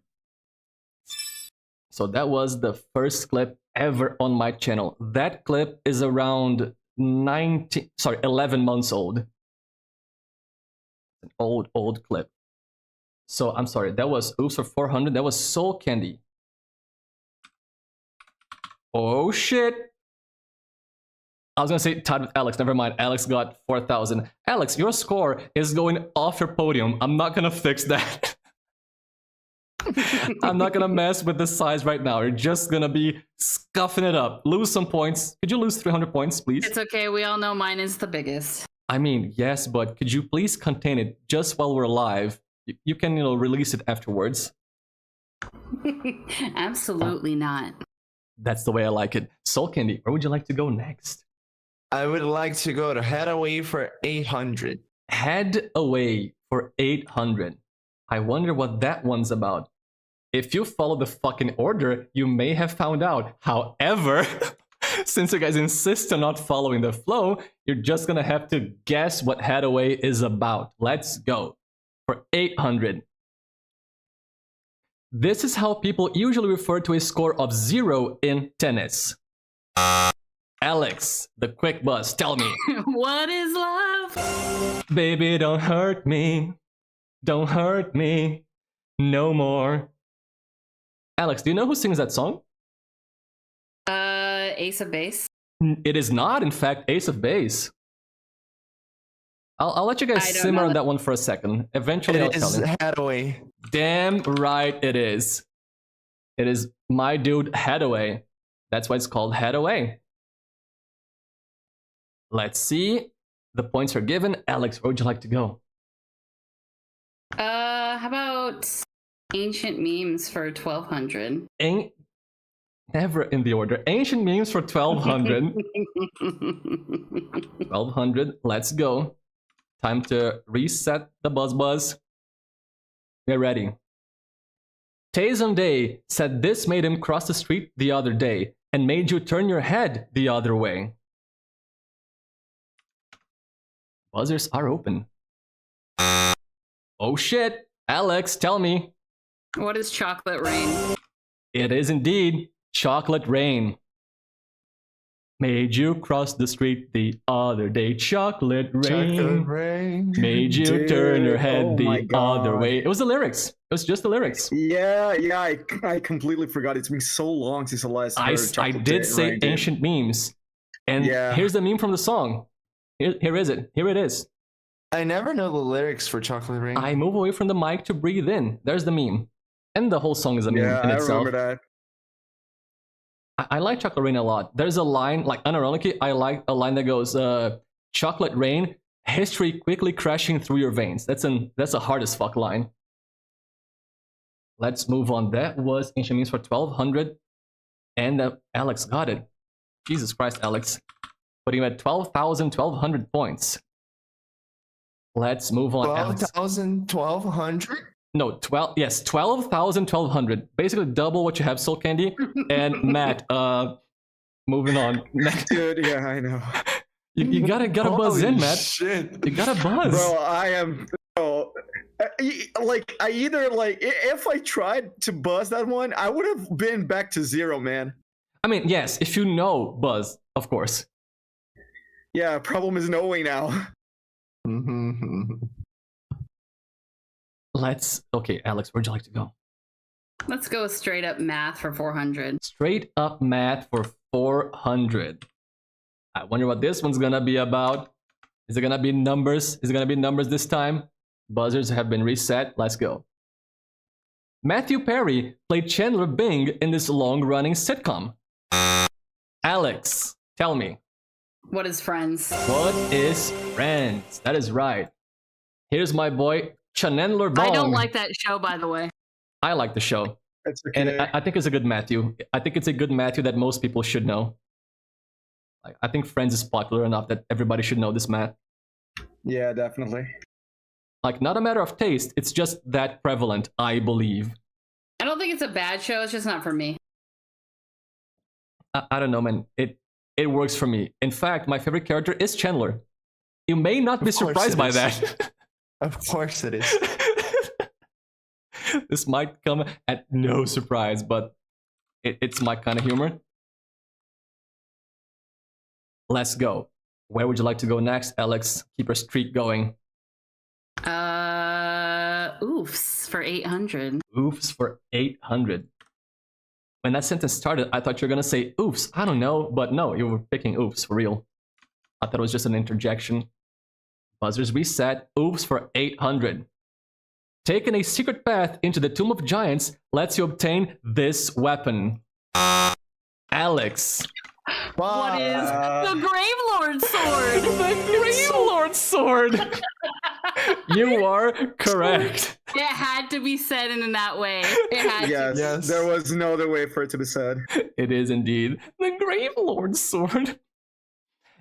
So that was the first clip ever on my channel. That clip is around 11 months old. An old clip. So I'm sorry, that was Oops for 400. That was Soul Candy. Oh shit! I was gonna say tied with Alex, never mind. Alex got 4,000. Alex, your score is going off your podium. I'm not gonna fix that. I'm not gonna mess with the size right now. You're just gonna be scuffing it up. Lose some points. Could you lose 300 points, please? It's okay. We all know mine is the biggest. I mean, yes, but could you please contain it just while we're live? You can, release it afterwards. Absolutely not. That's the way I like it. Soul Candy, where would you like to go next? I would like to go to Head Away for 800. Head Away for 800. I wonder what that one's about. If you follow the fucking order, you may have found out. However, since you guys insist on not following the flow, you're just gonna have to guess what Head Away is about. Let's go. For 800. This is how people usually refer to a score of 0 in tennis. Alex, the quick buzz, tell me. What is love? Baby, don't hurt me. Don't hurt me. No more. Alex, do you know who sings that song? Ace of Base. It is not, in fact, Ace of Base. I'll let you guys I don't simmer know on that one for a second. Eventually, I'll It tell is you. Head Away. Damn right it is. It is my dude Head Away. That's why it's called Head Away. Let's see. The points are given. Alex, where would you like to go? How about ancient memes for 1200? Ain't never in the order. Ancient memes for 1200. 1200. Let's go. Time to reset the buzz. We're ready. Taysom Day said this made him cross the street the other day and made you turn your head the other way. Buzzers are open. Oh shit! Alex, tell me. What is chocolate rain? It is indeed Chocolate Rain. Made you cross the street the other day. Chocolate rain. Chocolate Rain. Made you Dude, turn your head oh my the other God. way. It was the lyrics. It was just the lyrics. Yeah, I completely forgot. It's been so long since the last. I did say ancient memes. And Yeah. here's the meme from the song. Here is it. Here it is. I never know the lyrics for Chocolate Rain. I move away from the mic to breathe in. There's the meme. And the whole song is a meme Yeah, in I itself. remember that. I like Chocolate Rain a lot. There's a line, like unironically, I like a line that goes, Chocolate Rain, history quickly crashing through your veins. That's a hard as fuck line. Let's move on. That was ancient memes for 1200. And Alex got it. Jesus Christ, Alex. Putting him at 12,100 points. Let's move on. 12,000, 1,200? No, 12,100. Basically double what you have, Soul Candy. And Matt, moving on. Dude, yeah, I know. You gotta buzz in, Matt. Shit. You gotta buzz. Bro, I am. Oh, I either if I tried to buzz that one, I would have been back to 0, man. I mean, yes, if you know buzz, of course. Yeah, problem is knowing now. Okay, Alex, where'd you like to go? Let's go straight up math for 400. Straight up math for 400. I wonder what this one's gonna be about. Is it gonna be numbers? Is it gonna be numbers this time? Buzzers have been reset. Let's go. Matthew Perry played Chandler Bing in this long-running sitcom. Alex, tell me. What is Friends? What is Friends? That is right. Here's my boy, Chandler Bong. I don't like that show, by the way. I like the show. It's okay. And I think it's a good Matthew. I think it's a good Matthew that most people should know. I think Friends is popular enough that everybody should know this Matt. Yeah, definitely. Like, not a matter of taste, it's just that prevalent, I believe. I don't think it's a bad show, it's just not for me. I don't know, man. It works for me. In fact, my favorite character is Chandler. You may not be surprised by that. Of course it is. This might come at no surprise, but it's my kind of humor. Let's go. Where would you like to go next, Alex? Keep our streak going. Oofs for 800. Oofs for 800. When that sentence started, I thought you were gonna say oofs. I don't know, but no, you were picking oofs for real. I thought it was just an interjection. Buzzers reset. Oofs for 800. Taking a secret path into the Tomb of Giants lets you obtain this weapon. Alex. What is the Grave Lord sword? The Grave Lord sword. You are correct. It had to be said in that way. It had to. Yes, there was no other way for it to be said. It is indeed the Grave Lord sword.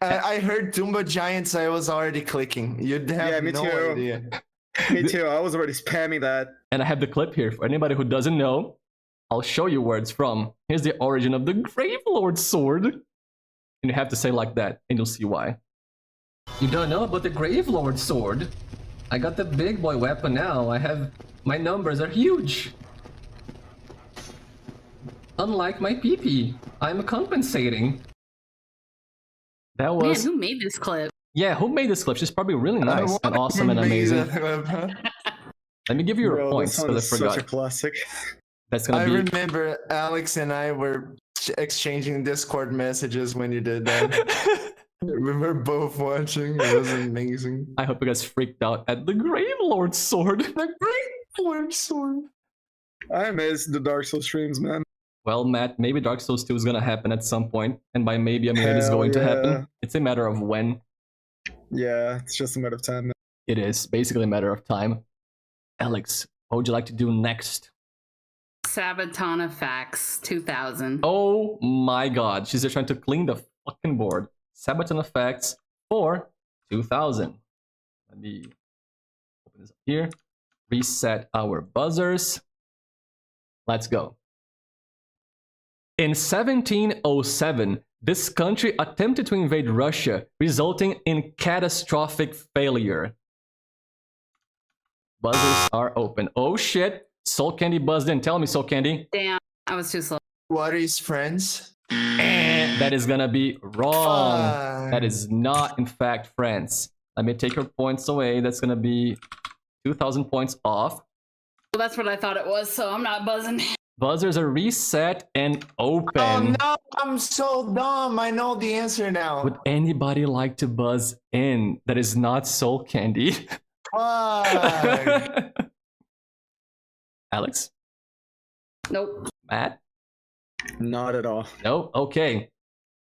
I heard Tomb of Giants, I was already clicking. You'd have me no too. idea. Me too. I was already spamming that. And I have the clip here. For anybody who doesn't know, I'll show you where it's from. Here's the origin of the Grave Lord sword. And you have to say like that, and you'll see why. You don't know about the Grave Lord sword? I got the big boy weapon now. My numbers are huge. Unlike my PP, I'm compensating. That was... Man, who made this clip? Yeah, who made this clip? She's probably really nice and awesome and amazing. Let me give you your points for the forgot. Such a classic. That's gonna I be... remember Alex and I were exchanging Discord messages when you did that. We were both watching. It was amazing. I hope you guys freaked out at the Grave Lord sword. The Grave Lord sword. I miss the Dark Souls streams, man. Well, Matt, maybe Dark Souls 2 is gonna happen at some point, and by maybe I mean it is going to happen. It's a matter of when. Yeah, it's just a matter of time. Man. It is basically a matter of time. Alex, what would you like to do next? Sabatana Facts 2000. Oh my god, she's just trying to clean the fucking board. Sabaton Effects for 2000. Let me open this up here. Reset our buzzers. Let's go. In 1707, this country attempted to invade Russia, resulting in catastrophic failure. Buzzers are open. Oh shit! Soul Candy buzzed in. Tell me, Soul Candy. Damn, I was too slow. What is Friends? And that is gonna be wrong. That is not, in fact, Friends. Let me take your points away. That's gonna be 2,000 points off. Well, that's what I thought it was, so I'm not buzzing. Buzzers are reset and open. Oh no, I'm so dumb. I know the answer now. Would anybody like to buzz in? That is not Soul Candy. Fuck. Alex? Nope. Matt? Not at all. Nope. Okay.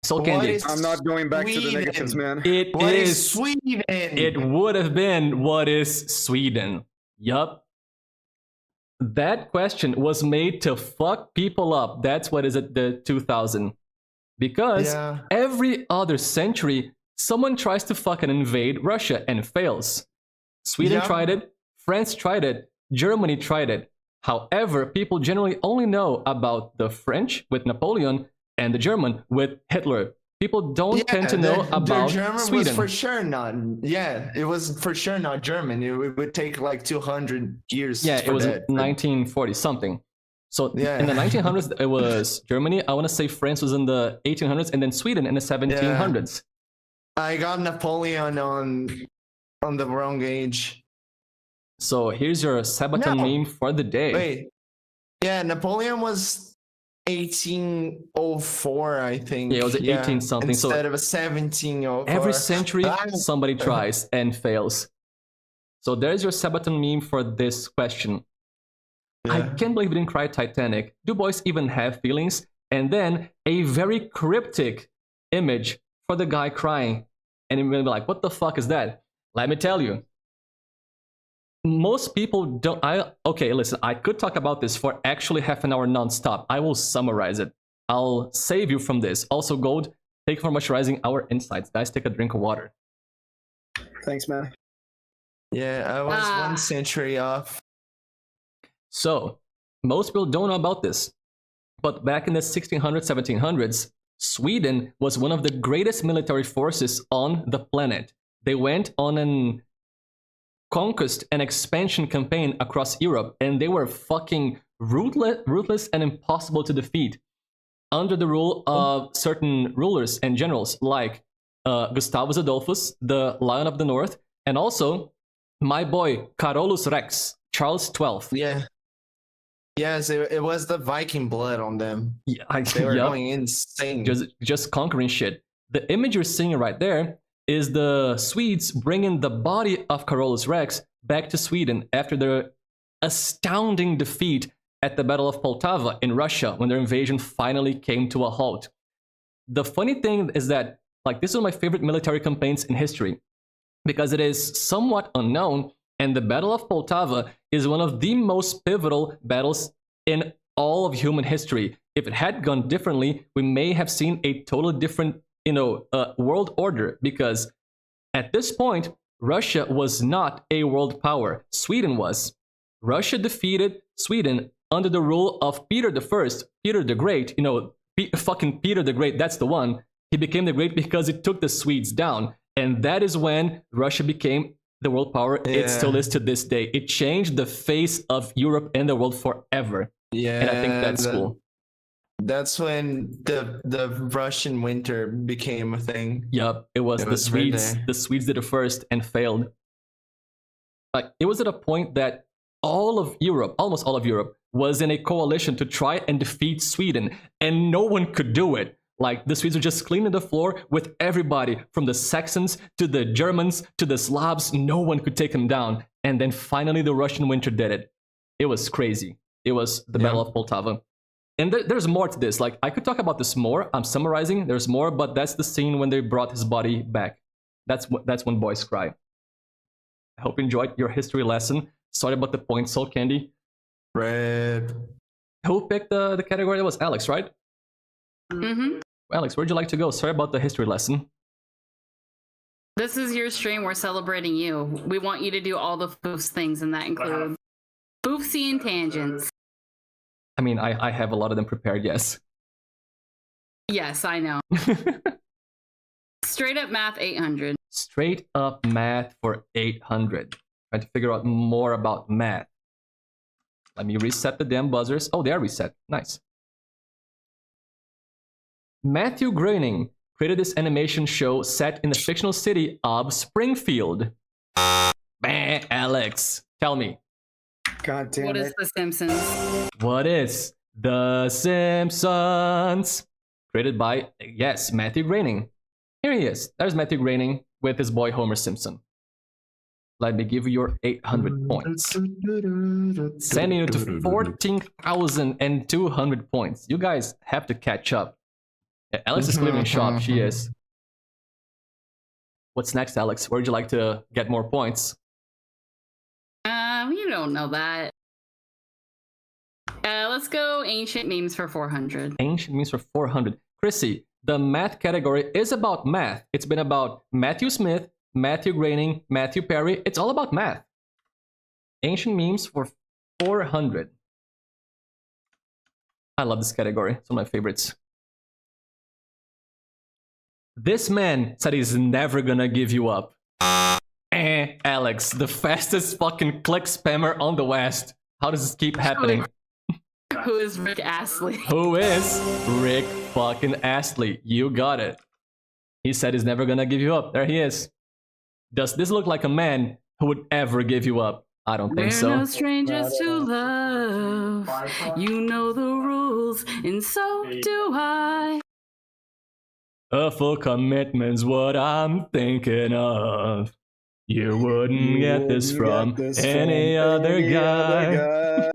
Soul Candy. I'm not going back to the negatives, man. What is Sweden? It would have been what is Sweden. Yup. that question was made to fuck people up. That's what is it, the 2000. Because every other century, someone tries to fucking invade Russia and fails. Sweden tried it, France tried it, Germany tried it. However, people generally only know about the French with Napoleon and the German with Hitler. People don't tend to know about German Sweden. Was for sure not. Yeah, it was for sure not German. It would take like 200 years. Yeah, it was 1940 something. So in the 1900s, it was Germany. I want to say France was in the 1800s, and then Sweden in the 1700s. I got Napoleon on the wrong age. So here's your Sabaton meme for the day. Wait, yeah, Napoleon was 1804, I think. Yeah, it was 18 something. Instead of a 1704. Every century, somebody tries and fails. So there's your Sabaton meme for this question. I can't believe we didn't cry Titanic. Do boys even have feelings? And then a very cryptic image for the guy crying. And you're gonna be like, what the fuck is that? Let me tell you. Most people don't. Okay, listen, I could talk about this for actually half an hour nonstop. I will summarize it. I'll save you from this. Also, Gold, thank you for moisturizing our insides. Guys, take a drink of water. Thanks, man. Yeah, I was 1 century off. So, most people don't know about this, but back in the 1600s, 1700s, Sweden was one of the greatest military forces on the planet. They went on an conquest and expansion campaign across Europe, and they were fucking ruthless and impossible to defeat under the rule of certain rulers and generals like Gustavus Adolphus, the Lion of the North, and also my boy Carolus Rex, Charles XII. Yeah. Yes, it was the Viking blood on them. Yeah, they were going insane. Just conquering shit. The image you're seeing right there is the Swedes bringing the body of Carolus Rex back to Sweden after their astounding defeat at the Battle of Poltava in Russia when their invasion finally came to a halt. The funny thing is that, like, this is one of my favorite military campaigns in history because it is somewhat unknown, and the Battle of Poltava is one of the most pivotal battles in all of human history. If it had gone differently, we may have seen a totally different, world order, because at this point, Russia was not a world power. Sweden was. Russia defeated Sweden under the rule of Peter I, Peter the Great. Fucking Peter the Great, that's the one. He became the Great because he took the Swedes down. And that is when Russia became the world power it still is to this day. It changed the face of Europe and the world forever. Yeah, and I think that's cool. That's when the Russian winter became a thing. Yep, it was the Swedes. The Swedes did it first and failed. Like, it was at a point that all of Europe, almost all of Europe, was in a coalition to try and defeat Sweden, and no one could do it. Like, the Swedes were just cleaning the floor with everybody, from the Saxons to the Germans to the Slavs. No one could take them down. And then finally the Russian winter did it. It was crazy. It was the Battle of Poltava. And there's more to this. Like, I could talk about this more. I'm summarizing. There's more, but that's the scene when they brought his body back. That's when boys cry. I hope you enjoyed your history lesson. Sorry about the points, Soul Candy. Red. Who picked the category? That was Alex, right? Mm-hmm. Alex, where'd you like to go? Sorry about the history lesson. This is your stream. We're celebrating you. We want you to do all the foofs things, and that includes foofsy and tangents. I mean, I have a lot of them prepared, yes. Yes, I know. Straight up math 800. Straight up math for 800. Trying to figure out more about math. Let me reset the damn buzzers. Oh, they are reset. Nice. Matthew Groening created this animation show set in the fictional city of Springfield. Alex, tell me. God damn What it. is The Simpsons? What is The Simpsons? Created by, yes, Matthew Groening. Here he is. There's Matthew Groening with his boy Homer Simpson. Let me give you your 800 points. Sending you to 14,200 points. You guys have to catch up. Yeah, Alex is clearing shop. She is. What's next, Alex? Where'd you like to get more points? You don't know that. Let's go ancient memes for 400. Ancient memes for 400. Chrissy, the math category is about math. It's been about Matthew Smith, Matthew Groening, Matthew Perry. It's all about math. Ancient memes for 400. I love this category. It's one of my favorites. This man said he's never gonna give you up. Alex, the fastest fucking click spammer on the West. How does this keep happening? Who is Rick Astley? Who is Rick fucking Astley? You got it. He said he's never gonna give you up. There he is. Does this look like a man who would ever give you up? I don't think so. We're no strangers to love. You know the rules, and so do I. A full commitment's what I'm thinking of. You wouldn't get this from any other guy.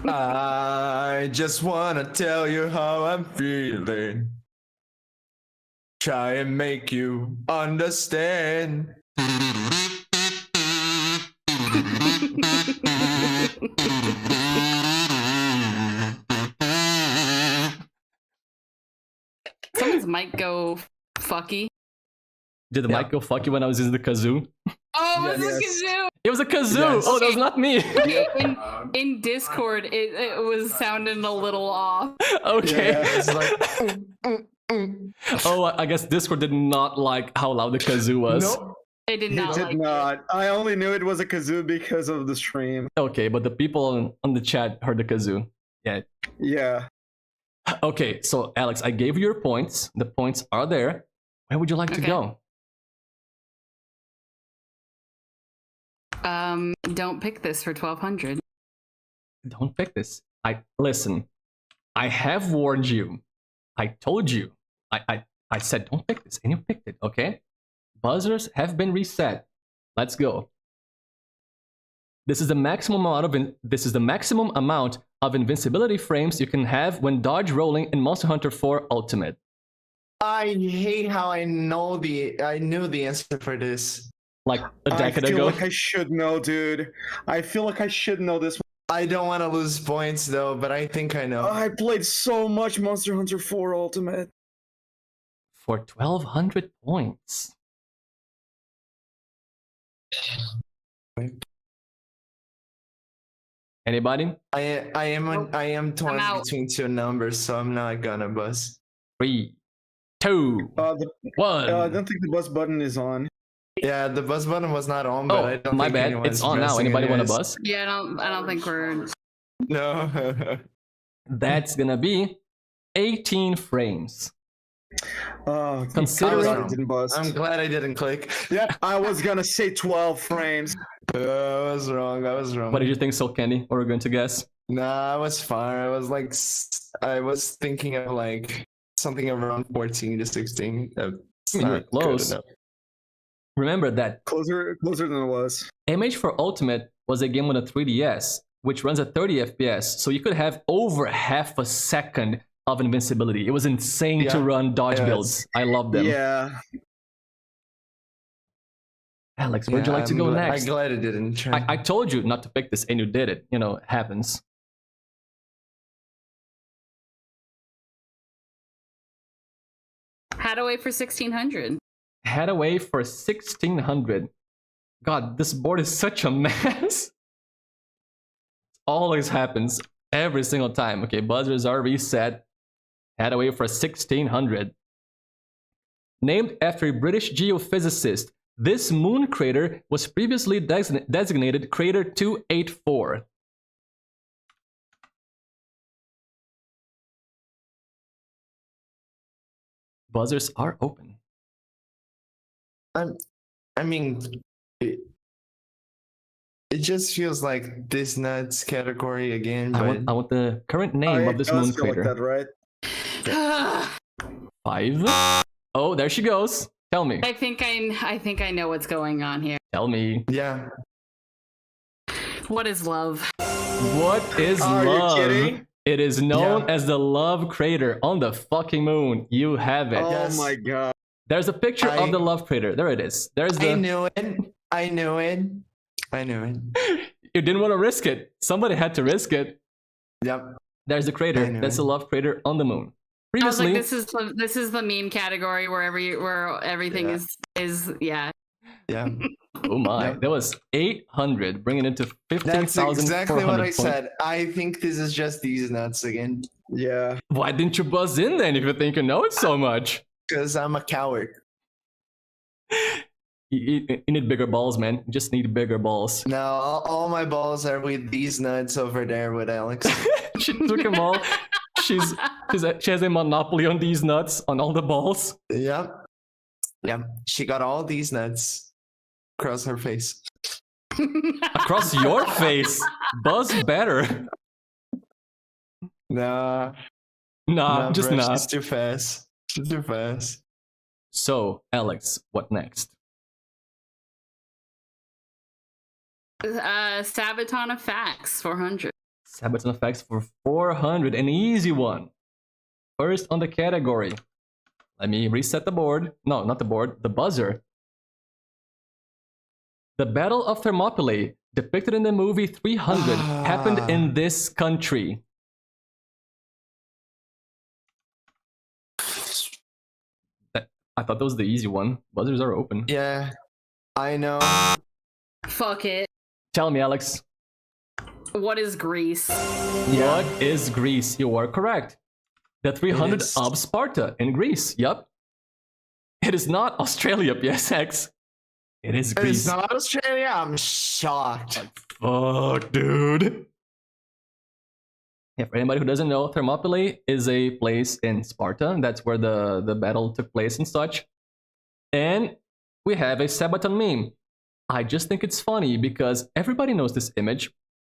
I just wanna tell you how I'm feeling. Try and make you understand. Someone's mic go fucky. Did the mic go fuck you when I was using the kazoo? Oh, it was a kazoo. It was a kazoo! Yes. Oh, that was not me! In Discord, it was sounding a little off. Okay. Yeah, It's like, Oh, I guess Discord did not like how loud the kazoo was. nope. It did He not did like not. I only knew it was a kazoo because of the stream. Okay, but the people on the chat heard the kazoo. Yeah. Yeah. Okay, so Alex, I gave you your points. The points are there. Where would you like to Okay. go? Don't pick this for 1200. Don't pick this. Listen. I have warned you. I told you. I said don't pick this, and you picked it. Okay. Buzzers have been reset. Let's go. This is the maximum amount of invincibility frames you can have when dodge rolling in Monster Hunter 4 Ultimate. I hate how I knew the answer for this. Like a decade I feel ago. like I should know, dude. I feel like I should know this. I don't want to lose points though, but I think I know. I played so much Monster Hunter 4 Ultimate. For 1200 points. Anybody? I am torn out. between two numbers, so I'm not gonna buzz. 3, 2, I 1. don't think the buzz button is on. Yeah, the buzz button was not on, but I Oh, don't my think bad. anyone's It's on now. pressing Anybody want to anyways. buzz? Yeah, I don't think we're. No. That's gonna be 18 frames. Oh, Considering- I didn't buzz. I'm glad I didn't click. Yeah, I was gonna say 12 frames. I was wrong. What did you think, Soul Candy? What were we going to guess? Nah, I was fine. I was like, I was thinking of like something around 14 to 16. That's I mean, you're not good close. enough. Remember that Closer than it was. MH4 Ultimate was a game on a 3DS, which runs at 30 FPS, so you could have over half a second of invincibility. It was insane to Yeah. run dodge Yeah, builds. I love them. Yeah. Alex, where'd you like to go next? I'm glad it didn't. Try. I told you not to pick this, and you did it. You know, it happens. Had to wait for 1600. Head away for 1600. God, this board is such a mess. Always happens every single time. Okay, buzzers are reset. Head away for 1600. Named after a British geophysicist, this moon crater was previously designated Crater 284. Buzzers are open. I mean, it just feels like this nuts category again. But I want the current name of this moon does feel like crater. that, right? 5. Oh, there she goes. Tell me. I think I know what's going on here. Tell me. yeah, What is love? What is Are you love? kidding? It is known Yeah. as the love crater on the fucking moon. You have it. Oh Yes. my god. There's a picture of the love crater. There it is. There's I the. knew it. I knew it. I knew it. You didn't want to risk it. Somebody had to risk it. Yep. There's the crater. Anyway. That's the love crater on the moon. I was Previously, like, this is the meme category where everything is Yeah. oh my, Yep. that was 800, bringing it to That's 15,400 exactly what I points. said. I think this is just these nuts again. Yeah. Why didn't you buzz in then if you think you know it so much? Because I'm a coward. You need bigger balls, man. You just need bigger balls. No, all my balls are with these nuts over there with Alex. She took them all. She has a monopoly on these nuts, on all the balls. Yep. Yep. She got all these nuts across her face. Across your face. Buzz better. Nah. Nah, just bro, not. She's too fast. She's too fast. So, Alex, what next? Sabaton of Facts 400. Sabaton effects for 400, an easy one. First on the category. Let me reset the board. No, not the board, the buzzer. The Battle of Thermopylae, depicted in the movie 300, happened in this country. I thought that was the easy one. Buzzers are open. Yeah. I know. Fuck it. Tell me, Alex. What is Greece? Yeah. What is Greece? You are correct. The 300 is. of Sparta in Greece. Yup. It is not Australia, PSX. It is Greece. It's not Australia. I'm shocked. Fuck, dude. Yeah, for anybody who doesn't know, Thermopylae is a place in Sparta. That's where the battle took place and such. And we have a Sabaton meme. I just think it's funny because everybody knows this image.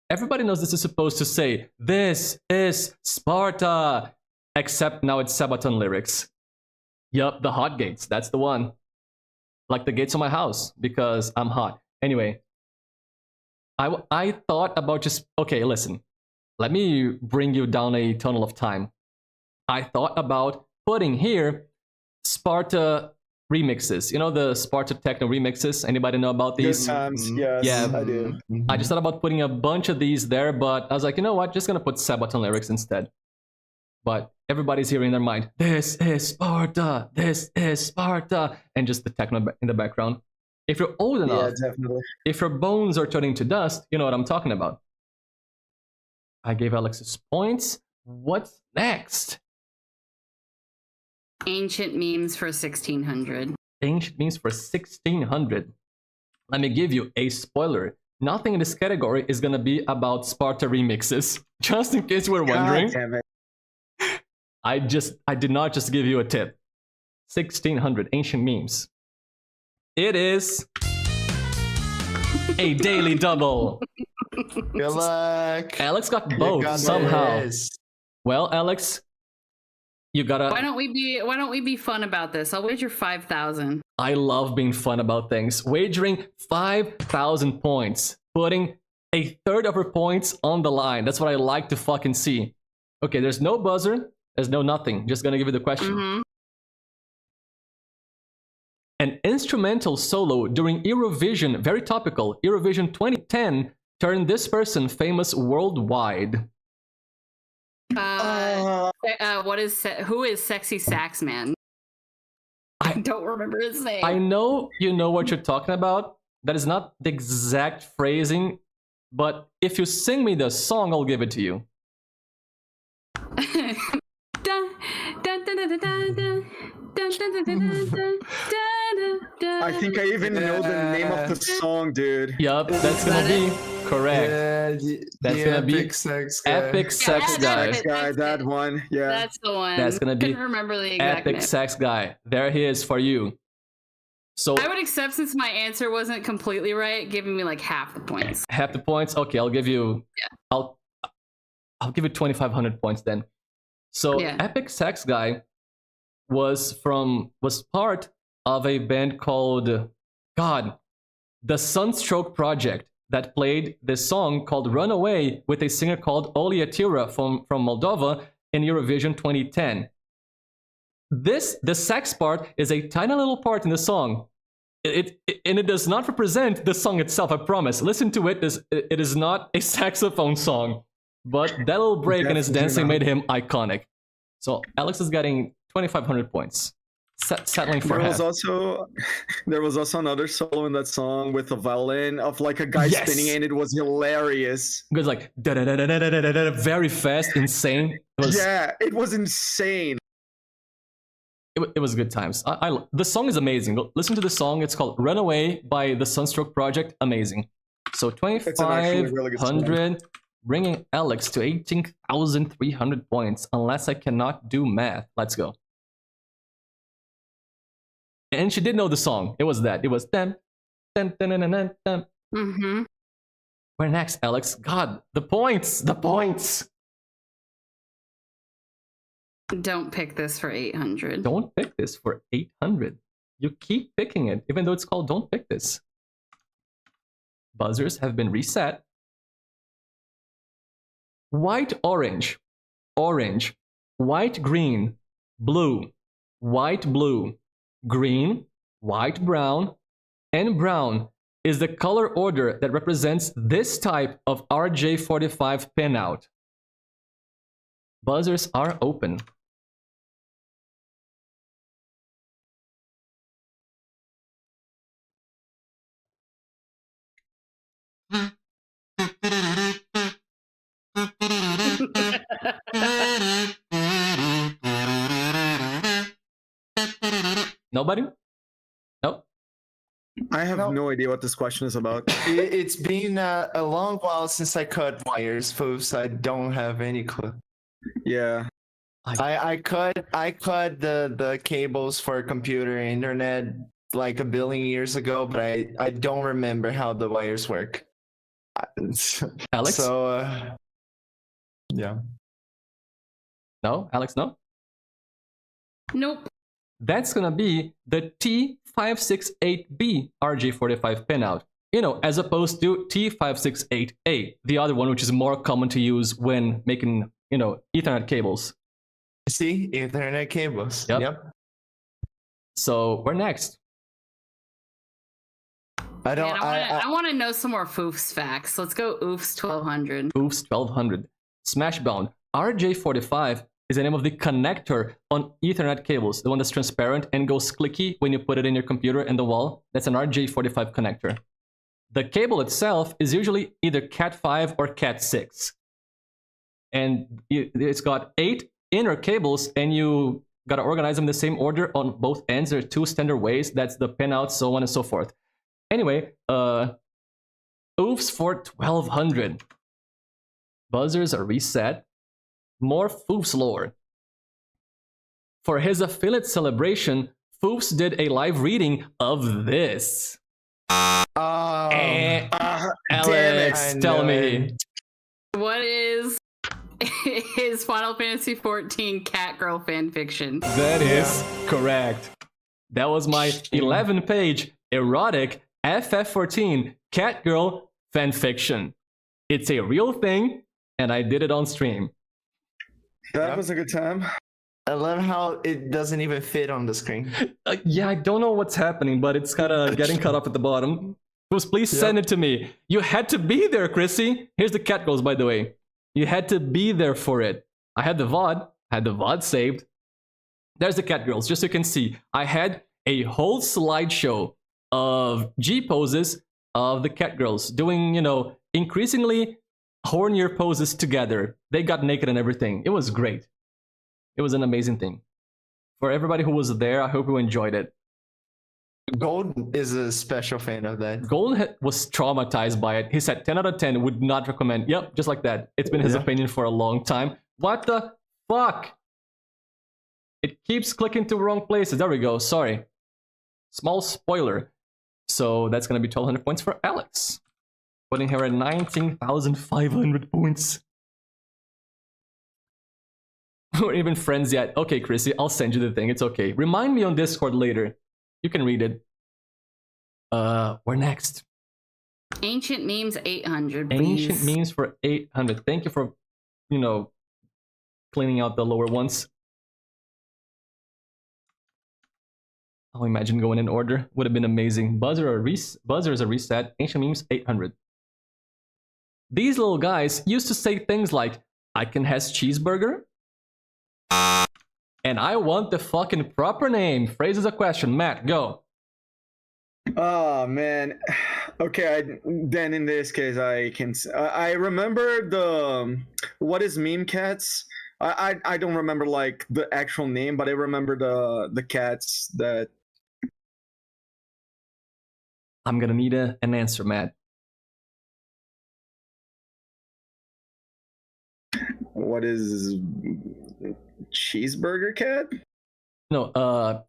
Everybody knows this is supposed to say, "This is Sparta," except now it's Sabaton lyrics. Yup, the hot gates. That's the one. Like the gates of my house, because I'm hot. Anyway, I thought about just... Okay, listen. Let me bring you down a tunnel of time. I thought about putting here Sparta remixes. You know the Sparta techno remixes? Anybody know about Good these? times. Yes, Yeah. I do. I just thought about putting a bunch of these there, but I was like, you know what? Just gonna put Sabaton lyrics instead. But everybody's hearing in their mind, "This is Sparta, this is Sparta," and just the techno in the background. If you're old enough, Yeah, definitely. if your bones are turning to dust, you know what I'm talking about. I gave Alex's points. What's next? Ancient memes for 1600. Ancient memes for 1600. Let me give you a spoiler. Nothing in this category is gonna be about Sparta remixes. Just in case you were wondering. God damn it. I did not just give you a tip. 1600 ancient memes. It is a daily double. Good luck. Alex got You both got somehow. this. Well, Alex, you gotta... Why don't we be fun about this? I'll wager 5,000. I love being fun about things. Wagering 5,000 points. Putting a third of her points on the line. That's what I like to fucking see. Okay, there's no buzzer. There's no nothing. Just gonna give you the question. Mm-hmm. An instrumental solo during Eurovision, very topical, Eurovision 2010, turned this person famous worldwide. Who is Sexy Sax Man? I don't remember his name. I know you know what you're talking about. That is not the exact phrasing, but if you sing me the song, I'll give it to you. I think I even know the name of the song, dude. Yup, that's gonna be correct. Yeah, That's gonna be epic sex guy. Epic Sex Guy. that's it. Guy, that one. Yeah. That's the one. That's gonna be Couldn't remember the exact Epic name. Sex Guy. There he is for you. So I would accept since my answer wasn't completely right, giving me like half the points. half the points. Okay, I'll give you. Yeah. I'll give you 2,500 points then. So Yeah. Epic Sex Guy was part of a band called the Sunstroke Project that played this song called Runaway with a singer called Olia Tira from Moldova in Eurovision 2010. The sax part is a tiny little part in the song. And it does not represent the song itself, I promise. Listen to it. It is not a saxophone song. But that little break in his Definitely dancing not. made him iconic. So Alex is getting 2,500 points. Settling for There half. was also another solo in that song with a violin of like a guy Yes. spinning, and it was hilarious. It was like very fast, insane. It was insane. It was good times. The song is amazing. Listen to the song. It's called Runaway by the Sunstroke Project. Amazing. So It's an actually really good song. 2,500, bringing Alex to 18,300 points, unless I cannot do math. Let's go. And she did know the song. It was that. It was them. Mm-hmm. Where next, Alex? God, the points. The points. Don't pick this for 800. Don't pick this for 800. You keep picking it, even though it's called Don't Pick This. Buzzers have been reset. White, orange, orange, white, green, blue, white, blue, green, white, brown, and brown is the color order that represents this type of RJ45 pinout. Buzzers are open. Nobody? No? I have no idea what this question is about. It's been a long while since I cut wires, folks. I don't have any clue. Yeah. I cut the cables for computer internet like a billion years ago, but I don't remember how the wires work. Alex? So yeah. No? Alex, no? Nope. That's gonna be the T568B RJ45 pinout. You know, as opposed to T568A, the other one, which is more common to use when making, you know, Ethernet cables. See, Ethernet cables. Yep. So we're next. I don't. Man, I want to know some more foofs facts. Let's go oofs 1200. Foofs 1200. Smashbound. RJ45 is the name of the connector on Ethernet cables, the one that's transparent and goes clicky when you put it in your computer and the wall. That's an RJ45 connector. The cable itself is usually either Cat5 or Cat6. And it's got 8 inner cables, and you gotta organize them in the same order on both ends. There are 2 standard ways. That's the pinout, so on and so forth. Anyway, oofs for 1200. Buzzers are reset. More foofs lore. For his affiliate celebration, Foofs did a live reading of this. Alex, tell me. What is his Final Fantasy 14 Catgirl fanfiction? That is correct. That was my 11-page erotic FF14 Catgirl fanfiction. It's a real thing, and I did it on stream. That was a good time. I love how it doesn't even fit on the screen. Yeah, I don't know what's happening, but it's kind of getting cut off at the bottom. Please send it to me. You had to be there, Chrissy. Here's the Catgirls, by the way. You had to be there for it. I had the VOD saved. There's the Catgirls, just so you can see. I had a whole slideshow of G poses of the Catgirls doing, you know, increasingly hornier poses together. They got naked and everything. It was great. It was an amazing thing. For everybody who was there, I hope you enjoyed it. Gold is a special fan of that. Gold was traumatized by it. He said 10 out of 10 would not recommend. Yep, just like that. It's been his opinion for a long time. What the fuck? It keeps clicking to wrong places. There we go. Sorry. Small spoiler. So that's going to be 1,200 points for Alex. Putting her at 19,500 points. We're even friends yet. Okay, Chrissy, I'll send you the thing. It's okay. Remind me on Discord later. You can read it. We're next. Ancient memes 800, please. Ancient memes for 800. Thank you for, you know, cleaning out the lower ones. I'll imagine going in order. Would have been amazing. Buzzers are reset. Ancient memes 800. these little guys used to say things like, I can has cheeseburger? And I want the fucking proper name. Phrase is a question. Matt, go. Oh man. Okay, then in this case I can. I remember the what is meme cats. I don't remember like the actual name, but I remember the cats that. I'm gonna need an answer, Matt. What is cheeseburger cat? No,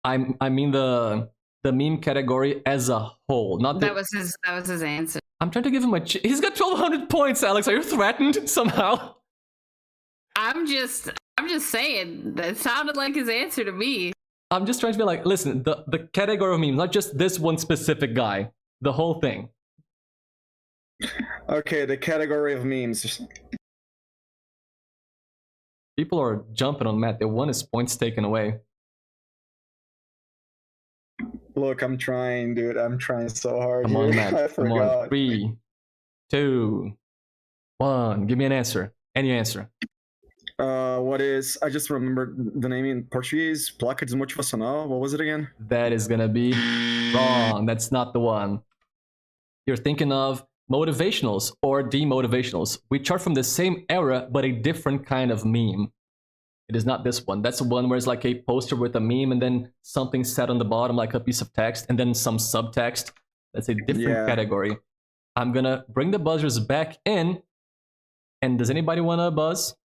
I mean the meme category as a whole, not that was his answer. I'm trying to give him a. He's got 1,200 points, Alex. Are you threatened somehow? I'm just saying that sounded like his answer to me. I'm just trying to be like, listen, the category of memes, not just this one specific guy, the whole thing. Okay, the category of memes. People are jumping on Matt. They want his points taken away. Look, I'm trying, dude. I'm trying so hard. Come on, here. Matt. I Come forgot. on. 3, 2, 1. Give me an answer. Any answer. What is? I just remembered the name in Portuguese. Placa de motivacional. What was it again? That is gonna be wrong. That's not the one. You're thinking of motivationals or demotivationals, which are from the same era but a different kind of meme. It is not this one. That's the one where it's like a poster with a meme and then something said on the bottom, like a piece of text, and then some subtext. That's a different category. I'm gonna bring the buzzers back in. And does anybody want to buzz?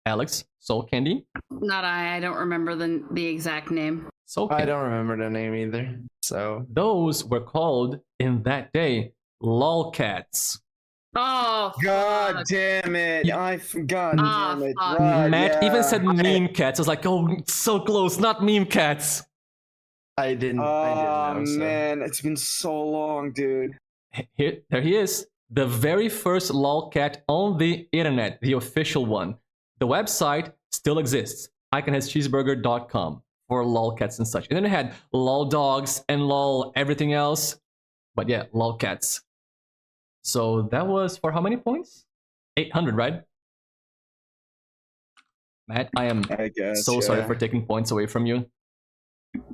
Alex, Soul Candy? Not I. I don't remember the exact name. Soul Candy. I don't remember the name either. So those were called in that day lolcats. Oh, God fuck. damn it! I forgot. Ah, Damn it. fuck. Right, Matt yeah. even said meme cats. I was like, oh, so close, not meme cats. I didn't. Oh I didn't know. man, it's been so long, dude. Here, there he is. The very first lolcat on the internet, the official one. The website still exists. iconhascheeseburger.com for lolcats and such. And then it had lol dogs and lol everything else. But yeah, lolcats. So that was for how many points? 800, right? Matt, I am guess, so sorry yeah. for taking points away from you.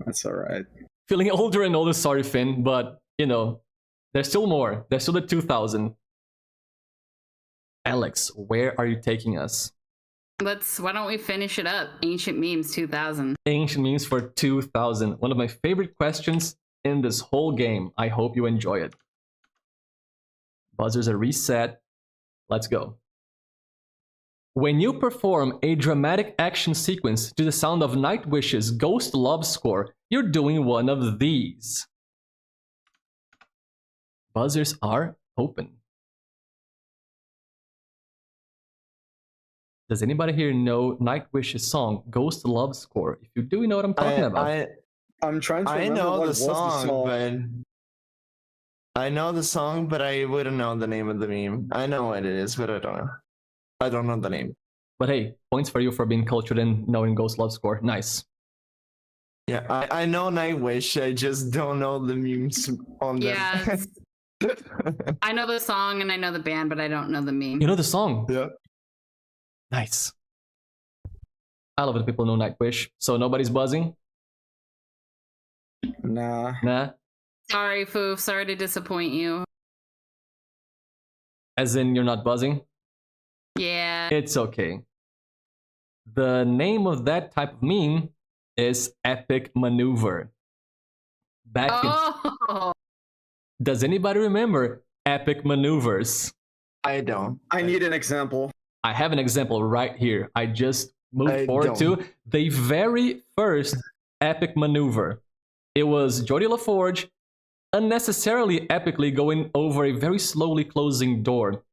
That's all right. Feeling older and older, sorry, Finn, but you know, there's still more. There's still the 2000. Alex, where are you taking us? Why don't we finish it up? Ancient memes 2000. Ancient memes for 2000. One of my favorite questions in this whole game. I hope you enjoy it. Buzzers are reset. Let's go. When you perform a dramatic action sequence to the sound of Nightwish's Ghost Love score, you're doing one of these. Buzzers are open. Does anybody here know Nightwish's song, Ghost Love Score? If you do, you know what I'm talking about. I'm trying to I remember know what the was song, but I know the song, but I wouldn't know the name of the meme. I know what it is, but I don't know. I don't know the name. But hey, points for you for being cultured and knowing Ghost Love Score. Nice. Yeah, I know Nightwish. I just don't know the memes on them. Yeah. I know the song and I know the band, but I don't know the meme. You know the song? Yeah. Nice. I love it. People know Nightwish. So nobody's buzzing? Nah. Nah? Sorry, Foof. Sorry to disappoint you. As in, you're not buzzing? Yeah. It's okay. The name of that type of meme is Epic Maneuver. Does anybody remember Epic Maneuvers? I don't. I need an example. I have an example right here. I just moved forward to the very first Epic Maneuver. It was Geordie LaForge unnecessarily epically going over a very slowly closing door.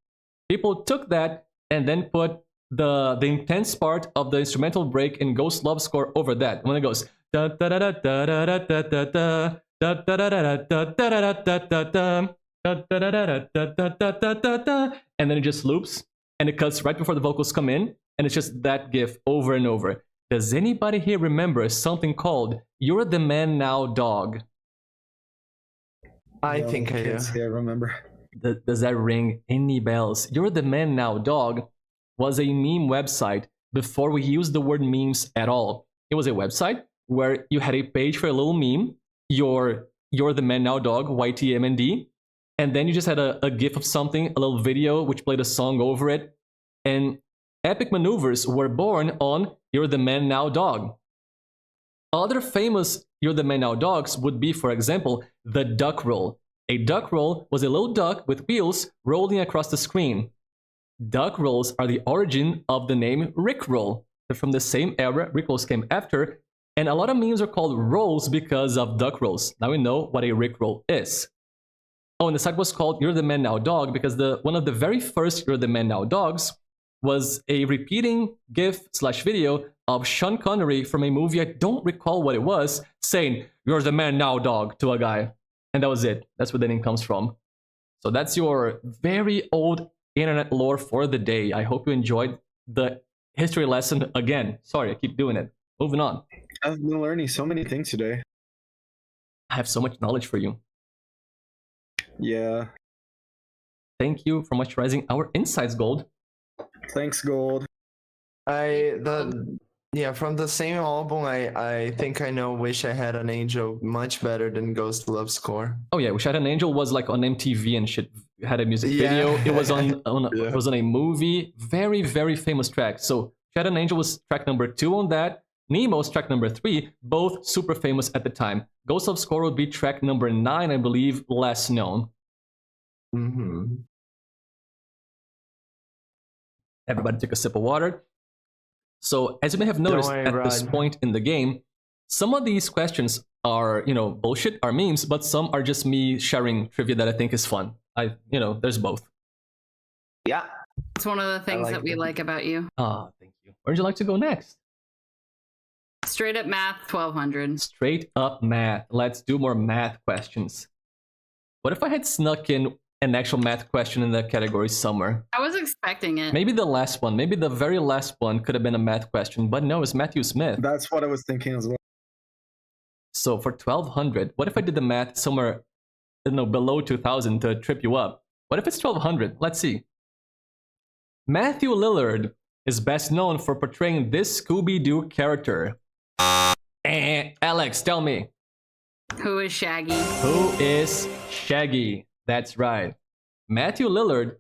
People took that and then put the intense part of the instrumental break in Ghost Love Score over that. When it goes da da da da da da da da da da da da da da da da da, and then it just loops and it cuts right before the vocals come in, and it's just that gif over and over. Does anybody here remember something called "You're the Man Now, Dog"? I think I do. Yeah, I remember. Does that ring any bells? You're the Man Now Dog was a meme website before we used the word memes at all. It was a website where you had a page for a little meme, you're the Man Now Dog, YTMND, and then you just had a GIF of something, a little video which played a song over it, and epic maneuvers were born on You're the Man Now Dog. Other famous You're the Man Now Dogs would be, for example, the duck roll. A duck roll was a little duck with wheels rolling across the screen. Duck rolls are the origin of the name Rickroll. They're from the same era, Rickrolls came after, and a lot of memes are called rolls because of duck rolls. Now we know what a Rickroll is. Oh, and the site was called You're the Man Now Dog because one of the very first You're the Man Now Dogs was a repeating GIF/video of Sean Connery from a movie, I don't recall what it was, saying, "You're the man now, dog," to a guy. And that was it. That's where the name comes from. So that's your very old internet lore for the day. I hope you enjoyed the history lesson again. Sorry, I keep doing it. Moving on. I've been learning so many things today. I have so much knowledge for you. Yeah. Thank you for moisturizing our insides, Gold. Thanks, Gold. From the same album, I think I know Wish I Had an Angel much better than Ghost Love Score. Oh yeah, Wish I Had an Angel was like on MTV and shit. It had a music video. It was on it was on a movie. Very, very famous track. So Wish I Had an Angel was track number 2 on that. Nemo's track number 3, both super famous at the time. Ghost Love Score would be track number 9, I believe, less known. Mm-hmm. Everybody take a sip of water. So, as you may have noticed this point in the game, some of these questions are, bullshit, are memes, but some are just me sharing trivia that I think is fun. There's both. Yeah. It's one of the things that we like about you. Ah, thank you. Where would you like to go next? Straight up math, 1200. Straight up math. Let's do more math questions. What if I had snuck in an actual math question in the category somewhere? I was expecting it. Maybe the last one, maybe the very last one could have been a math question, but no, it's Matthew Smith. That's what I was thinking as well. So for 1200, what if I did the math somewhere, below 2000 to trip you up? What if it's 1200? Let's see. Matthew Lillard is best known for portraying this Scooby-Doo character. Alex, tell me. Who is Shaggy? Who is Shaggy? That's right. Matthew Lillard,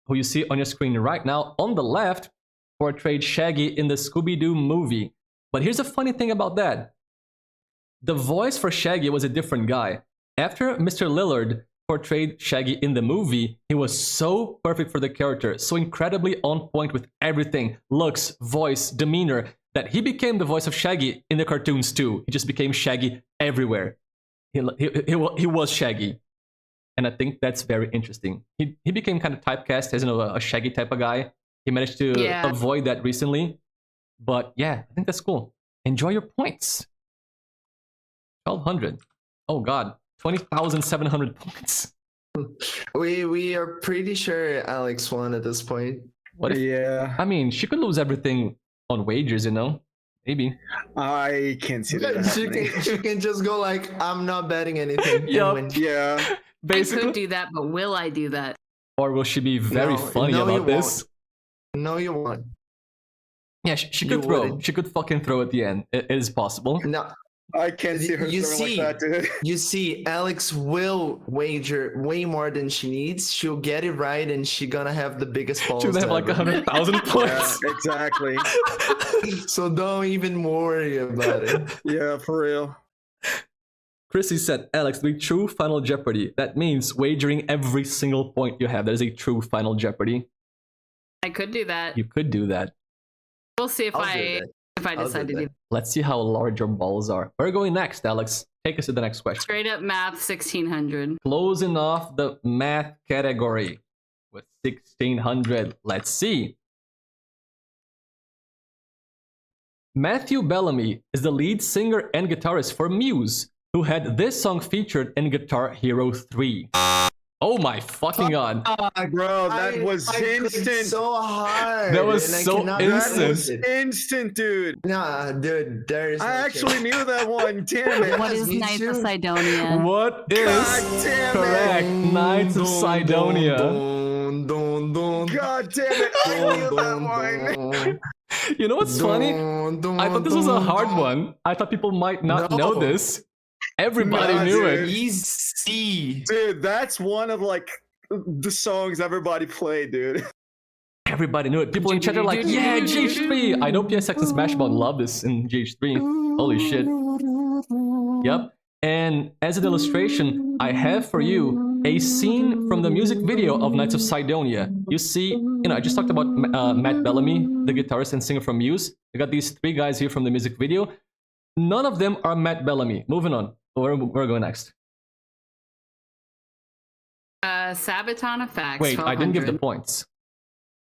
who you see on your screen right now on the left, portrayed Shaggy in the Scooby-Doo movie. But here's a funny thing about that. The voice for Shaggy was a different guy. After Mr. Lillard portrayed Shaggy in the movie, he was so perfect for the character, so incredibly on point with everything, looks, voice, demeanor, that he became the voice of Shaggy in the cartoons too. He just became Shaggy everywhere. He was Shaggy. And I think that's very interesting. He became kind of typecast as a Shaggy type of guy. He managed to avoid that recently. But yeah, I think that's cool. Enjoy your points. 1200. Oh god, 20,700 points. We are pretty sure Alex won at this point. What if, yeah. I mean, she could lose everything on wagers, Maybe. I can't see that she can just go like, I'm not betting anything. Yep. Yeah. Basically. I could do that, but will I do that? Or will she be very funny about this? No, you won't. Yeah, she could throw. Wouldn't. She could fucking throw at the end. It is possible. No. I can't see her throwing like that, dude. You see, Alex will wager way more than she needs. She'll get it right, and she's gonna have the biggest balls. She'll have like 100,000 points. Yeah, exactly. So don't even worry about it. Yeah, for real. Chrissy said, Alex, the true Final Jeopardy. That means wagering every single point you have. That is a true Final Jeopardy. I could do that. You could do that. We'll see if I decide to do that. Let's see how large your balls are. Where are we going next, Alex? Take us to the next question. Straight up math, 1600. Closing off the math category with 1600. Let's see. Matthew Bellamy is the lead singer and guitarist for Muse, who had this song featured in Guitar Hero 3. Oh my fucking god. Bro, that was instant. So hard. That was and I so cannot instant. That pronounce was it. instant, dude. Nah, dude, there is. I no actually chance. knew that one. Damn it. What is me Knights of too. Sidonia? What is God damn correct? it. Knights of Sidonia. God damn it. I knew that one. You know what's funny? I thought this was a hard one. I thought people might not know No. this. Everybody Nah, knew dude. it. Easy. Dude, that's one of like the songs everybody played, dude. Everybody knew it. People in chat are like, yeah, GH3. I know PSX and Smashbot love this in GH3. Holy shit. Yep. And as an illustration, I have for you a scene from the music video of Knights of Sidonia. You see, I just talked about Matt Bellamy, the guitarist and singer from Muse. I got these three guys here from the music video. None of them are Matt Bellamy. Moving on. Where we're going next? Sabaton effects. Wait, I didn't give the 1200. points.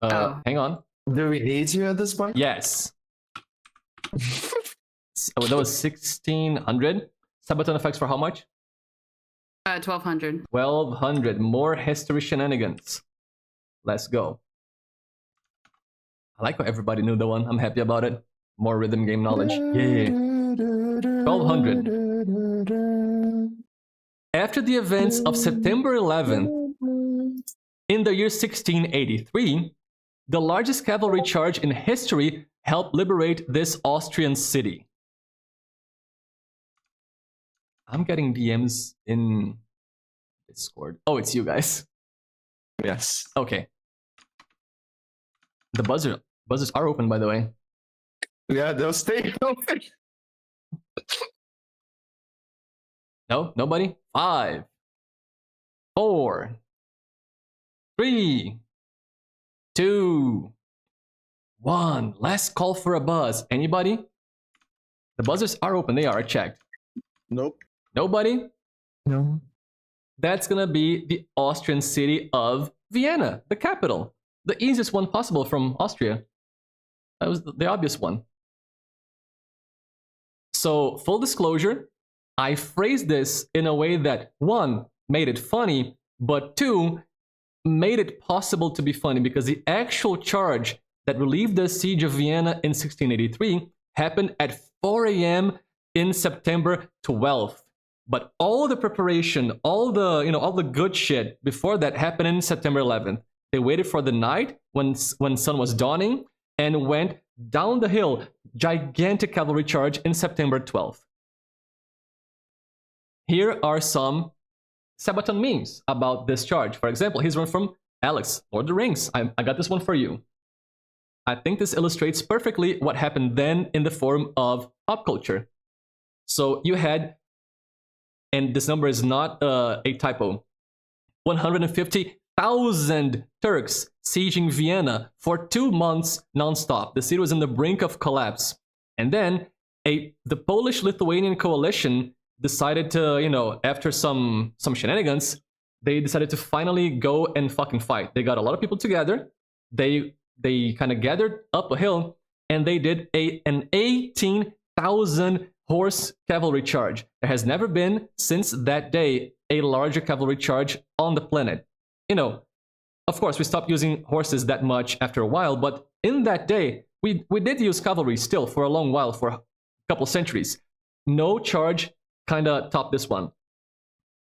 Oh. Hang on. Do we need to at this point? Yes. Oh, that was 1600. Sabaton effects for how much? 1200. 1200. More history shenanigans. Let's go. I like how everybody knew the one. I'm happy about it. More rhythm game knowledge. Yeah. 1200. After the events of September 11th, in the year 1683, the largest cavalry charge in history helped liberate this Austrian city. I'm getting DMs in Discord. Oh, it's you guys. Yes. Okay. The buzzers are open, by the way. Yeah, they'll stay open. No, nobody? 5, 4, 3, 2, 1. Last call for a buzz. Anybody? The buzzers are open. They are checked. Nope. Nobody? No. That's gonna be the Austrian city of Vienna, the capital. The easiest one possible from Austria. That was the obvious one. So, full disclosure, I phrased this in a way that, one, made it funny, but two, made it possible to be funny because the actual charge that relieved the siege of Vienna in 1683 happened at 4 a.m. in September 12th. But all the preparation, all the good shit before that happened in September 11th. They waited for the night when sun was dawning and went down the hill, gigantic cavalry charge in September 12th. Here are some Sabaton memes about this charge. For example, here's one from Alex, Lord of the Rings. I got this one for you. I think this illustrates perfectly what happened then in the form of pop culture. So you had, and this number is not a typo, 150,000 Turks sieging Vienna for 2 months nonstop. The city was on the brink of collapse. And then the Polish-Lithuanian coalition decided to, after some shenanigans, they decided to finally go and fucking fight. They got a lot of people together. They kind of gathered up a hill and they did an 18,000 horse cavalry charge. There has never been since that day a larger cavalry charge on the planet. Of course, we stopped using horses that much after a while, but in that day, we did use cavalry still for a long while, for a couple centuries. No charge kind of topped this one.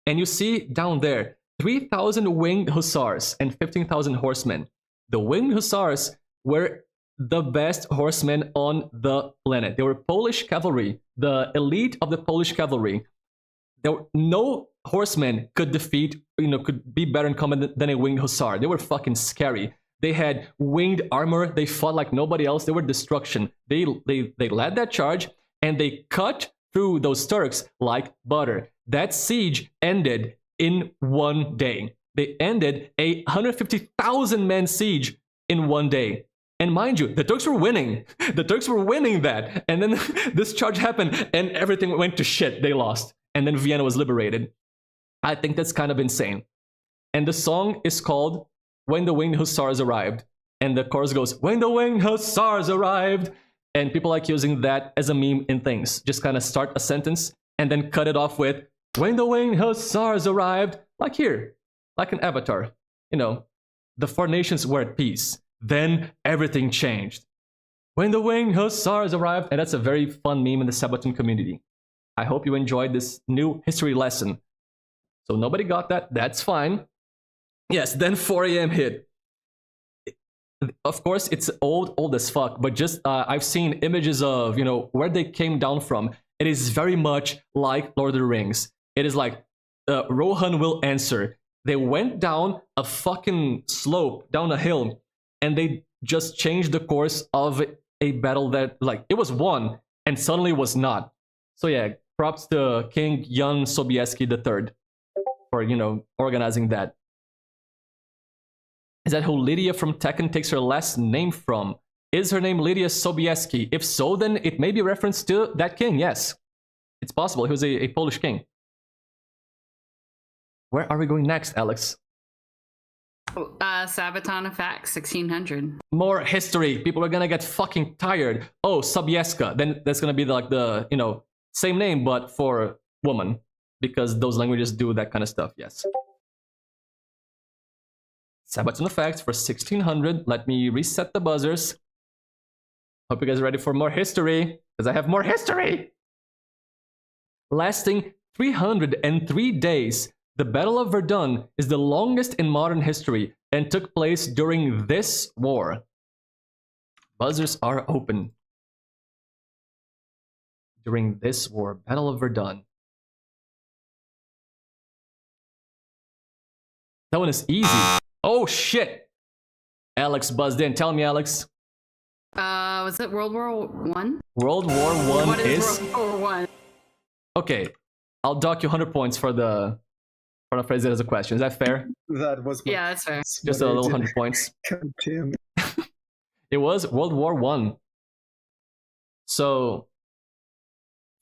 And you see down there, 3,000 winged hussars and 15,000 horsemen. The winged hussars were the best horsemen on the planet. They were Polish cavalry, the elite of the Polish cavalry. No horseman could defeat, could be better in combat than a winged hussar. They were fucking scary. They had winged armor. They fought like nobody else. They were destruction. They led that charge and they cut through those Turks like butter. That siege ended in 1 day. They ended a 150,000 man siege in 1 day. And mind you, the Turks were winning. The Turks were winning that. And then this charge happened and everything went to shit. They lost. And then Vienna was liberated. I think that's kind of insane. And the song is called When the Winged Hussars Arrived. And the chorus goes, when the winged hussars arrived. And people like using that as a meme in things. Just kind of start a sentence and then cut it off with, when the winged hussars arrived. Like here. like an avatar. You know, the four nations were at peace. Then everything changed. When the winged hussars arrived, and that's a very fun meme in the Sabaton community. I hope you enjoyed this new history lesson. So nobody got that, that's fine. Yes, then 4 a.m. hit. Of course, it's old as fuck, but just I've seen images of, you know, where they came down from. It is very much like Lord of the Rings. It is like, Rohan will answer. They went down a fucking slope, down a hill, and they just changed the course of a battle that, like, it was won, and suddenly was not. So yeah, props to King Jan Sobieski III for, you know, organizing that. Is that who Lydia from Tekken takes her last name from? Is her name Lydia Sobieski? If so, then it may be a reference to that king, yes. It's possible, he was a Polish king. Where are we going next, Alex? Sabaton of Facts, 1600. More history. People are gonna get fucking tired. Oh, Sobieska. Then that's gonna be like the, you know, same name, but for woman. Because those languages do that kind of stuff, yes. Sabaton of Facts for 1600. Let me reset the buzzers. Hope you guys are ready for more history, because I have more history! Lasting 303 days, the Battle of Verdun is the longest in modern history and took place during this war. Buzzers are open. During this war, Battle of Verdun. That one is easy. Oh shit! Alex buzzed in. Tell me, Alex. Was it World War One? World War One What is is... World War One? Okay, I'll dock you 100 points for the... for the phrase it as a question. Is that fair? That was my Yeah, that's fair. Just a little 100 points. God damn it. It was World War One. So,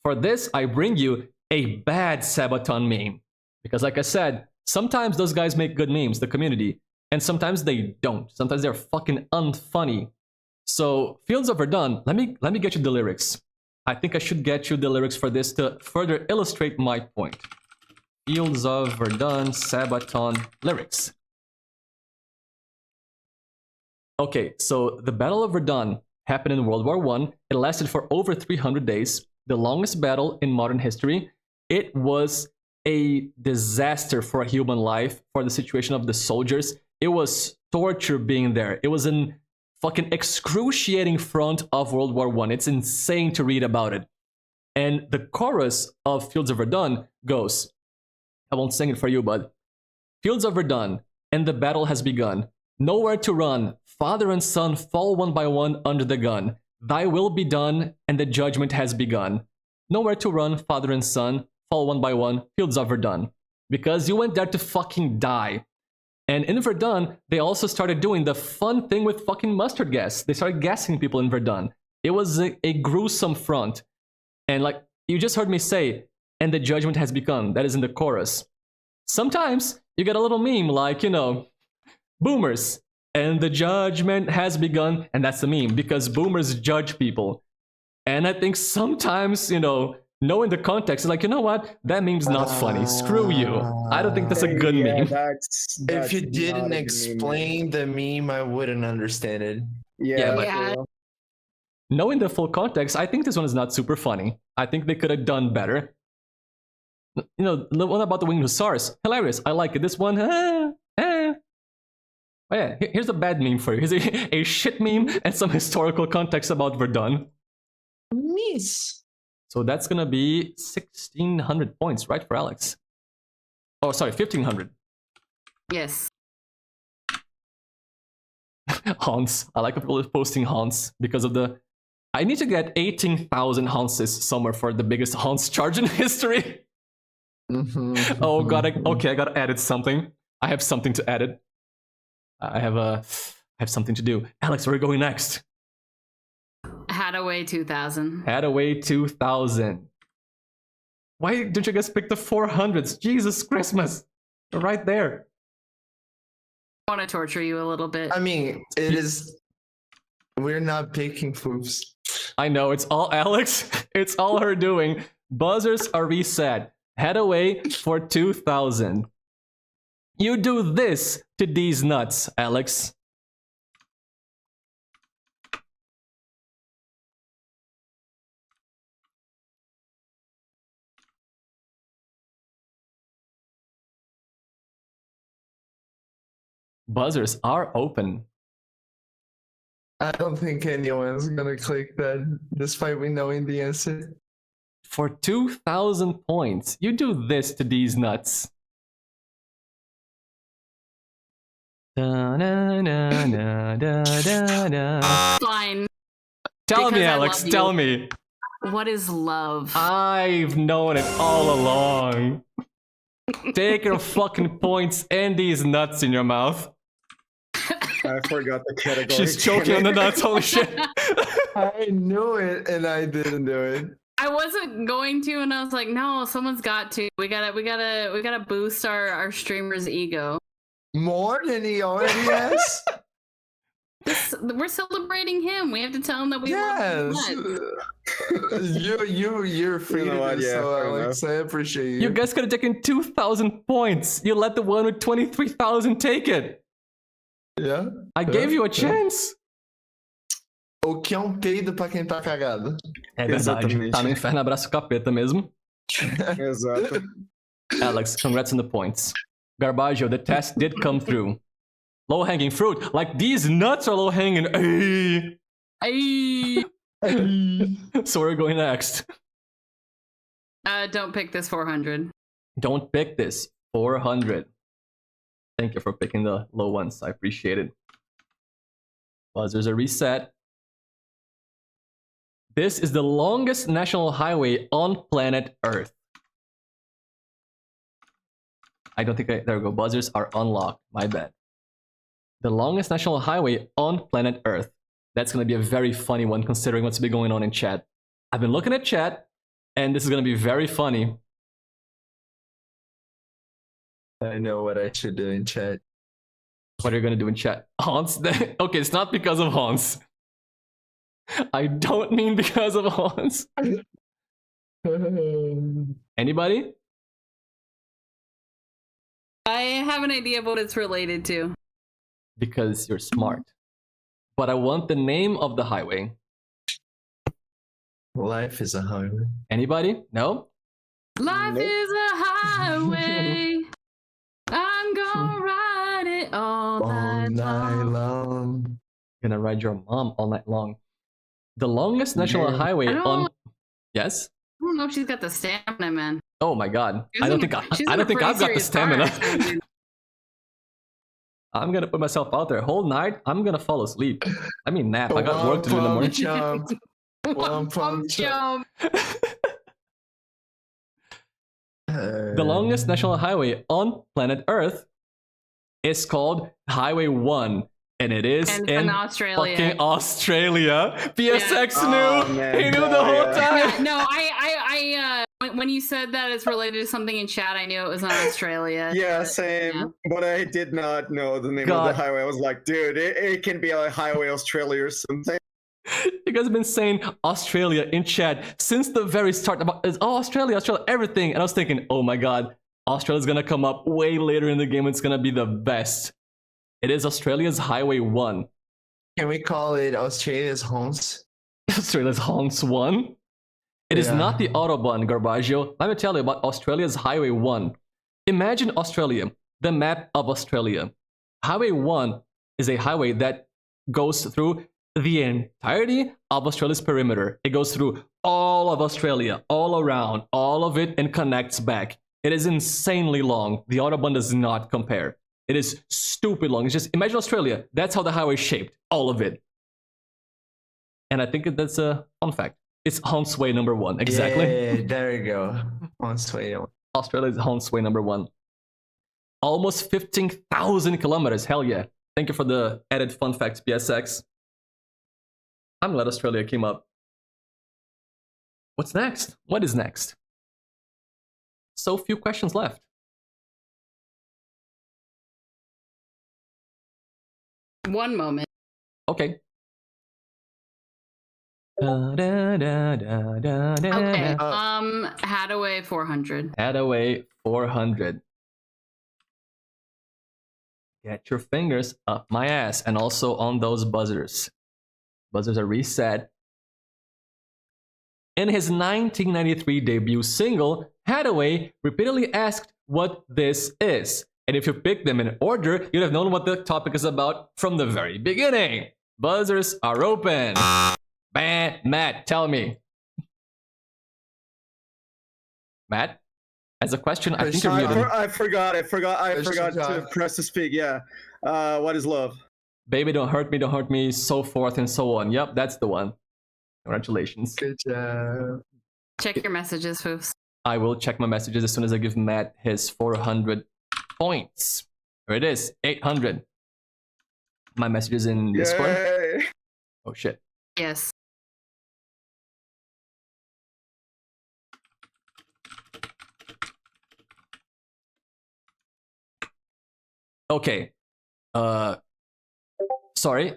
for this, I bring you a bad Sabaton meme. Because like I said, sometimes those guys make good memes, the community. And sometimes they don't. Sometimes they're fucking unfunny. So, Fields of Verdun, let me get you the lyrics. I think I should get you the lyrics for this to further illustrate my point. Fields of Verdun, Sabaton, lyrics. Okay, so the Battle of Verdun happened in World War I. It lasted for over 300 days, the longest battle in modern history. It was a disaster for human life, for the situation of the soldiers. It was torture being there. It was an fucking excruciating front of World War I. It's insane to read about it. And the chorus of Fields of Verdun goes, I won't sing it for you, but Fields of Verdun, and the battle has begun. Nowhere to run, father and son fall one by one under the gun. Thy will be done, and the judgment has begun. Nowhere to run, father and son fall one by one, Fields of Verdun. Because you went there to fucking die. And in Verdun, they also started doing the fun thing with fucking mustard gas. They started gassing people in Verdun. It was a gruesome front. And like you just heard me say, and the judgment has begun. That is in the chorus. Sometimes you get a little meme like, you know, boomers. And the judgment has begun. And that's the meme because boomers judge people. And I think sometimes, you know, knowing the context is like, you know what? That meme's not funny. Screw you. I don't think that's a good meme. That's If you not didn't a good meme. explain the meme, I wouldn't understand it. Yeah, but- Yeah. Knowing the full context, I think this one is not super funny. I think they could have done better. You know, the one about the winged hussars, hilarious. I like it. This one, Oh yeah, here's a bad meme for you. Here's a shit meme and some historical context about Verdun. Miss. So that's gonna be 1600 points, right, for Alex? Oh, sorry, 1500. Yes. Hans. I like people posting Hans because of the... I need to get 18,000 Hanses somewhere for the biggest Hans charge in history. Oh god, okay, I gotta edit something. I have something to edit. I have something to do. Alex, where are we going next? Hadaway 2000. Hadaway 2000. Why didn't you guys pick the 400s? Jesus Christmas. They're right there. I want to torture you a little bit. I mean, it is. We're not picking foofs. I know, it's all Alex. It's all her doing. Buzzers are reset. Hadaway for 2000. You do this to these nuts, Alex. Buzzers are open. I don't think anyone's gonna click that, despite we knowing the answer. For 2,000 points, you do this to these nuts. Da, na, na, na, da, da, da. Fine. Tell me, Because I Alex, love tell you. me. What is love? I've known it all along. Take your fucking points and these nuts in your mouth. I forgot the category. She's choking on the nuts, holy shit. I knew it and I didn't do it. I wasn't going to, and I was like, no, someone's got to. We gotta boost our streamer's ego. More than he already has? We're celebrating him. We have to tell him that we Yes. love him. You're free You know to what, do yeah, so, fair Alex. I appreciate you. You guys could have taken 2,000 points. You let the one with 23,000 take it. Yeah? I gave you a chance. O que é peido pra quem tá cagado? É verdade. Exatamente. Tá no inferno, abraço capeta mesmo. Exato. Alex, congrats on the points. Garbaggio, the test did come through. Low-hanging fruit. Like, these nuts are low-hanging. Ay. So we're going next. Don't pick this 400. Don't pick this. 400. Thank you for picking the low ones. I appreciate it. Buzzers are reset. This is the longest national highway on planet Earth. I don't think there we go. Buzzers are unlocked. My bad. The longest national highway on planet Earth. That's going to be a very funny one considering what's been going on in chat. I've been looking at chat, and this is going to be very funny. I know what I should do in chat. What are you going to do in chat? Hans? Okay, it's not because of Hans. I don't mean because of Hans. Anybody? I have an idea of what it's related to. Because you're smart. But I want the name of the highway. Life is a highway. Anybody? No? Life Nope. is a highway. I'm gonna ride it all All night night long. long. Gonna ride your mom all night long. The longest national Yeah. highway I don't- on... Yes? I don't know if she's got the stamina, man. Oh my god. She's I don't in- think she's I in don't a think pretty I've got the serious car stamina. accident. I'm gonna put myself out there. Whole night, I'm gonna fall asleep. I mean nap. I got work to do in the morning. Jump. One pump jump. The longest national highway on planet Earth is called Highway 1. And it is And it's in in Australia. fucking Australia. PSX Oh, knew. man. He knew the Oh, whole yeah. Yeah, time. no, when you said that it's related to something in chat, I knew it was in Australia. Yeah, But, same. yeah. But I did not know the name God. of the highway. I was like, dude, it can be like Highway Australia or something. You guys have been saying Australia in chat since the very start about Australia, everything. And I was thinking, oh my god, Australia's gonna come up way later in the game. It's gonna be the best. It is Australia's Highway 1. Can we call it Australia's homes? Australia's Hans 1. It is Yeah. not the Autobahn, Garbaggio. Let me tell you about Australia's Highway 1. Imagine Australia, the map of Australia. Highway 1 is a highway that goes through the entirety of Australia's perimeter. It goes through all of Australia, all around, all of it, and connects back. It is insanely long. The Autobahn does not compare. It is stupid long. It's just, imagine Australia. That's how the highway is shaped. All of it. And I think that's a fun fact. It's Hans Way number 1. Exactly. Yeah, there you go. Australia. Australia is Hans Way number 1. Almost 15,000 kilometers. Hell yeah. Thank you for the added fun facts, PSX. I'm glad Australia came up. What's next? What is next? So few questions left. One moment. Okay. Okay. Okay. Hadaway 400. Hadaway 400. Get your fingers up my ass. And also on those buzzers. Buzzers are reset. In his 1993 debut single, Hathaway repeatedly asked what this is. And if you pick them in order, you'd have known what the topic is about from the very beginning. Buzzers are open. Bam, Matt, tell me. Matt, as a question, I think you're muted. I forgot to press to speak. Yeah. What is love? Baby, don't hurt me, so forth and so on. Yep, that's the one. Congratulations. Good job. Check your messages, foofs. I will check my messages as soon as I give Matt his 400 points. There it is, 800. My messages in Discord. Yay. Oh shit. Yes. Okay. Sorry,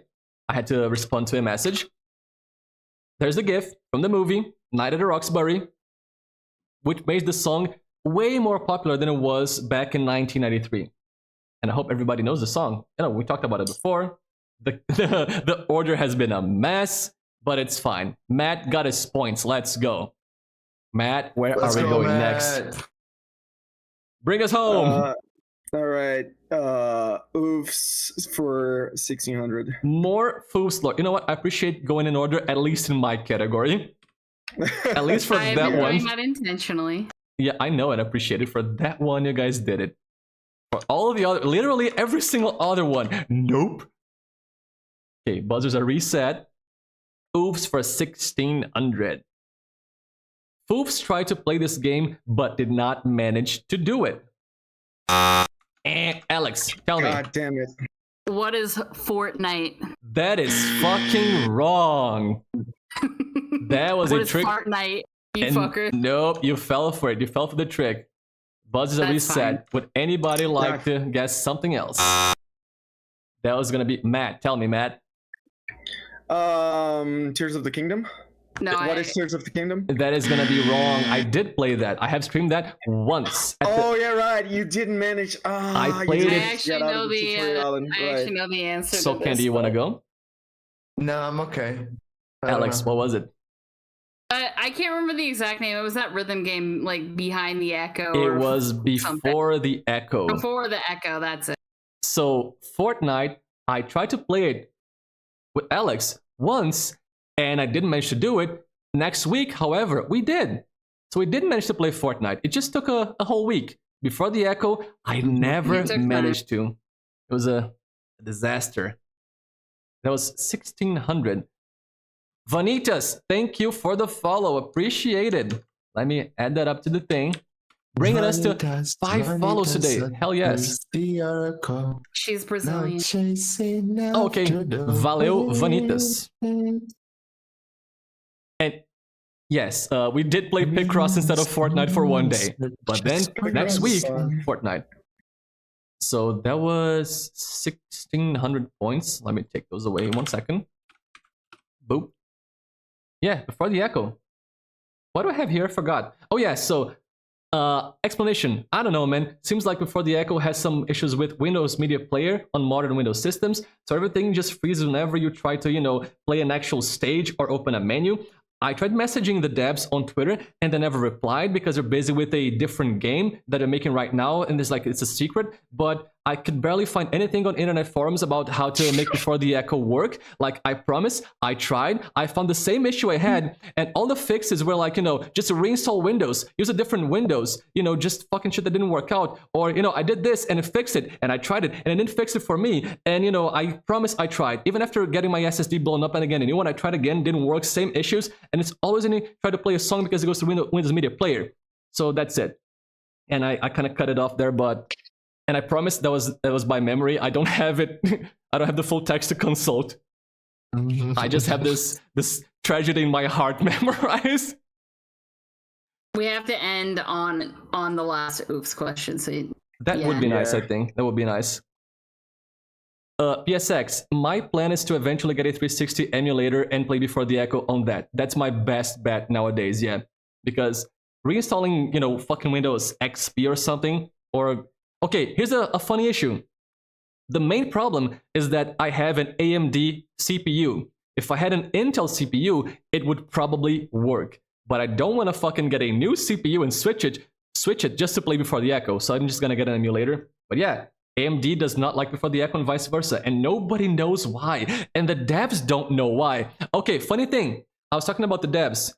I had to respond to a message. There's a GIF from the movie Night at the Roxbury, which made the song way more popular than it was back in 1993. And I hope everybody knows the song. You know, we talked about it before. The order has been a mess, but it's fine. Matt got his points. Let's go. Matt, where are we going next? Bring us home. All right. Oofs for 1600. More foofs, Lord. You know what? I appreciate going in order, at least in my category. At least for I've that been one. doing that intentionally. Yeah, I know and appreciate it. For that one, you guys did it. For all of the other, literally every single other one, nope. Okay, buzzers are reset. Oofs for 1600. Foofs tried to play this game, but did not manage to do it. Alex, tell me. God damn it. What is Fortnite? That is fucking wrong. That was What a is trick. Fortnite, you And fucker? nope, you fell for it. You fell for the trick. Buzzers are That's reset. fine. Would anybody like to guess something else? That was gonna be Matt. Tell me, Matt. Tears of the Kingdom. No, What is Tears of the Kingdom? That is gonna be wrong. I did play that. I have streamed that once. Oh yeah, right. You didn't manage. I played you it. I didn't actually get out know of the. tutorial and- I actually know the answer. So, to Candy, this, you want to but- go? No, I'm okay. I don't Alex, know. what was it? I can't remember the exact name. It was that rhythm game, like Behind the Echo. It or was before the Echo. Before the Echo. That's it. So Fortnite, I tried to play it with Alex once, and I didn't manage to do it. Next week, however, we did. So we did manage to play Fortnite. It just took a whole week. Before the Echo, I never took managed to. It was a disaster. That was 1600. Vanitas, thank you for the follow. Appreciate it. Let me add that up to the thing. Bringing us to 5 follows today. Hell yes. She's Brazilian. Okay, valeu, Vanitas. And yes, we did play Picross instead of Fortnite for one day. But then next week, Fortnite. So that was 1600 points. Let me take those away 1 second. Boop. Yeah, before the Echo. What do I have here? I forgot. Oh yeah, so explanation. I don't know, man. Seems like Before the Echo has some issues with Windows Media Player on modern Windows systems. So everything just freezes whenever you try to, play an actual stage or open a menu. I tried messaging the devs on Twitter and they never replied because they're busy with a different game that they're making right now, and it's a secret. But I could barely find anything on internet forums about how to make Before the Echo work. Like, I promise, I tried. I found the same issue I had, and all the fixes were like, just reinstall Windows, use a different Windows, just fucking shit that didn't work out. Or, I did this and it fixed it, and I tried it and it didn't fix it for me. And, I promise I tried. Even after getting my SSD blown up and again, and I tried again, didn't work, same issues. And it's always in try to play a song because it goes to Windows Media Player. So that's it. And I kind of cut it off there, and I promise that was by memory. I don't have it. I don't have the full text to consult. I just have this tragedy in my heart memorized. We have to end on the last oops question. So That would be nice, I think. That would be nice. PSX, my plan is to eventually get a 360 emulator and play Before the Echo on that. That's my best bet nowadays, yeah. Because reinstalling, fucking Windows XP or something, or... Okay, here's a funny issue. The main problem is that I have an AMD CPU. If I had an Intel CPU, it would probably work. But I don't want to fucking get a new CPU and switch it just to play Before the Echo. So I'm just gonna get an emulator. But yeah, AMD does not like Before the Echo and vice versa. And nobody knows why. And the devs don't know why. Okay, funny thing. I was talking about the devs.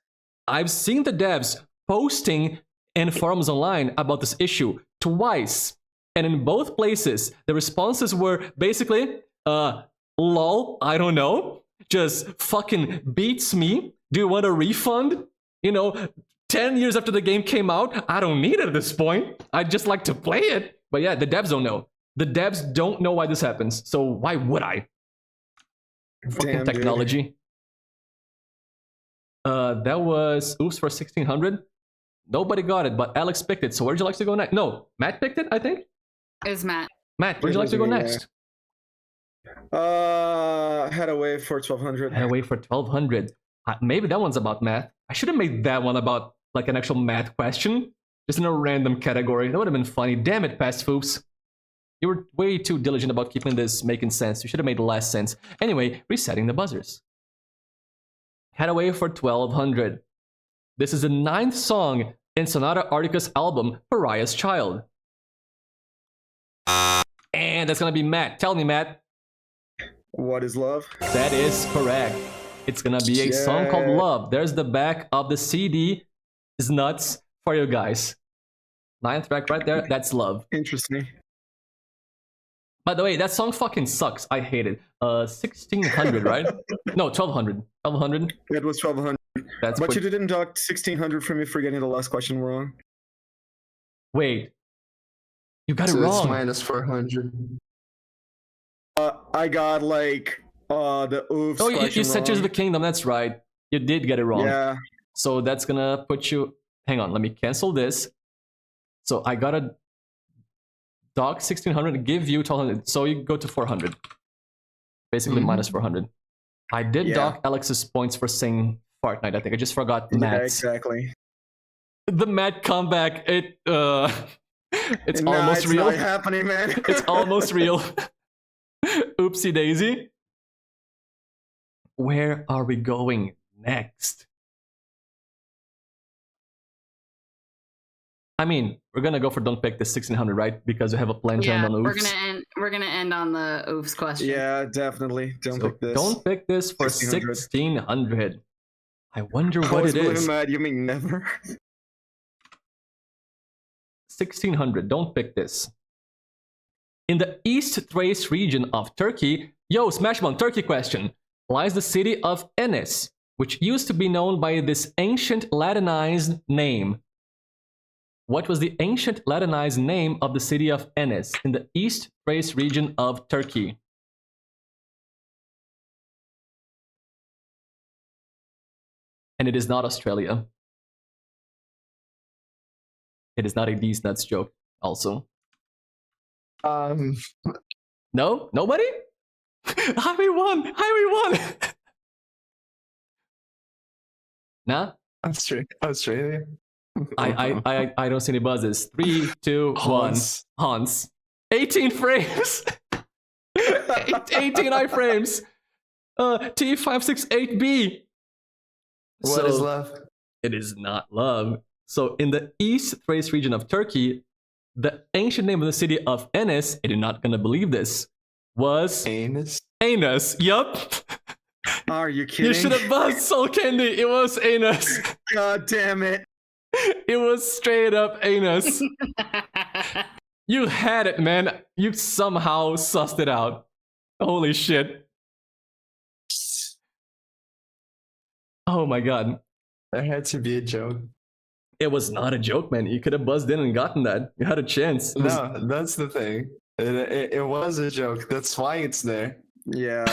I've seen the devs posting in forums online about this issue twice. And in both places, the responses were basically, lol, I don't know. Just fucking beats me. Do you want a refund? 10 years after the game came out, I don't need it at this point. I'd just like to play it. But yeah, the devs don't know. The devs don't know why this happens. So why would I? Fucking technology. Dude. That was Oops for 1600. Nobody got it, but Alex picked it. So where'd you like to go next? No, Matt picked it, I think. It was Matt. Matt, where'd you like to go next? Head away for 1200. Head away for 1200. Maybe that one's about math. I should have made that one about like an actual math question, just in a random category. That would have been funny. Damn it, past foofs. You were way too diligent about keeping this making sense. You should have made less sense. Anyway, resetting the buzzers. Head away for 1200. This is the 9th song in Sonata Arctica's album, Pariah's Child. And that's gonna be Matt. Tell me, Matt. What is love? That is correct. It's gonna be a song called Love. There's the back of the CD. Is nuts for you guys. 9th track right there. That's Love. Interesting. By the way, that song fucking sucks. I hate it. 1600, right? No, 1200. 1200. It was 1200. But you didn't talk 1600 for me for getting the last question wrong. Wait. You got it So wrong. it's minus 400. I got like the oops. Oh, you said Tears of the Kingdom. That's right. You did get it wrong. Yeah. So that's gonna put you. Hang on. Let me cancel this. So I got a dock 1600. Give you 1200. So you go to 400. Basically minus 400. I did dock Alex's points for saying Fortnite. I think I just forgot Matt's. Yeah, exactly. The Matt comeback. It's almost it's real. Not happening, man. It's almost real. Oopsie daisy. Where are we going next? I mean, we're gonna go for don't pick the 1600, right? Because we have a plan to end on oops. We're gonna end on the oops question. Yeah, definitely. Don't pick this. Don't pick this for 1600. I wonder what it really is. Mad. You mean never? 1600. Don't pick this. In the East Thrace region of Turkey, Smashbone, Turkey question, lies the city of Enes, which used to be known by this ancient Latinized name. What was the ancient Latinized name of the city of Enes in the East Thrace region of Turkey? And it is not Australia. It is not a These Nuts joke, also. No? Nobody? Highway 1! Highway 1! Nah? Australia? I don't see any buzzes. 3, 2, 1. Hans. 18 frames! 18 iframes! T568B! What is love? It is not love. So in the East Thrace region of Turkey, the ancient name of the city of Enes, and you're not gonna believe this, was Anus? Anus. Yup. Are you kidding? You should have buzzed Soul Candy. It was Anus. God damn it. It was straight up Anus. You had it, man. You somehow sussed it out. Holy shit. Oh my god. There had to be a joke. It was not a joke, man. You could have buzzed in and gotten that. You had a chance. No, that's the thing. It was a joke. That's why it's there. Yeah.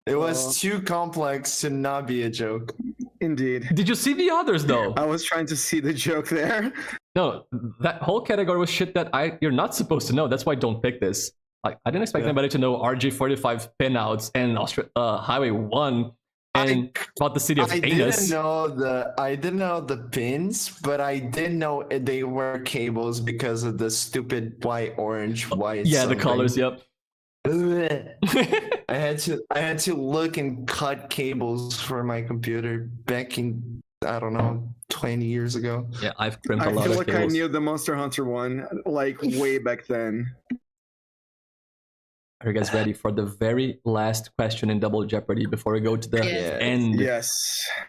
It was too complex to not be a joke. Indeed. Did you see the others, though? I was trying to see the joke there. No, that whole category was shit that you're not supposed to know. That's why I don't pick this. I didn't expect anybody to know RG45 pinouts and Highway 1 and about the city of I anus. didn't know the pins, but I did know they were cables because of the stupid white. Yeah, the colors. Yep. I had to look and cut cables for my computer back in, I don't know, 20 years ago. Yeah, I've crimped a I lot feel of like I cables. knew the Monster Hunter one like way back then. Are you guys ready for the very last question in Double Jeopardy before we go to the Yes. end? Yes.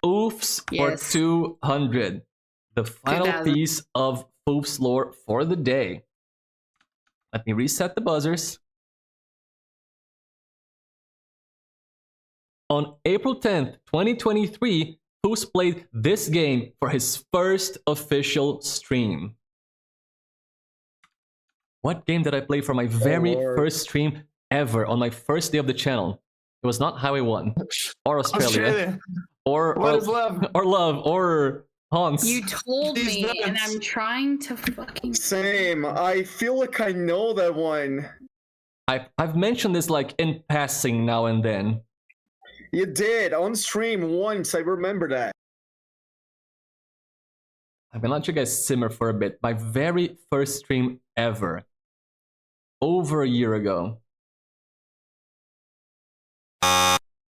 Foofs Yes. for 200. The final 2000. piece of Foofs lore for the day. Let me reset the buzzers. On April 10th, 2023, Foofs played this game for his first official stream. What game did I play for my very Lord. first stream ever on my first day of the channel? It was not Highway 1 or Australia. Or What is love? or Love or Hans. You told These me, and nuts. I'm trying to fucking. Same. I feel like I know that one. I've mentioned this like in passing now and then. You did on stream once. I remember that. I'm gonna let you guys simmer for a bit. My very first stream ever. Over a year ago.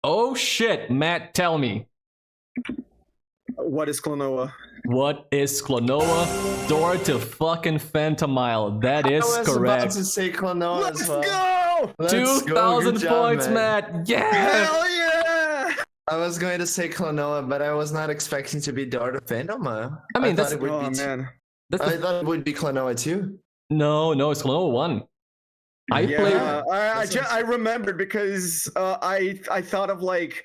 Oh shit, Matt, tell me. What is Klonoa? What is Klonoa? Door to fucking Phantom Isle. That is I was about correct. to say Klonoa Let's as well. go! Let's go. 2,000 Good job, points, man. Matt. Yeah! Hell yeah! I was going to say Klonoa, but I was not expecting to be Dart of Phantom. I mean, thought it would Oh be man. That's I the, thought it would be Klonoa too. no, it's Klonoa 1. I played. I remembered because I thought of like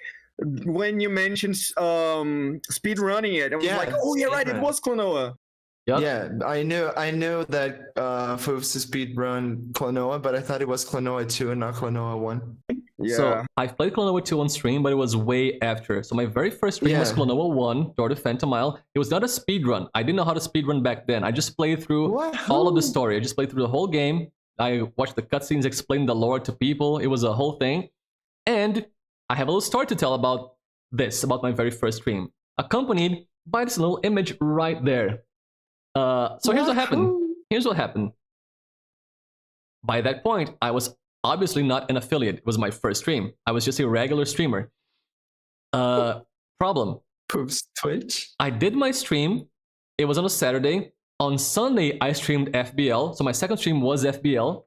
when you mentioned speed running it. I was Yeah, like, oh yeah, right, it speedrun. was Klonoa. Yep. Yeah, I knew that Foofs speed run Klonoa, but I thought it was Klonoa 2 and not Klonoa 1. Yeah. So I've played Klonoa 2 on stream, but it was way after. So my very first stream was Yeah. Klonoa 1, Door to Phantom Isle. It was not a speed run. I didn't know how to speed run back then. I just played through all of the story. I just played through the whole game. I watched the cutscenes, explained the lore to people. It was a whole thing. And I have a little story to tell about this, about my very first stream, accompanied by this little image right there. So here's what happened. Here's what happened. By that point, I was obviously not an affiliate. It was my first stream. I was just a regular streamer. Problem. Foofs Twitch. I did my stream. It was on a Saturday. On Sunday, I streamed FBL. So my second stream was FBL.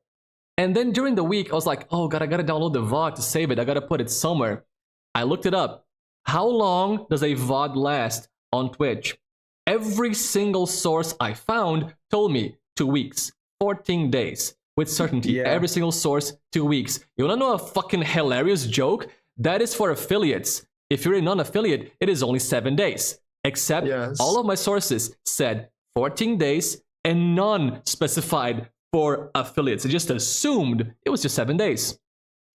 And then during the week, I was like, oh god, I gotta download the VOD to save it. I gotta put it somewhere. I looked it up. How long does a VOD last on Twitch? Every single source I found told me 2 weeks, 14 days. With certainty, Yeah. every single source, 2 weeks. You wanna know a fucking hilarious joke? That is for affiliates. If you're a non-affiliate, it is only 7 days. Except Yes. all of my sources said 14 days and none specified for affiliates. It just assumed it was just 7 days.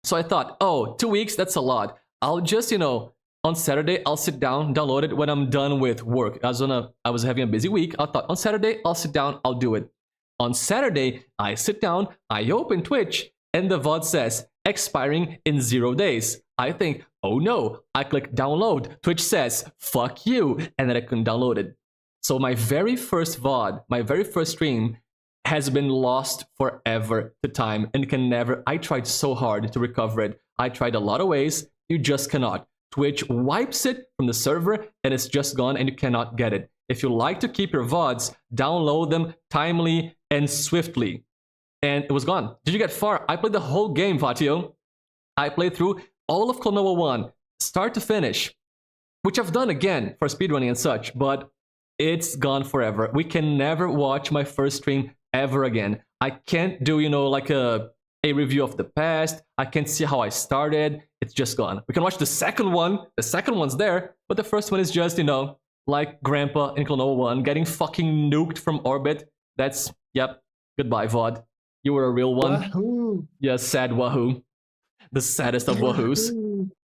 So I thought, oh, 2 weeks, that's a lot. I'll just, on Saturday, I'll sit down, download it when I'm done with work. I was having a busy week. I thought on Saturday, I'll sit down, I'll do it. On Saturday, I sit down, I open Twitch, and the VOD says, expiring in 0 days. I think, oh no, I click download. Twitch says, fuck you, and then I couldn't download it. So my very first VOD, my very first stream, has been lost forever to time and can never. I tried so hard to recover it. I tried a lot of ways. You just cannot. Twitch wipes it from the server and it's just gone and you cannot get it. If you like to keep your VODs, download them timely and swiftly. And it was gone. Did you get far? I played the whole game, Vatio. I played through all of Klonoa 1, start to finish, which I've done again for speedrunning and such, but it's gone forever. We can never watch my first stream ever again. I can't do, like a review of the past. I can't see how I started. It's just gone. We can watch the second one. The second one's there, but the first one is just, like Grandpa in Klonoa 1 getting fucking nuked from orbit. That's, yep, goodbye, VOD. You were a real one. Wahoo. Yeah, sad wahoo. The saddest of wahoos.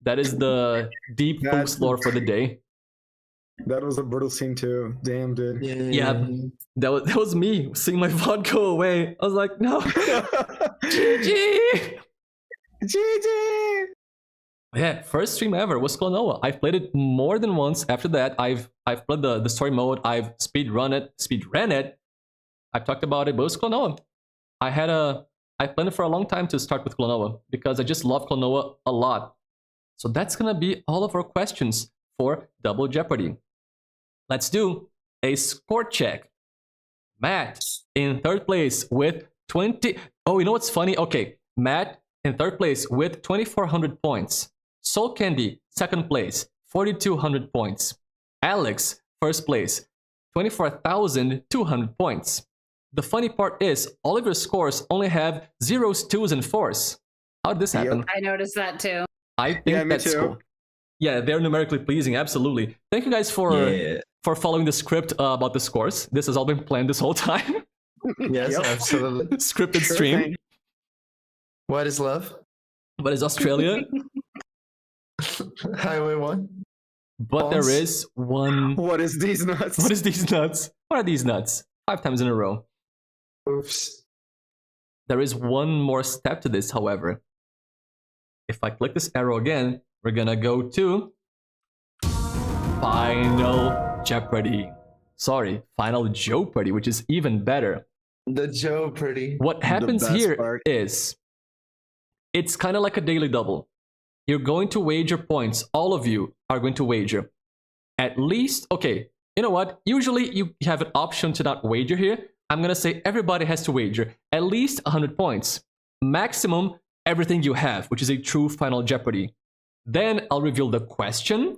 That is the deep Foofs lore for the day. That was a brutal scene too. Damn, dude. Yeah, that was me seeing my VOD go away. I was like, no. GG! GG! Yeah, first stream ever was Klonoa. I've played it more than once. After that, I've played the story mode. I've speedran it. I've talked about it, but it was Klonoa. I planned it for a long time to start with Klonoa because I just love Klonoa a lot. So that's gonna be all of our questions for Double Jeopardy. Let's do a score check. Matt in third place with 20. Oh, you know what's funny? Okay, Matt in third place with 2,400 points. Soul Candy, second place, 4,200 points. Alex, first place, 24,200 points. The funny part is, all of your scores only have 0s, 2s, and 4s. How did this happen? I noticed that too. I think that's cool. Yeah, they're numerically pleasing, absolutely. Thank you guys for following the script about the scores. This has all been planned this whole time. Yes, absolutely. Scripted stream. Thing. What is love? What is Australia? Highway 1. But Bones. there is one... What is these nuts? What is these nuts? What are these nuts? 5 times in a row. Foofs. There is one more step to this, however. If I click this arrow again, we're gonna go to Final Jeopardy. Sorry, Final Joepardy, which is even better. The Joepardy. What happens best here part. is, it's kind of like a daily double. You're going to wager points. All of you are going to wager. At least, okay, you know what? Usually you have an option to not wager here. I'm gonna say everybody has to wager at least 100 points. Maximum, everything you have, which is a true Final Jeopardy. Then I'll reveal the question,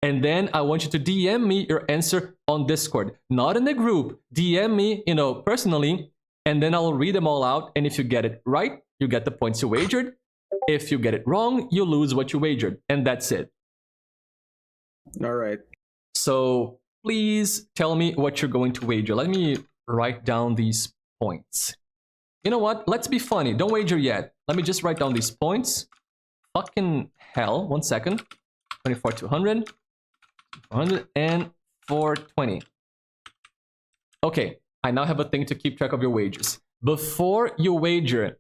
and then I want you to DM me your answer on Discord. Not in the group. DM me, personally, and then I'll read them all out, and if you get it right, you get the points you wagered. If you get it wrong, you lose what you wagered, and that's it. All right. So please tell me what you're going to wager. Let me write down these points. You know what? Let's be funny. Don't wager yet. Let me just write down these points. Fucking hell. 1 second. 24,200. 400 and 420. Okay. I now have a thing to keep track of your wagers. Before you wager,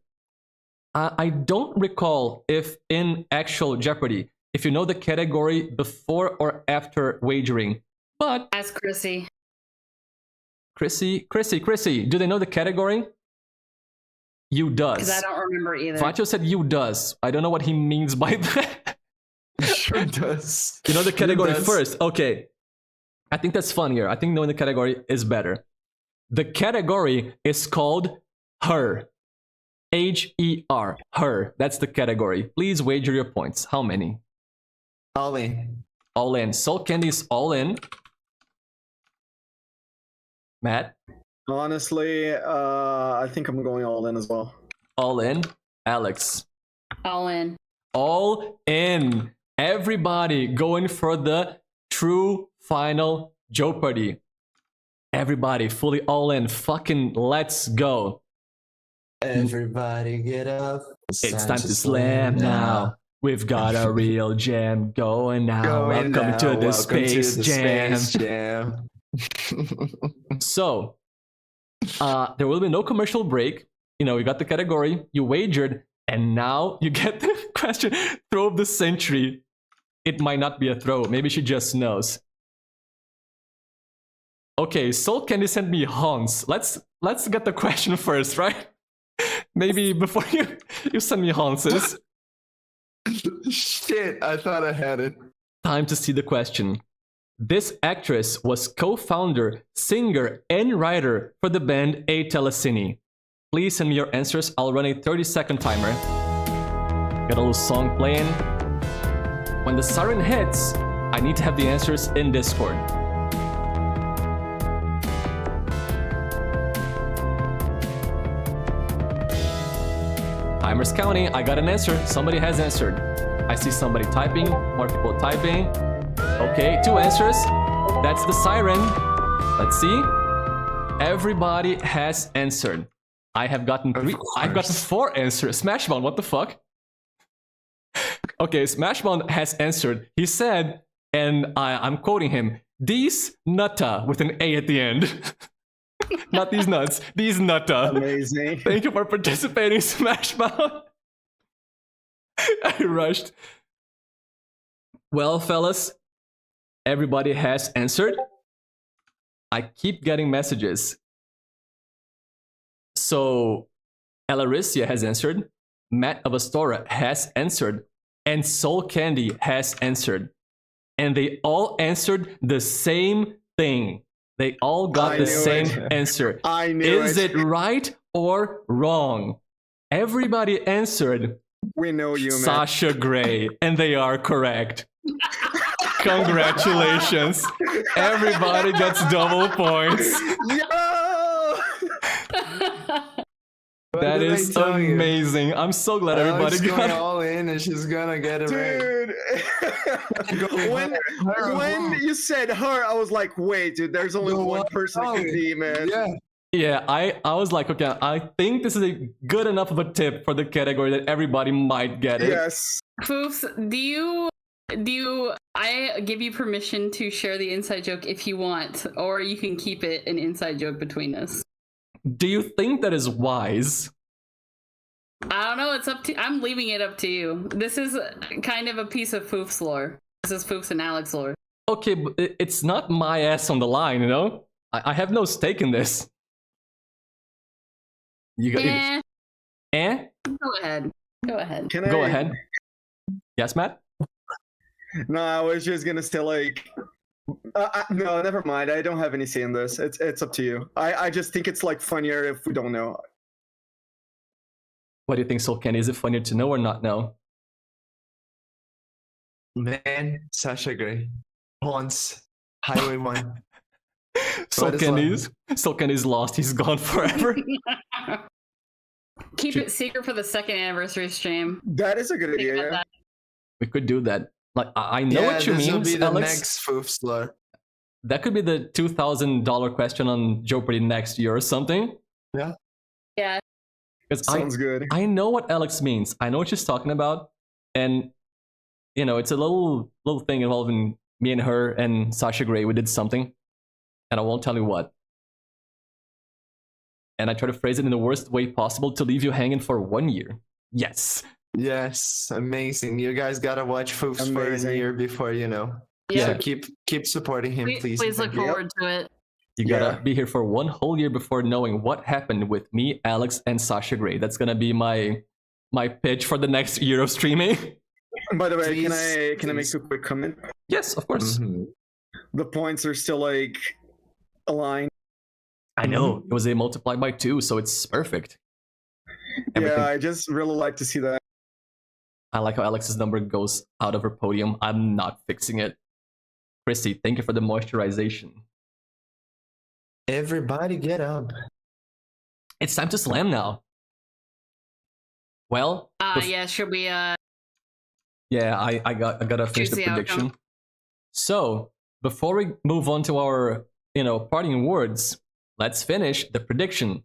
I don't recall if in actual Jeopardy, if you know the category before or after wagering, but... Ask Chrissy. Chrissy, do they know the category? You does. Because I don't remember either. Facho said you does. I don't know what he means by that. Sure does. You know the category first. Okay. I think that's funnier. I think knowing the category is better. The category is called Her. H-E-R. Her. That's the category. Please wager your points. How many? All in. All in. Soul Candy is all in. Matt? Honestly, I think I'm going all in as well. All in. Alex? All in. All in. Everybody going for the true Final Joepardy. Everybody fully all in. Fucking let's go. Everybody get up. It's time to slam now. We've got a real jam going now. Welcome to the Space Jam. So, there will be no commercial break. You got the category, you wagered, and now you get the question. Throw of the century. It might not be a throw. Maybe she just knows. Okay, Soul Candy sent me Hans. Let's get the question first, right? Maybe before you send me Hans's. Shit, I thought I had it. Time to see the question. This actress was co-founder, singer, and writer for the band A Telecine. Please send me your answers. I'll run a 30-second timer. Got a little song playing. When the siren hits, I need to have the answers in Discord. Timer's counting. I got an answer. Somebody has answered. I see somebody typing. More people typing. Okay, 2 answers. That's the siren. Let's see. Everybody has answered. I have gotten 3. I've gotten 4 answers. Smashbound, what the fuck? Okay, Smashbound has answered. He said, and I'm quoting him, "These nutta," with an A at the end. Not these nuts. These nutta. Amazing. Thank you for participating, Smashbound. I rushed. Well, fellas, everybody has answered. I keep getting messages. So, Alerisya has answered. MattOfAstora has answered. And Soul Candy has answered. And they all answered the same thing. They all got the same answer. I knew Is it right or wrong? Everybody answered. We know you, man. Sasha Grey, and they are correct. Congratulations. Everybody gets double points. Yo! That is amazing. I'm so glad everybody got it. all in and she's gonna get it Dude, when you said her, I was like, wait, dude, there's only one person it could be, man. Yeah, I was like, okay, I think this is a good enough of a tip for the category that everybody might get it. Yes. Foofs, I give you permission to share the inside joke if you want, or you can keep it an inside joke between us. Do you think that is wise? I don't know. It's up to. I'm leaving it up to you. This is kind of a piece of Foofs lore. This is Foofs and Alex lore. Okay, but it's not my ass on the line, you know? I have no stake in this. You got Go ahead. Go ahead. Go ahead. Yes, Matt? No, I was just gonna say like, no, never mind. I don't have any say in this. It's up to you. I just think it's like funnier if we don't know. What do you think, Soul Candy? Is it funnier to know or not know? Man, Sasha Grey. Once. Highway 1. Soul Candy's lost. He's gone forever. Keep it secret for the second anniversary stream. That is a good idea. Yeah. That. We could do that. Like, I know what you mean, This will be the Alex. next foofs lore. That could be the $2,000 question on Joepardy next year or something. Yeah. Yeah. Because Sounds good. I know what Alex means. I know what she's talking about, and you know, it's a little thing involving me and her and Sasha Grey. We did something, and I won't tell you what. And I try to phrase it in the worst way possible to leave you hanging for 1 year. Yes. Yes, amazing. You guys gotta watch foofs for a year before, you know. Yeah. So keep supporting him, please. Please look forward to it. You gotta be here for 1 whole year before knowing what happened with me, Alex, and Sasha Grey. That's gonna be my pitch for the next year of streaming. By the way, Please, can I make a quick comment? Yes, of course. Mhm. The points are still like aligned. I know. It was a multiplied by 2, so it's perfect. Everything. Yeah, I just really like to see that. I like how Alex's number goes out of her podium. I'm not fixing it. Christy, thank you for the moisturization. Everybody get up. It's time to slam now. Well, Yeah, should we yeah, I gotta finish the the prediction. outcome? So before we move on to our parting words, let's finish the prediction.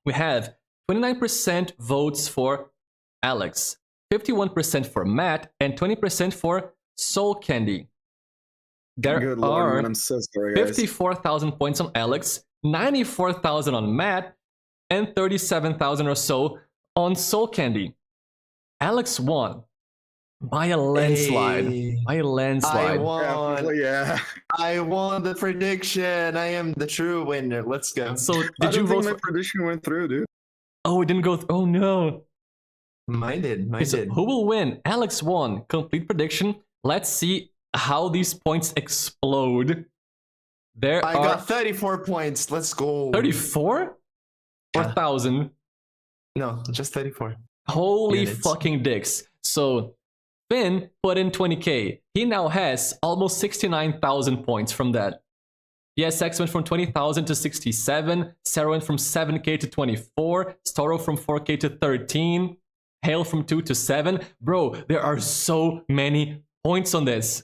We have 29% votes for Alex, 51% for Matt, and 20% for Soul Candy. There Good are Lord, man, I'm so sorry, guys. 54,000 points on Alex, 94,000 on Matt, and 37,000 or so on Soul Candy. Alex won by a landslide. Hey, By a landslide. I won. Yeah. I won the prediction. I am the true winner. Let's go. So I did you don't think vote? my prediction went through, dude. Oh, it didn't go. Oh no. Mine did. Mine Okay, so did. who will win? Alex won. Complete prediction. Let's see how these points explode. There I are got 34 points. Let's go. 34 or Yeah. 1,000. No, just 34. Holy Units. fucking dicks. So Finn put in 20k. He now has almost 69,000 points from that. PSX went from 20,000 to 67. Sarah went from 7k to 24. Storo from 4k to 13. Hale from 2 to 7. Bro, there are so many points on this.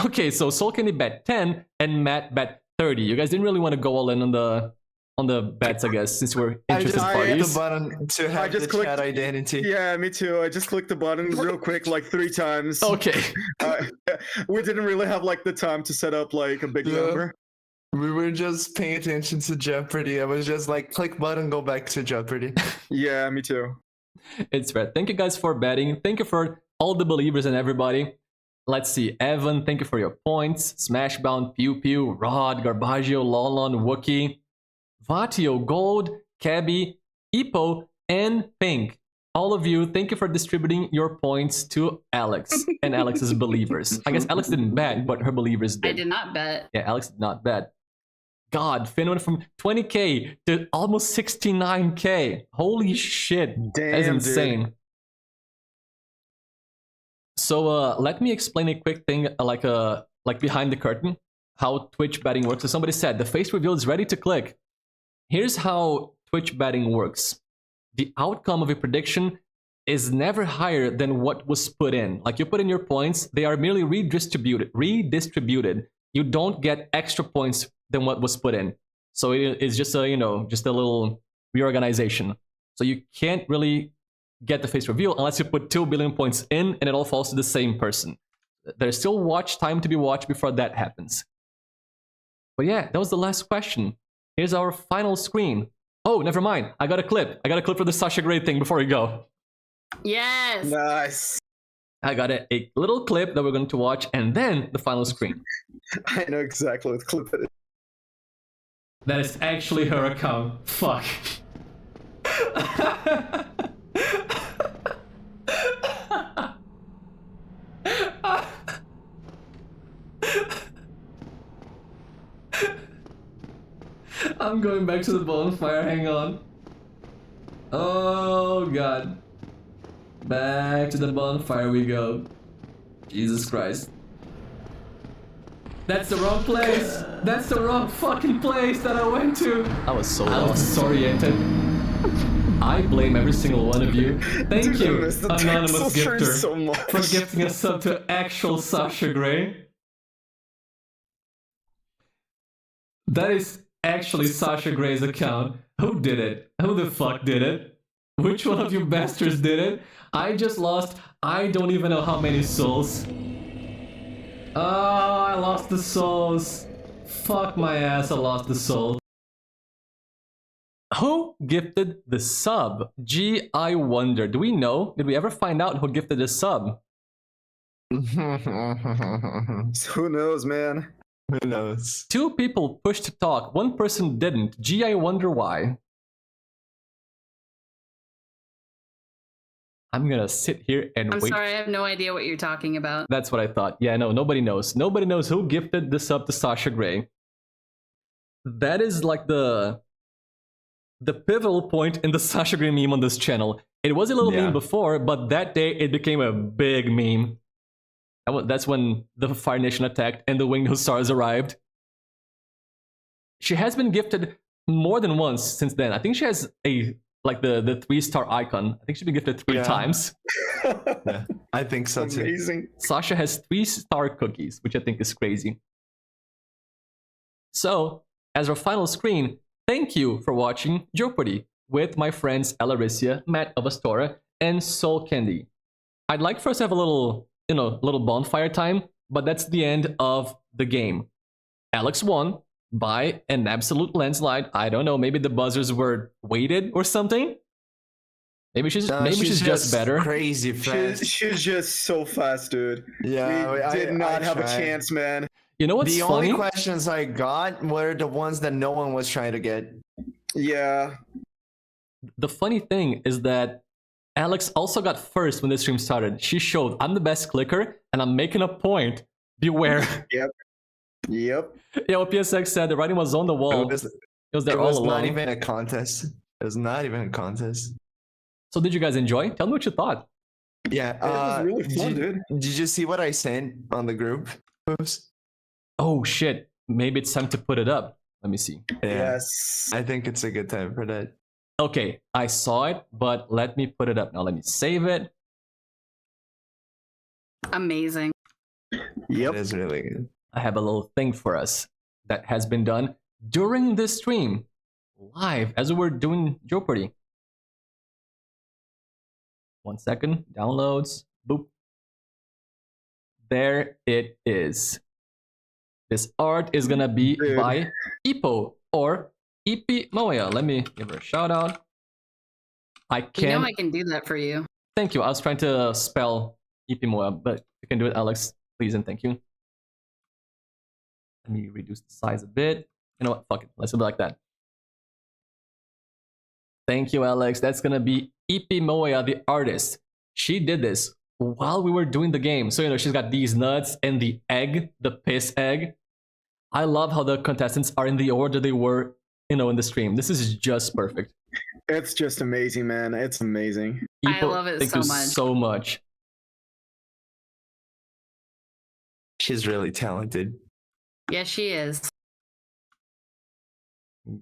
Okay, so Soul Candy bet 10 and Matt bet 30. You guys didn't really want to go all in on the bets, I guess, since we're I interested just parties. clicked the button to have just the clicked- chat identity. Yeah, me too. I just clicked the button real quick, like 3 times. Okay. We didn't really have like the time to set up like a big Yeah. number. We were just paying attention to Jeopardy. I was just like, click button, go back to Jeopardy. Yeah, me too. It's fair. Thank you guys for betting. Thank you for all the believers and everybody. Let's see. Evan, thank you for your points. Smashbound, Pew Pew, Rod, Garbaggio, Lolon, Wookie, Vatio, Gold, Cabby, Ipo, and Pink. All of you, thank you for distributing your points to Alex and Alex's believers. I guess Alex didn't bet, but her believers did. I did not bet. Yeah, Alex did not bet. God, Finn went from 20k to almost 69k. Holy shit. Damn, that is insane. Dude. So let me explain a quick thing like behind the curtain, how Twitch betting works. So somebody said, the face reveal is ready to click. Here's how Twitch betting works. The outcome of a prediction is never higher than what was put in. Like you put in your points, they are merely redistributed. You don't get extra points than what was put in. So it's just a, just a little reorganization. So you can't really get the face reveal unless you put 2 billion points in and it all falls to the same person. There's still watch time to be watched before that happens. But yeah, that was the last question. Here's our final screen. Oh, never mind. I got a clip. I got a clip for the Sasha Grey thing before we go. Yes. Nice. I got a little clip that we're going to watch and then the final screen. I know exactly what clip it is. That is actually her account. Fuck. I'm going back to the bonfire, hang on. Oh god. Back to the bonfire we go. Jesus Christ. That's the wrong place! That's the wrong fucking place that I went to! I was so lost. I was disoriented. I blame every single one of you. Thank you, anonymous gifter, for gifting us up to actual Sasha Grey. That is actually Sasha Grey's account. Who did it? Who the fuck did it? Which one of you bastards did it? I just lost, I don't even know how many souls. Oh, I lost the souls. Fuck my ass, I lost the souls. Who gifted the sub? Gee, I wonder. Do we know? Did we ever find out who gifted the sub? Who knows, man? Who knows? 2 people pushed to talk, 1 person didn't. Gee, I wonder why. I'm gonna sit here and wait. I'm sorry, I have no idea what you're talking about. That's what I thought. Yeah, no, nobody knows. Nobody knows who gifted the sub to Sasha Grey. That is like the pivotal point in the Sasha Grey meme on this channel. It was a little meme before, but that day it became a big meme. That's when the Fire Nation attacked and the Winged Hussars arrived. She has been gifted more than once since then. I think she has the 3-star icon. I think she's been gifted 3 times. Yeah, I think so too. Amazing. Sasha has 3-star cookies, which I think is crazy. So, as our final screen, thank you for watching Joepardy with my friends Alerisya, MattOfAstora, and Soul Candy. I'd like for us to have a little bonfire time, but that's the end of the game. Alex won by an absolute landslide. I don't know, maybe the buzzers were weighted or something. Maybe she's just better. Crazy fast. She's just so fast, dude. Yeah, we did not have a chance, man. You know what's funny? The only questions I got were the ones that no one was trying to get. Yeah. The funny thing is that Alex also got first when the stream started. She showed, I'm the best clicker, and I'm making a point. Beware. Yep. Yeah, what PSX said, the writing was on the wall. It was there all along. It was not even a contest. It was not even a contest. So did you guys enjoy? Tell me what you thought. Yeah. It was really fun, dude. Did you see what I sent on the group? Oops. Oh, shit. Maybe it's time to put it up. Let me see. Yeah. Yes. I think it's a good time for that. Okay, I saw it, but let me put it up. Now let me save it. Amazing. Yep. It is really good. I have a little thing for us that has been done during this stream, live, as we were doing Joepardy. 1 second, downloads, boop. There it is. This art is gonna be by Ipo or Ipi Moya. Let me give her a shout out. I can. You know I can do that for you. Thank you. I was trying to spell Ipi Moya, but you can do it, Alex. Please and thank you. Let me reduce the size a bit. You know what? Fuck it. Let's do it like that. Thank you, Alex. That's gonna be Ipi Moya, the artist. She did this while we were doing the game. So, you know, she's got these nuts and the egg, the piss egg. I love how the contestants are in the order they were, you know, in the stream. This is just perfect. It's just amazing, man. It's amazing. I love it thank you so much. She's really talented. Yes, she is.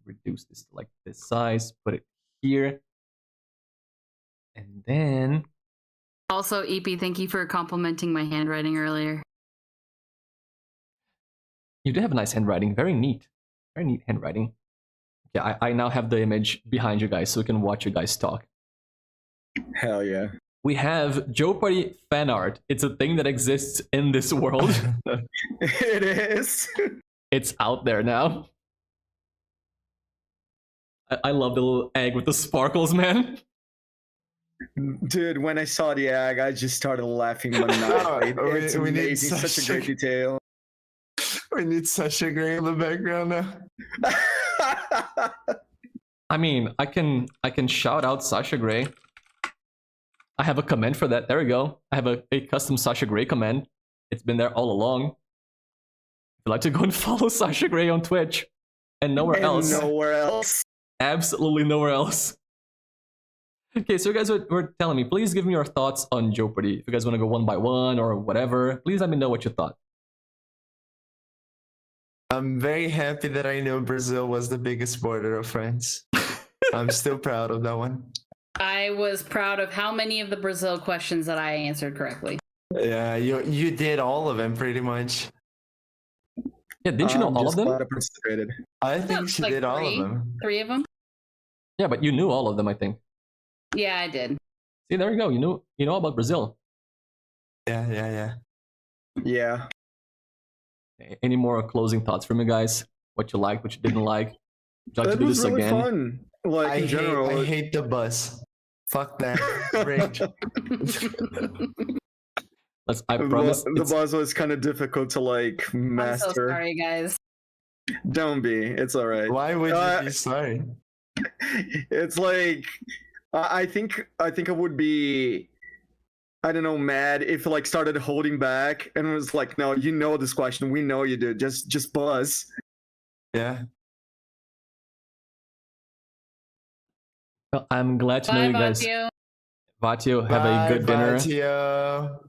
Reduce this to like this size, put it here. And then... Also, EP, thank you for complimenting my handwriting earlier. You do have a nice handwriting. Very neat. Very neat handwriting. Yeah, I now have the image behind you guys so we can watch you guys talk. Hell yeah. We have Joepardy fan art. It's a thing that exists in this world. It is. It's out there now. I love the little egg with the sparkles, man. Dude, when I saw the egg, I just started laughing maniacally. It's we need amazing. Such a great detail. We need Sasha Grey in the background now. I mean, I can shout out Sasha Grey. I have a command for that. There we go. I have a custom Sasha Grey command. It's been there all along. If you'd like to go and follow Sasha Grey on Twitch and nowhere else. Nowhere else. Absolutely nowhere else. Okay, so you guys were telling me, please give me your thoughts on Joepardy. If you guys want to go one by one or whatever, please let me know what you thought. I'm very happy that I know Brazil was the biggest border of France. I'm still proud of that one. I was proud of how many of the Brazil questions that I answered correctly. Yeah, you did all of them pretty much. Yeah, didn't you know all of them? Glad I participated. I think she did all of them. 3 of them? Yeah, but you knew all of them, I think. Yeah, I did. See, there you go. You know about Brazil. Yeah. Yeah. Any more closing thoughts from you guys? What you liked, what you didn't like? Would you like to It do was this really again? fun. Like in general. I hate the bus. Fuck that. Rage. I promise. The buzz was kind of difficult to like master. I'm so sorry, guys. Don't be. It's all right. Why would you be sorry? It's like I think I would be, I don't know, mad if like started holding back and was like, no, you know this question, we know you do, just buzz. Yeah. Well, I'm glad to know you guys. Vatio, have a good dinner. Vatio.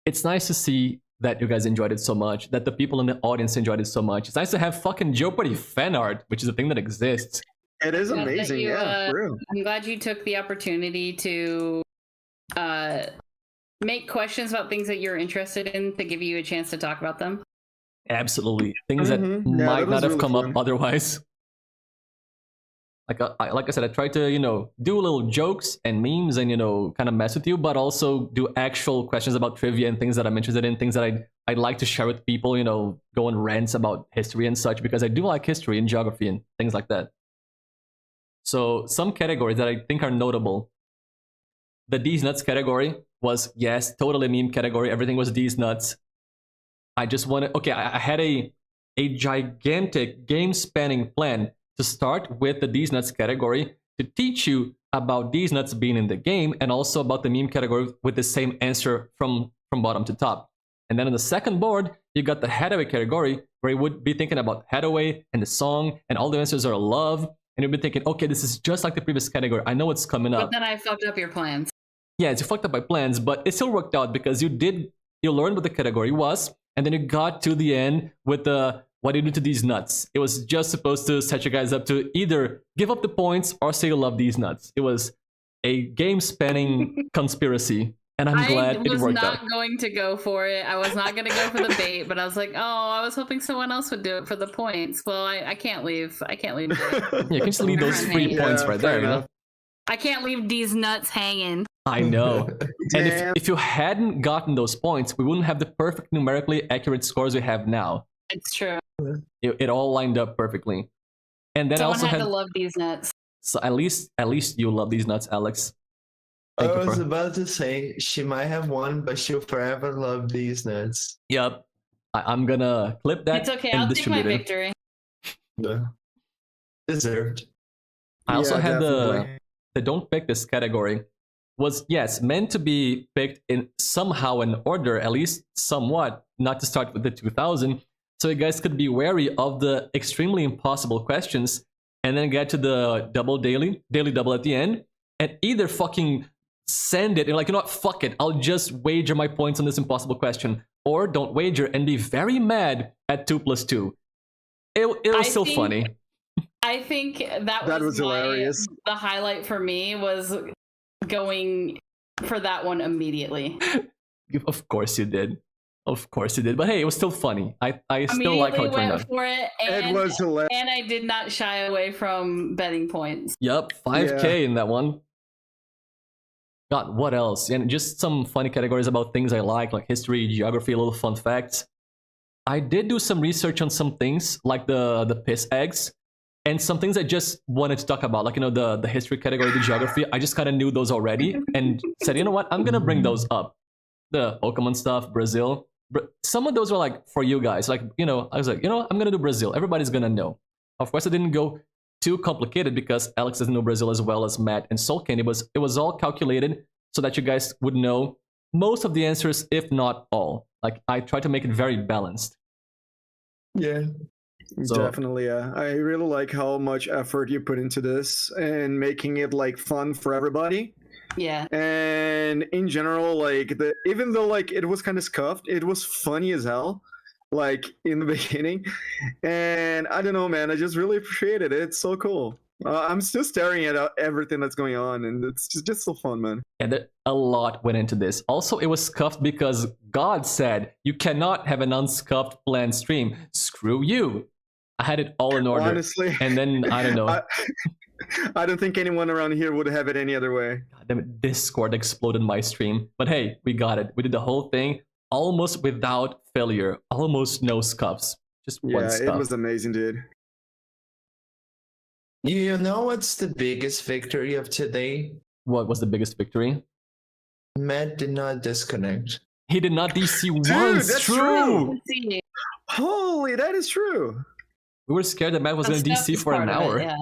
It's nice to see that you guys enjoyed it so much, that the people in the audience enjoyed it so much. It's nice to have fucking Joepardy fan art, which is a thing that exists. It is amazing, yeah, for real. I'm glad you took the opportunity to make questions about things that you're interested in to give you a chance to talk about them. Absolutely. Things that might not have come up otherwise. Like I said, I tried to, do little jokes and memes and, kind of mess with you, but also do actual questions about trivia and things that I'm interested in, things that I'd like to share with people, go on rants about history and such, because I do like history and geography and things like that. So some categories that I think are notable. The These Nuts category was, yes, totally a meme category. Everything was These Nuts. I just wanted, okay, I had a gigantic game-spanning plan to start with the These Nuts category to teach you about These Nuts being in the game and also about the meme category with the same answer from bottom to top. And then on the second board, you got the Hathaway category where you would be thinking about Hathaway and the song and all the answers are love. And you'd be thinking, okay, this is just like the previous category. I know what's coming up. But then I fucked up your plans. Yeah, it's fucked up my plans, but it still worked out because you learned what the category was, and then you got to the end with the what do you do to these nuts? It was just supposed to set you guys up to either give up the points or say you love these nuts. It was a game-spanning conspiracy, and I'm glad it worked out. I was not going to go for it. I was not going to go for the bait, but I was like, oh, I was hoping someone else would do it for the points. Well, I can't leave. I can't leave. Yeah, you can just leave those 3 points right there, I can't leave these nuts hanging. I know. And if you hadn't gotten those points, we wouldn't have the perfect numerically accurate scores we have now. It's true. It all lined up perfectly. And then Someone I also had to love these nuts. So at least you love these nuts, Alex. I was about to say she might have won, but she'll forever love these nuts. Yep. I'm gonna clip that. It's okay. and I'll take my distribute it. victory. Yeah. Deserved. I also had definitely. the don't pick this category was, yes, meant to be picked in somehow an order, at least somewhat, not to start with the 2000, so you guys could be wary of the extremely impossible questions and then get to the daily double at the end, and either fucking send it and like, you know what, fuck it, I'll just wager my points on this impossible question, or don't wager and be very mad at 2 plus 2. It was still funny. I think that was hilarious. The highlight for me was going for that one immediately. Of course you did. Of course you did. But hey, it was still funny. I still like how it turned out. For it, and, It was hilarious. and I did not shy away from betting points. Yep, 5K in that one. God, what else? And just some funny categories about things I like history, geography, little fun facts. I did do some research on some things, like the piss eggs, and some things I just wanted to talk about, like, you know, the history category, the geography. I just kind of knew those already and said, you know what, I'm going to bring those up. The Pokemon stuff, Brazil. Some of those were like for you guys. Like, you know, I was like, you know, I'm going to do Brazil. Everybody's going to know. Of course, I didn't go too complicated because Alex doesn't know Brazil as well as Matt and Soul Candy. It was all calculated so that you guys would know most of the answers, if not all. Like, I tried to make it very balanced. Yeah. So- Definitely, yeah. I really like how much effort you put into this and making it like fun for everybody. Yeah. And in general, like even though like it was kind of scuffed, it was funny as hell, like in the beginning. And I don't know, man, I just really appreciated it. It's so cool. I'm still staring at everything that's going on, and it's just so fun, man. And a lot went into this. Also, it was scuffed because God said you cannot have an unscuffed planned stream. Screw you. I had it all in order. Honestly, And then, I don't know. I don't think anyone around here would have it any other way. God damn it, Discord exploded my stream. But hey, we got it. We did the whole thing almost without failure. Almost no scuffs. Just one Yeah, scuff. it was amazing, dude. You know what's the biggest victory of today? What was the biggest victory? Matt did not disconnect. He did not DC once. that's True. true. Let's see. Holy, that is true. We were scared that Matt was going to Stuff DC is for an part of hour. it, yeah.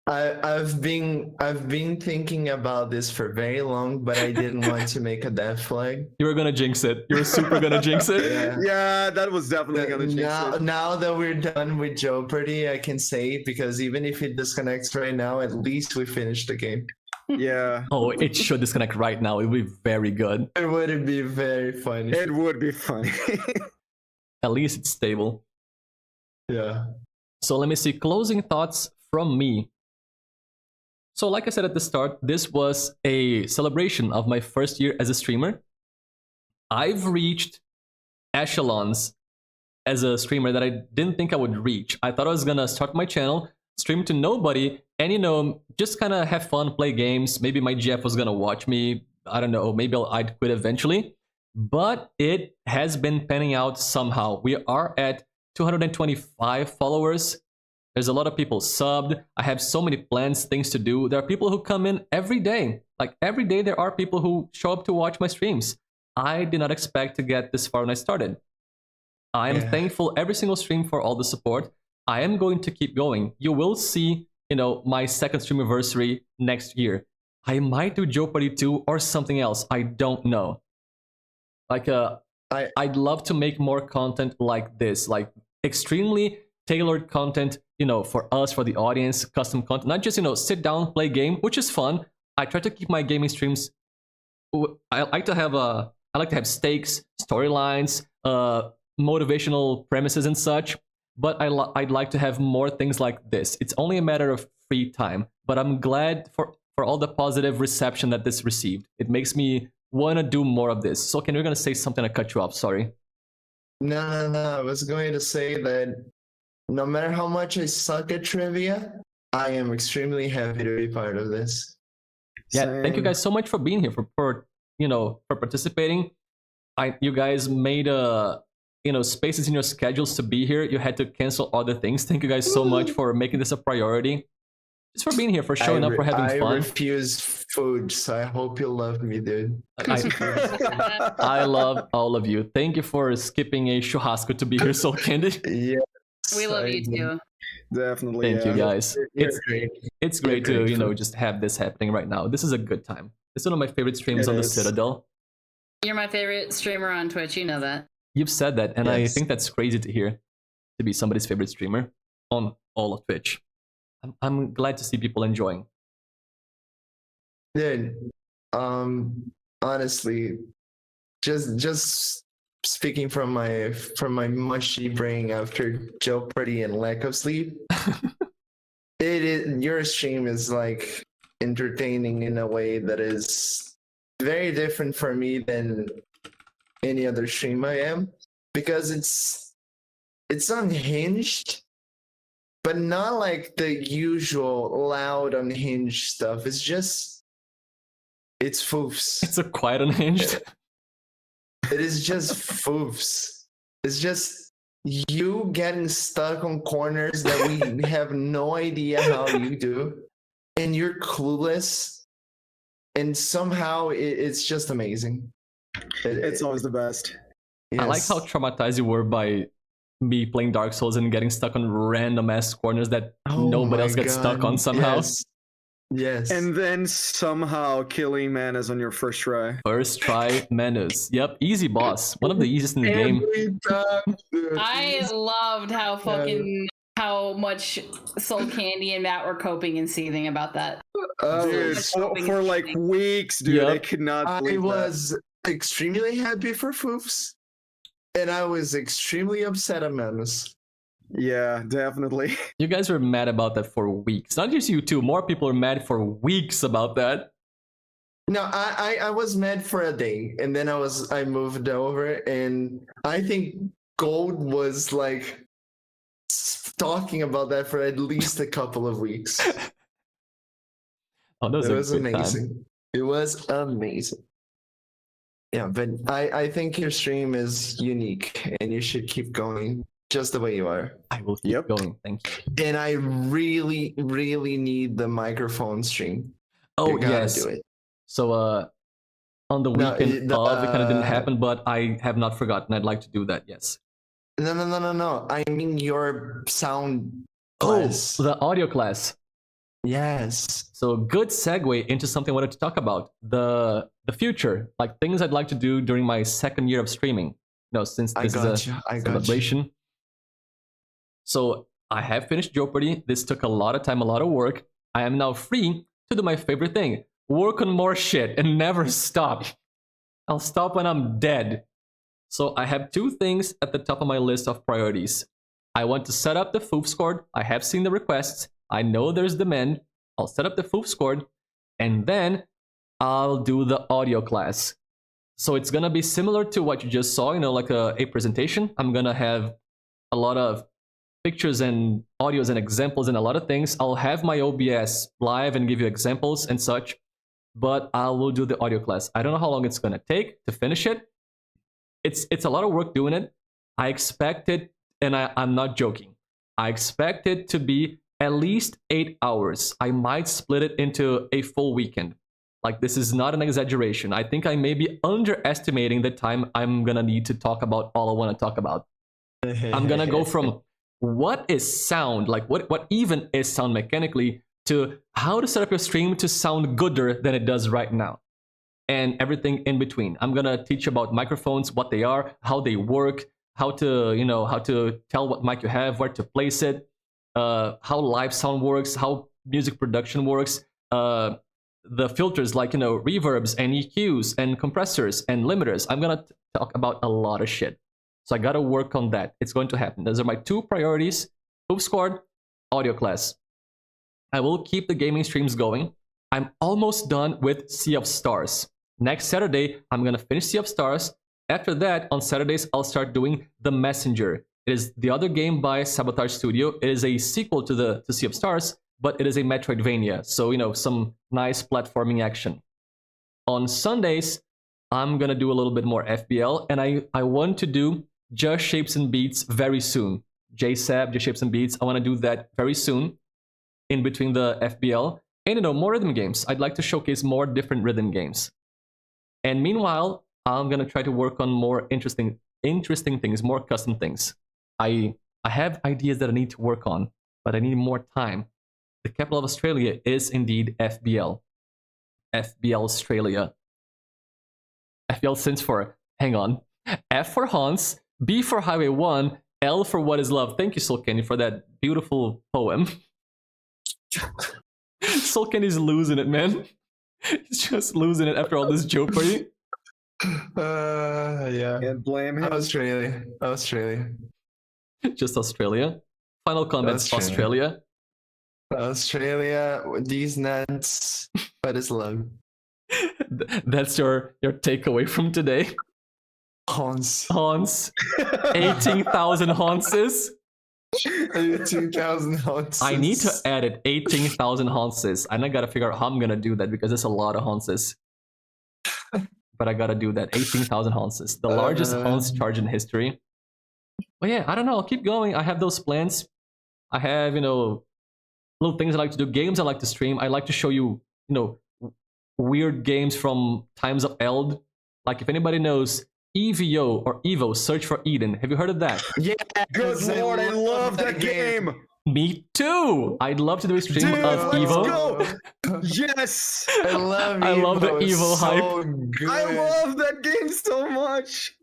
I've been thinking about this for very long, but I didn't want to make a death flag. You were going to jinx it. You were super going to jinx it. Yeah. Yeah, that was definitely gonna change it. Now that we're done with Joepardy, I can say, because even if it disconnects right now, at least we finished the game. Yeah, Oh, it should disconnect right now. It would be very good. It would be very funny. it would be funny. At least it's stable. Yeah. So let me see. Closing thoughts from me. So like I said at the start, this was a celebration of my first year as a streamer. I've reached echelons as a streamer that I didn't think I would reach. I thought I was gonna start my channel, stream to nobody, and you know, just kind of have fun, play games. Maybe my GF was gonna watch me. I don't know, maybe I'd quit eventually. But it has been panning out somehow. We are at 225 followers. There's a lot of people subbed. I have so many plans, things to do. There are people who come in every day. Like every day there are people who show up to watch my streams. I did not expect to get this far when I started. I am thankful every single stream for all the support. I am going to keep going. You will see, you know, my second streamiversary next year. I might do Joepardy 2 or something else. I don't know. Like I'd love to make more content like this, like extremely tailored content, you know, for us, for the audience, custom content, not just, you know, sit down, play game, which is fun. I try to keep my gaming streams. I like to have stakes, storylines, motivational premises and such. But I'd like to have more things like this. It's only a matter of free time. But I'm glad for all the positive reception that this received. It makes me want to do more of this. So, Ken, you're gonna say something? I cut you off. Sorry. No. I was going to say that no matter how much I suck at trivia, I am extremely happy to be part of this. Yeah, thank you guys so much for being here, for participating. You guys made spaces in your schedules to be here. You had to cancel other things. Thank you guys so much for making this a priority. Just for being here, for showing up, for having fun. I refuse food, so I hope you love me, dude. I love all of you. Thank you for skipping a churrasco to be here, so candid. Yeah. We love you too. Definitely. Thank you guys. It's great. it's great You're to great. just have this happening right now. This is a good time. It's one of my favorite streams It on the is. Citadel. You're my favorite streamer on Twitch. You know that. You've said that, and I Yes. think that's crazy to hear. To be somebody's favorite streamer on all of Twitch. I'm glad to see people enjoying. Dude, honestly, just speaking from my mushy brain after Joepardy and lack of sleep, your stream is like entertaining in a way that is very different for me than any other stream I am, because it's unhinged, but not like the usual loud unhinged stuff. It's foofs. It's a quite unhinged. It is just foofs. It's just you getting stuck on corners that we have no idea how you do, and you're clueless, and somehow it's just amazing. It's always the best. I like Yes. how traumatized you were by me playing Dark Souls and getting stuck on random ass corners that Oh nobody my else gets stuck God. on somehow. Yes. And then somehow killing Manas on your first try. First try Menace. Yep, easy boss. One of the easiest in the game. Every time, dude. I loved how much Soul Candy and Matt were coping and seething about that. Dude, much for, hoping for and like shooting. weeks, dude. Yep. I could not I believe that. was extremely happy for foofs, and I was extremely upset at Menace. Yeah, definitely. You guys were mad about that for weeks. Not just you two, more people are mad for weeks about that. No, I was mad for a day, and then I moved over, and I think Gold was like talking about that for at least a couple of weeks. Oh, that was It a was good time. amazing. It was amazing. Yeah, but I think your stream is unique, and you should keep going just the way you are. I will keep Yep. going. Thank you. And I really, really need the microphone stream. Oh, You gotta yes. do it. So, on the No, weekend it- of, it kind of didn't happen, but I have not forgotten. I'd like to do that, yes. No. I mean your sound Oh, class. the audio class. Yes. So good segue into something I wanted to talk about. The future, like things I'd like to do during my second year of streaming. No, since I this is got a you. I got you. celebration. So I have finished Jeopardy. This took a lot of time, a lot of work. I am now free to do my favorite thing. Work on more shit and never stop. I'll stop when I'm dead. So I have two things at the top of my list of priorities. I want to set up the foofs score. I have seen the requests. I know there's demand. I'll set up the foofs score, and then I'll do the audio class. So it's gonna be similar to what you just saw, like a presentation. I'm gonna have a lot of pictures and audios and examples and a lot of things. I'll have my OBS live and give you examples and such, but I will do the audio class. I don't know how long it's gonna take to finish it. It's a lot of work doing it. I expect it, and I'm not joking. I expect it to be at least 8 hours. I might split it into a full weekend. Like, this is not an exaggeration. I think I may be underestimating the time I'm gonna need to talk about all I want to talk about. I'm gonna go from what is sound, like what even is sound mechanically, to how to set up your stream to sound gooder than it does right now, and everything in between. I'm gonna teach about microphones, what they are, how they work, how to tell what mic you have, where to place it, how live sound works, how music production works, the filters like reverbs and EQs and compressors and limiters. I'm gonna talk about a lot of shit. So I gotta work on that. It's going to happen. Those are my two priorities: Poop Squad, audio class. I will keep the gaming streams going. I'm almost done with Sea of Stars. Next Saturday, I'm gonna finish Sea of Stars. After that, on Saturdays, I'll start doing The Messenger. It is the other game by Sabotage Studio. It is a sequel to Sea of Stars, but it is a Metroidvania. So, some nice platforming action. On Sundays, I'm gonna do a little bit more FBL, and I want to do Just Shapes and Beats very soon. JSAB, Just Shapes and Beats. I want to do that very soon, in between the FBL. And more rhythm games. I'd like to showcase more different rhythm games. And meanwhile, I'm gonna try to work on more interesting things, more custom things. I have ideas that I need to work on, but I need more time. The capital of Australia is indeed FBL. FBL Australia. FBL stands for, hang on, F for Hans, B for Highway 1, L for What is Love. Thank you, Soul Candy, for that beautiful poem. Soul Candy's losing it, man. He's just losing it after all this Joepardy. Yeah. Can't blame him. Australia. Just Australia. Final comments, Australia. Australia, these nuts, but it's love. That's your takeaway from today. Hans. 18,000 Hanses. 18,000 Hanses. I need to edit 18,000 Hanses. And I gotta figure out how I'm gonna do that because it's a lot of Hanses. But I gotta do that. 18,000 Hanses. The largest Hans charge in history. But yeah, I don't know. I'll keep going. I have those plans. I have, little things I like to do. Games I like to stream. I like to show you, weird games from times of Eld. Like if anybody knows EVO or Evo, Search for Eden. Have you heard of that? Yeah. Good lord, I love that game. Me too. I'd love to do a stream Dude, of let's Evo. go. Yes. I love Evo. I love the It's Evo so hype. good. I love that game so much.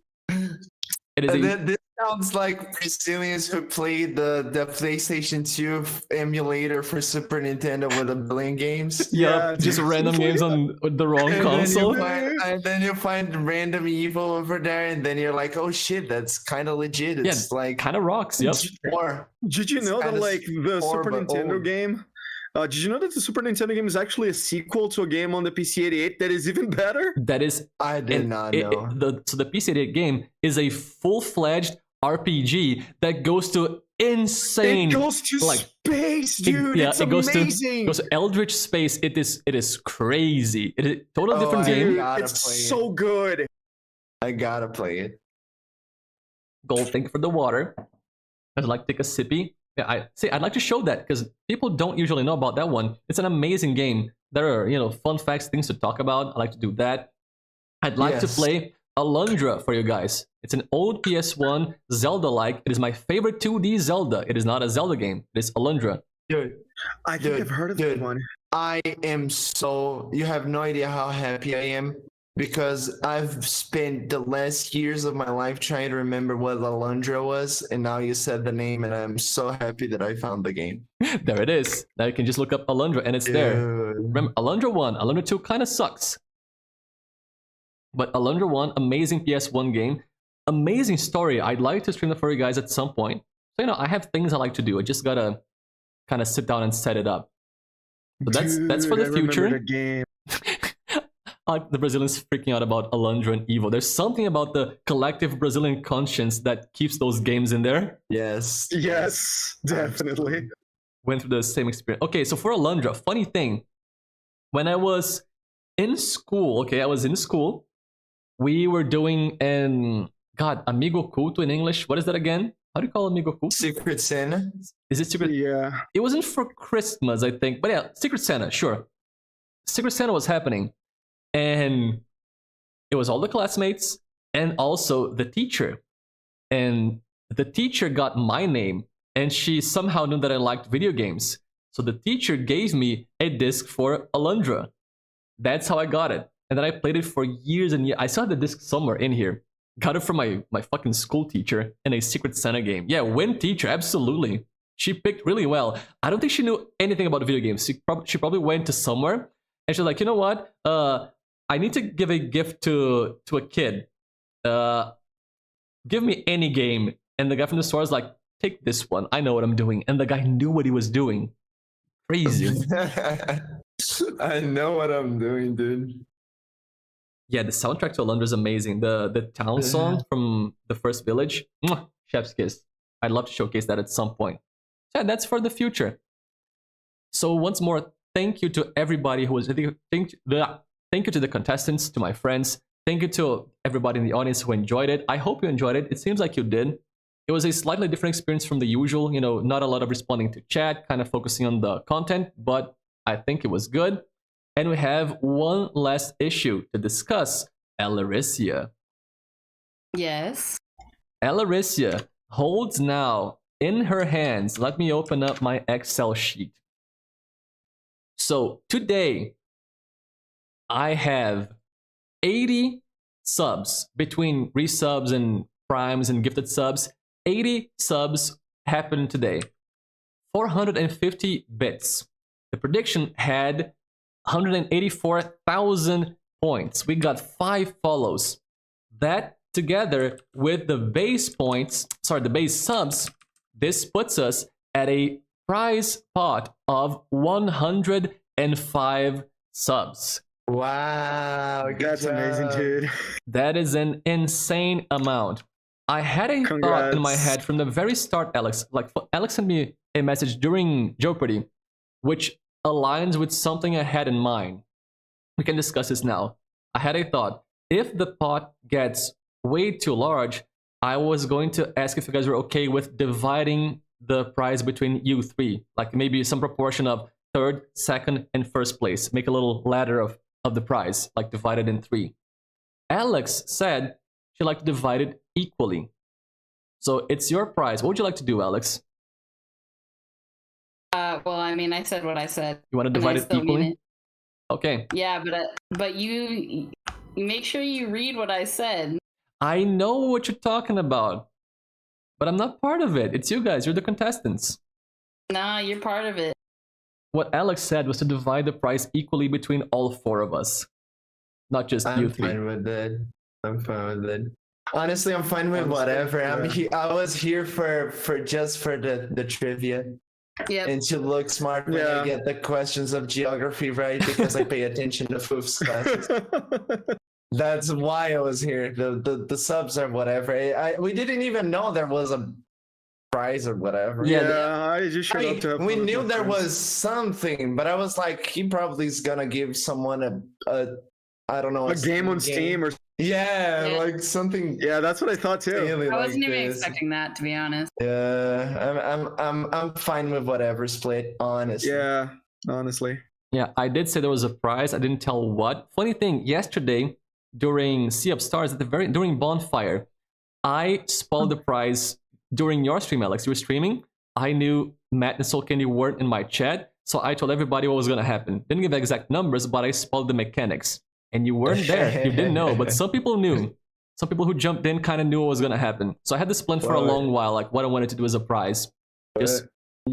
It is And then this sounds like Brazilians who played the PlayStation 2 emulator for Super Nintendo with a billion games. yeah, Yeah, just dude. random games on the wrong console. And then you find random Evo over there, and then you're like, oh shit, that's kind of legit. It's like Kind of rocks. Yep. more. Did you know that kinda like the poor, Super but Nintendo old. game? Did you know that the Super Nintendo game is actually a sequel to a game on the PC-88 that is even better? That is. I did not know. So the PC-88 game is a full-fledged RPG that goes to insane. It goes to like, space, dude. It's it goes amazing. to Eldritch space. It is crazy. It is a total Oh, different I game. gotta It's play it. so good. I gotta play it. Gold, thank you for the water. I'd like to take a sippy. Yeah, I'd like to show that because people don't usually know about that one. It's an amazing game. There are, fun facts, things to talk about. I like to do that. I'd like to Yes. play Alundra for you guys. It's an old PS1 Zelda-like. It is my favorite 2D Zelda. It is not a Zelda game. It is Alundra. Dude, I think Dude, I've heard of that dude. one. I am you have no idea how happy I am because I've spent the last years of my life trying to remember what Alundra was, and now you said the name, and I'm so happy that I found the game. There it is. Now you can just look up Alundra and it's there. Dude. Remember, Alundra 1, Alundra 2 kind of sucks. But Alundra 1, amazing PS1 game. Amazing story. I'd like to stream that for you guys at some point. So, I have things I like to do. I just gotta kind of sit down and set it up. But that's for Dude, the I remember future. the game. The Brazilians freaking out about Alundra and Evo. There's something about the collective Brazilian conscience that keeps those games in there. Yes. Yes, definitely. Went through the same experience. Okay, so for Alundra, funny thing. When I was in school, we were doing Amigo Culto in English. What is that again? How do you call Amigo Culto? Secret Santa. Is it Secret? Yeah. It wasn't for Christmas, I think. But yeah, Secret Santa, sure. Secret Santa was happening. And it was all the classmates and also the teacher. And the teacher got my name and she somehow knew that I liked video games. So the teacher gave me a disc for Alundra. That's how I got it. And then I played it for years and years. I still have the disc somewhere in here. Got it from my fucking school teacher in a Secret Santa game. Yeah, win teacher, absolutely. She picked really well. I don't think she knew anything about video games. She probably went to somewhere and she's like, you know what? I need to give a gift to a kid. Give me any game. And the guy from the store is like, take this one. I know what I'm doing. And the guy knew what he was doing. Crazy. I know what I'm doing, dude. Yeah, the soundtrack to Alundra is amazing. The town song from the first village. Mwah, chef's kiss. I'd love to showcase that at some point. Yeah, that's for the future. So once more, thank you to everybody who was... Thank you to the contestants, to my friends. Thank you to everybody in the audience who enjoyed it. I hope you enjoyed it. It seems like you did. It was a slightly different experience from the usual. Not a lot of responding to chat, kind of focusing on the content, but I think it was good. And we have one last issue to discuss. Alerisya. Yes. Alerisya holds now in her hands. Let me open up my Excel sheet. So today, I have 80 subs between resubs and primes and gifted subs. 80 subs happened today. 450 bits. The prediction had 184,000 points. We got 5 follows. That together with the base points, the base subs, this puts us at a prize pot of 105 subs. Wow, That's amazing, dude. That is an insane amount. I had a thought in my head from the very start, Alex. Like, Alex sent me a message during Joepardy, which aligns with something I had in mind. We can discuss this now. I had a thought. If the pot gets way too large, I was going to ask if you guys were okay with dividing the prize between you three. Like maybe some proportion of third, second, and first place. Make a little ladder of the prize, like divided in 3. Alex said she'd like to divide it equally. So it's your prize. What would you like to do, Alex? Well, I mean, I said what I said. You want to divide it equally? Okay. Yeah, but you make sure you read what I said. I know what you're talking about, but I'm not part of it. It's you guys. You're the contestants. Nah, you're part of it. What Alex said was to divide the prize equally between all 4 of us, not just you 3. I'm fine with it. I'm fine with it. Honestly, I'm fine with whatever. I was here for the trivia. Yep. And to look smart when I get the questions of geography right, because I pay attention to foofs classes. That's why I was here. The subs are whatever. We didn't even know there was a prize or whatever. Yeah, I just showed up to have we fun with knew my there friends. was something, but I was like, he probably is gonna give someone a I don't know, a game on Steam or like something. yeah, that's what I thought too. Really I wasn't like even this. expecting that, to be honest. Yeah, I'm fine with whatever split, honestly. Yeah, honestly. Yeah, I did say there was a prize. I didn't tell what. Funny thing, yesterday during Sea of Stars, during Bonfire, I spoiled the prize during your stream, Alex. You were streaming. I knew Matt and Soul Candy weren't in my chat, so I told everybody what was gonna happen. Didn't give exact numbers, but I spoiled the mechanics. And you weren't there. You didn't know, but some people knew. Some people who jumped in kind of knew what was gonna happen. So I had this plan for a long while. Like what I wanted to do as a prize, just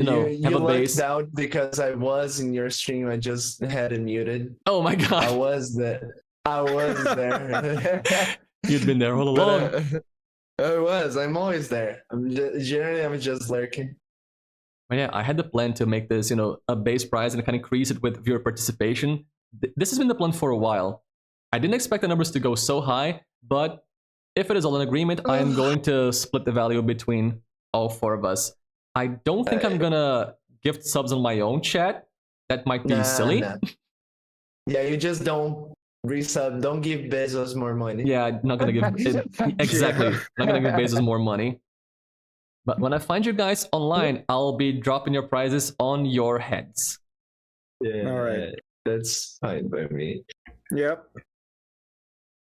have a base. You out because I was in your stream. I just had it muted. Oh my god! I was there. You'd been there all along. I was. I'm always there. I'm just lurking. But yeah, I had the plan to make this, a base prize and kind of increase it with viewer participation. This has been the plan for a while. I didn't expect the numbers to go so high, but if it is all in agreement, I am going to split the value between all 4 of us. I don't think I'm gonna gift subs on my own chat. That might be silly. Nah. Yeah, you just don't resub. Don't give Bezos more money. Yeah, I'm not gonna give exactly. Not gonna give Bezos more money. But when I find you guys online, I'll be dropping your prizes on your heads. Yeah. All right. That's fine by me. Yep.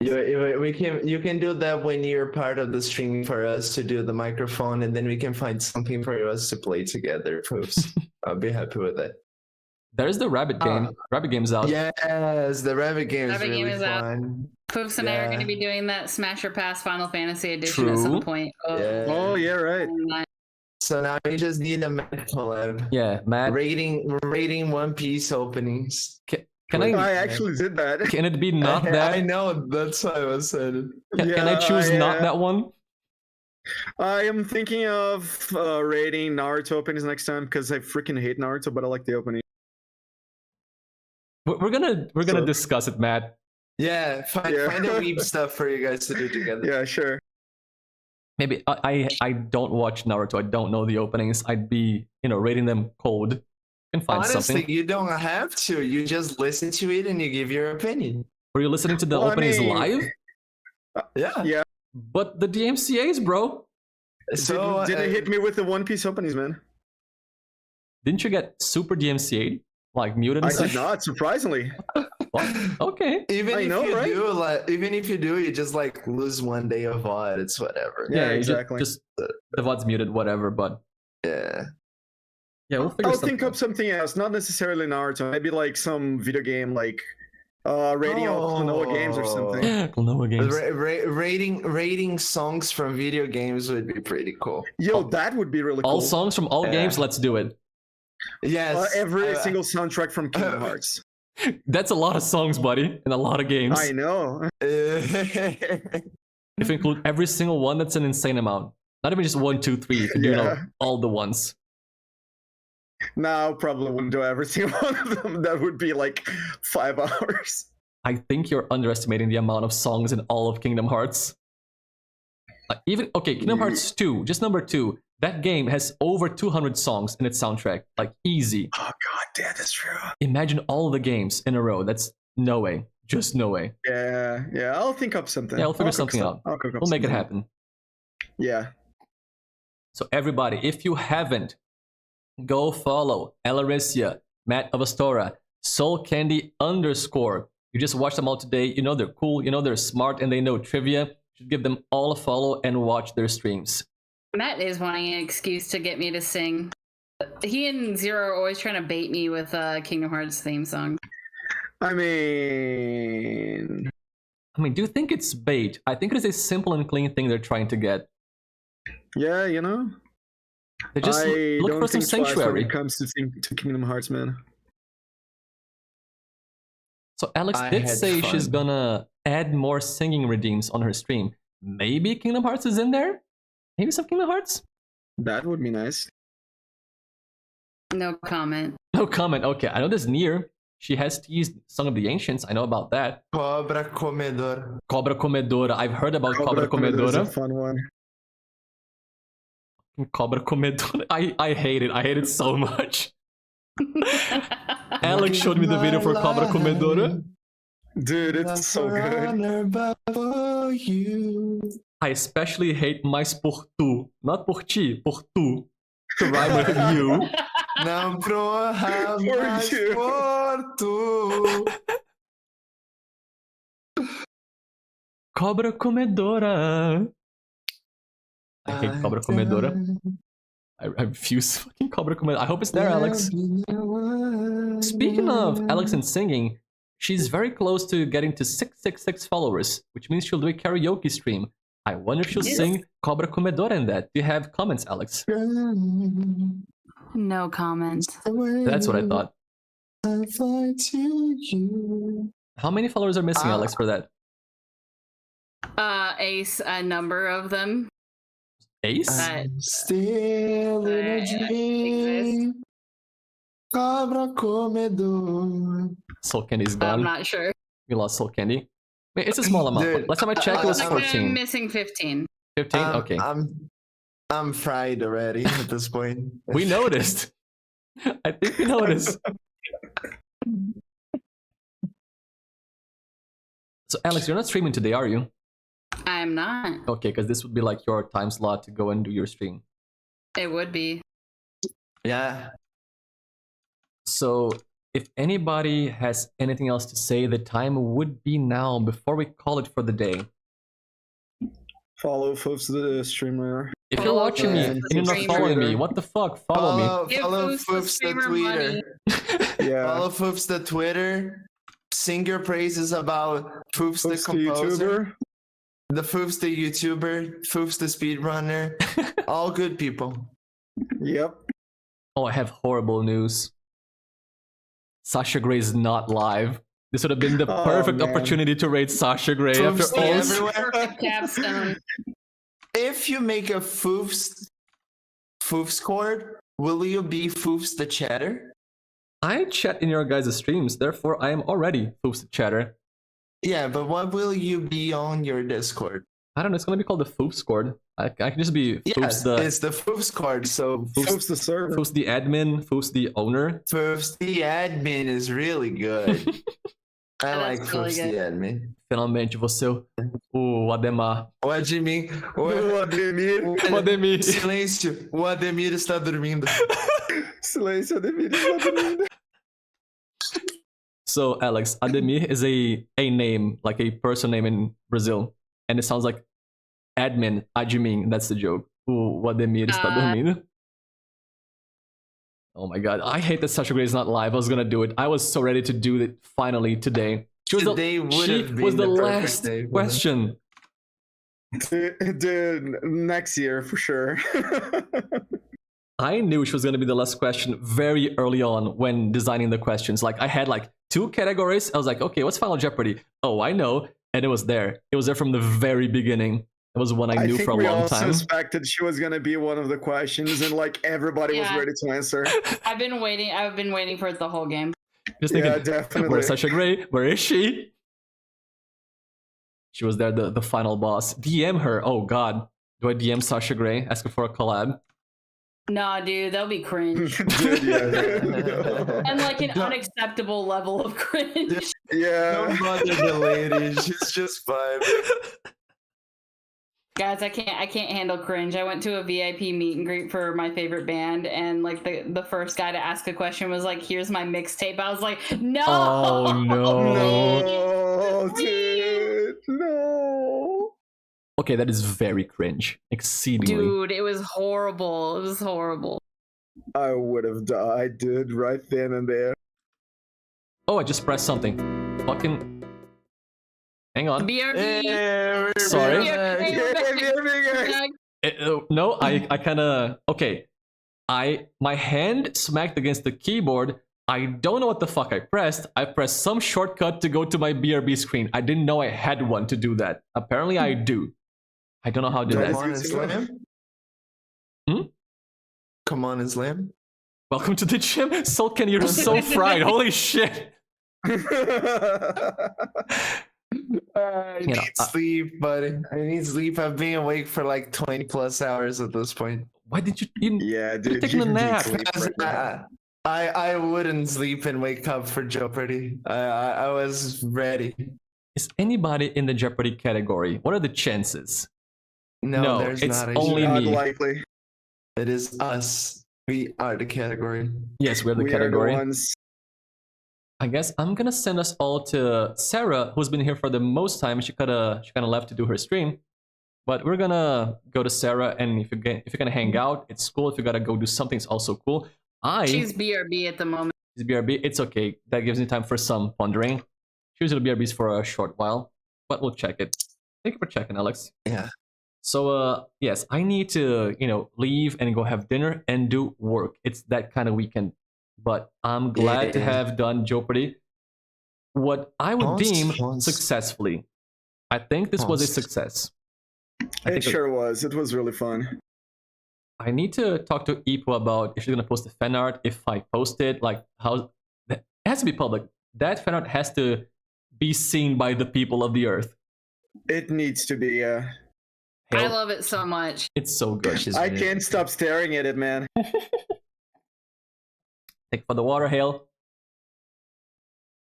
You can do that when you're part of the stream for us to do the microphone, and then we can find something for us to play together. Foofs. I'll be happy with it. There's the rabbit game. Rabbit game's out. Yes, the rabbit game is Rabbit really game is out. fun. Foofs and I are going to be doing that Smash or Pass Final Fantasy edition at some point. Oh yeah, right. So now you just need a Matt collab. Yeah, Matt. Rating One Piece openings. Can I actually did that. Can it be not that? I know, that's why I was saying. Can I choose not that one? I am thinking of rating Naruto openings next time because I freaking hate Naruto, but I like the opening. We're gonna discuss it, Matt. Yeah, find a weeb stuff for you guys to do together. Yeah, sure. Maybe I don't watch Naruto. I don't know the openings. I'd be rating them cold. You can find Honestly, something. you don't have to. You just listen to it and you give your opinion. Were you listening to the openings live? Yeah. Yeah. But the DMCA's, bro. So didn't hit me with the One Piece openings, man. Didn't you get super DMCA'd? Like muted I and did such? not, surprisingly. What? Okay. Even I if know, you right? do, even if you do, you just like lose one day of VOD. It's whatever. Yeah, you exactly. Just the VOD's muted, whatever. But Yeah. yeah, we'll figure I'll something think up out. something else, not necessarily Naruto. Maybe like some video game, like rating all Klonoa games or something. Yeah, Klonoa games. Rating songs from video games would be pretty cool. Yo, that would be really cool. All songs from all games. Yeah. Let's do it. Yes. Every single soundtrack from Kingdom Hearts. That's a lot of songs, buddy, and a lot of games. I know. If you include every single one, that's an insane amount. Not even just 1, 2, 3. If you know all the ones. No, probably wouldn't do every single one of them. That would be like 5 hours. I think you're underestimating the amount of songs in all of Kingdom Hearts. Kingdom Hearts 2, just number 2. That game has over 200 songs in its soundtrack. Like, easy. Oh, god damn, that's true. Imagine all the games in a row. That's no way. Just no way. Yeah, I'll think up something. Yeah, we'll figure something out. We'll make it happen. Yeah. So everybody, if you haven't, go follow Alerisya, MattOfAstora, SoulCandy_. You just watched them all today. You know they're cool. You know they're smart and they know trivia. You should give them all a follow and watch their streams. Matt is wanting an excuse to get me to sing. He and Zero are always trying to bait me with Kingdom Hearts theme song. I mean, do you think it's bait? I think it is a simple and clean thing they're trying to get. yeah, you know. They just I look don't for some think twice sanctuary. when it comes to Kingdom Hearts, man. So Alex did say she's gonna add more singing redeems on her stream. Maybe Kingdom Hearts is in there? Maybe some Kingdom Hearts? That would be nice. No comment. No comment. Okay, I know there's Nier. She has teased Song of the Ancients. I know about that. Cobra Comedor. Cobra Comedora. I've heard about Cobra Comedora is a Comedora. fun one. Cobra Comedora. I hate it. I hate it so much. Alex showed me the video for Cobra Comedora. Dude, it's so good. I especially hate mais por tu. Not por ti, por tu. To rhyme with you. Não proa mais you. por tu. Cobra Comedora. I hate Cobra Comedora. I refuse fucking Cobra Comedora. I hope it's there, Alex. Speaking of Alex and singing, she's very close to getting to 666 followers, which means she'll do a karaoke stream. I wonder if she'll sing Cobra Comedora in that. Do you have comments, Alex? No comment. That's what I thought. How many followers are missing, Alex, for that? A number of them. Ace? Still in a dream. Cobra Comedor. SoulCandy's I'm gone. not sure. We lost SoulCandy. Wait, it's a small amount. Dude, Last time I checked, it was I'm 14. missing 15. 15? Okay. I'm fried already at this point. We noticed. I think we noticed. So, Alex, you're not streaming today, are you? I'm not. Okay, because this would be like your time slot to go and do your stream. It would be. Yeah. So, if anybody has anything else to say, the time would be now before we call it for the day. Follow foofs the streamer. If you're watching me and you're not following me, what the fuck? Follow me. Follow Foofs the Twitter. Yeah. Follow Foofs the Twitter. Sing your praises about Foofs the composer. The Foofs the YouTuber. Foofs the speedrunner. All good people. Yep. Oh, I have horrible news. Sasha Grey is not live. This would have been the perfect opportunity to raid Sasha Grey after Foofs all. everywhere. Perfect capstone. If you make a Foofs squad, will you be Foofs the chatter? I chat in your guys' streams, therefore I am already Foofs the chatter. Yeah, but what will you be on your Discord? I don't know, it's gonna be called the Foofs squad. I can just be Yes, Foofs it's the Foofs squad, so Foofs the server. Foofs the admin, Foofs the owner. Foofs the admin is really good. I like That's really Foofs good. the admin. Finalmente você, o Ademar. O Admin. O Ademir. O Ademir. Silêncio, o Ademir está dormindo. Silêncio, Ademir está dormindo. So Alex, Ademir is a name, like a person name in Brazil, and it sounds like admin, admin. That's the joke. O Ademir está dormindo. Oh my god, I hate that Sasha Grey is not live. I was gonna do it. I was so ready to do it finally today. She was the last question. Dude, next year for sure. I knew she was going to be the last question very early on when designing the questions. Like, I had like 2 categories. I was like, okay, what's Final Jeopardy? Oh, I know. And it was there. It was there from the very beginning. It was one I knew for a long time. I suspected she was going to be one of the questions, and like everybody was ready to answer. I've been waiting for it the whole game. Just thinking, yeah, definitely. Where's Sasha Grey? Where is she? She was there, the final boss. DM her. Oh god. Do I DM Sasha Grey? Ask her for a collab? Nah, dude, that'll be cringe. Dude, yeah. And like an unacceptable level of cringe. Yeah. Don't bother the lady. She's just vibing. Guys, I can't handle cringe. I went to a VIP meet and greet for my favorite band, and like the first guy to ask a question was like, "Here's my mixtape." I was like, "No, oh no, no, dude, no." Okay, that is very cringe. Exceedingly. Dude, it was horrible. It was horrible. I would have died, dude, right then and there. Oh, I just pressed something. Fucking. Hang on. BRB. Sorry. BRB. No, I kind of. Okay. My hand smacked against the keyboard. I don't know what the fuck I pressed. I pressed some shortcut to go to my BRB screen. I didn't know I had one to do that. Apparently, I do. I don't know how to do Come that. on and slam. Come on and slam. Welcome to the gym. Sulkin, you're so fried. Holy shit. I need sleep, buddy. I need sleep. I've been awake for like 20 plus hours at this point. Why did you? Yeah, dude. You're taking a nap. I wouldn't sleep and wake up for Joepardy. I was ready. Is anybody in the Jeopardy category? What are the chances? No, there's it's not. only Not me. likely. It is us. We are the category. Yes, we're the We category. are the ones. I guess I'm gonna send us all to Sarah, who's been here for the most time. She kind of left to do her stream, but we're gonna go to Sarah. And if you're gonna hang out, it's cool. If you gotta go do something, it's also cool. She's BRB at the moment. She's BRB. It's okay. That gives me time for some pondering. She usually BRBs for a short while, but we'll check it. Thank you for checking, Alex. Yeah. So yes, I need to leave and go have dinner and do work. It's that kind of weekend. But I'm glad to have done Joepardy. What I would deem successfully. I think this was a success. It sure was. It was really fun. I need to talk to Ipo about if she's gonna post the fan art. If I post it, like how it has to be public. That fan art has to be seen by the people of the earth. It needs to be. I love it so much. It's so good. I can't stop staring at it, man. Thank for the water, Hale.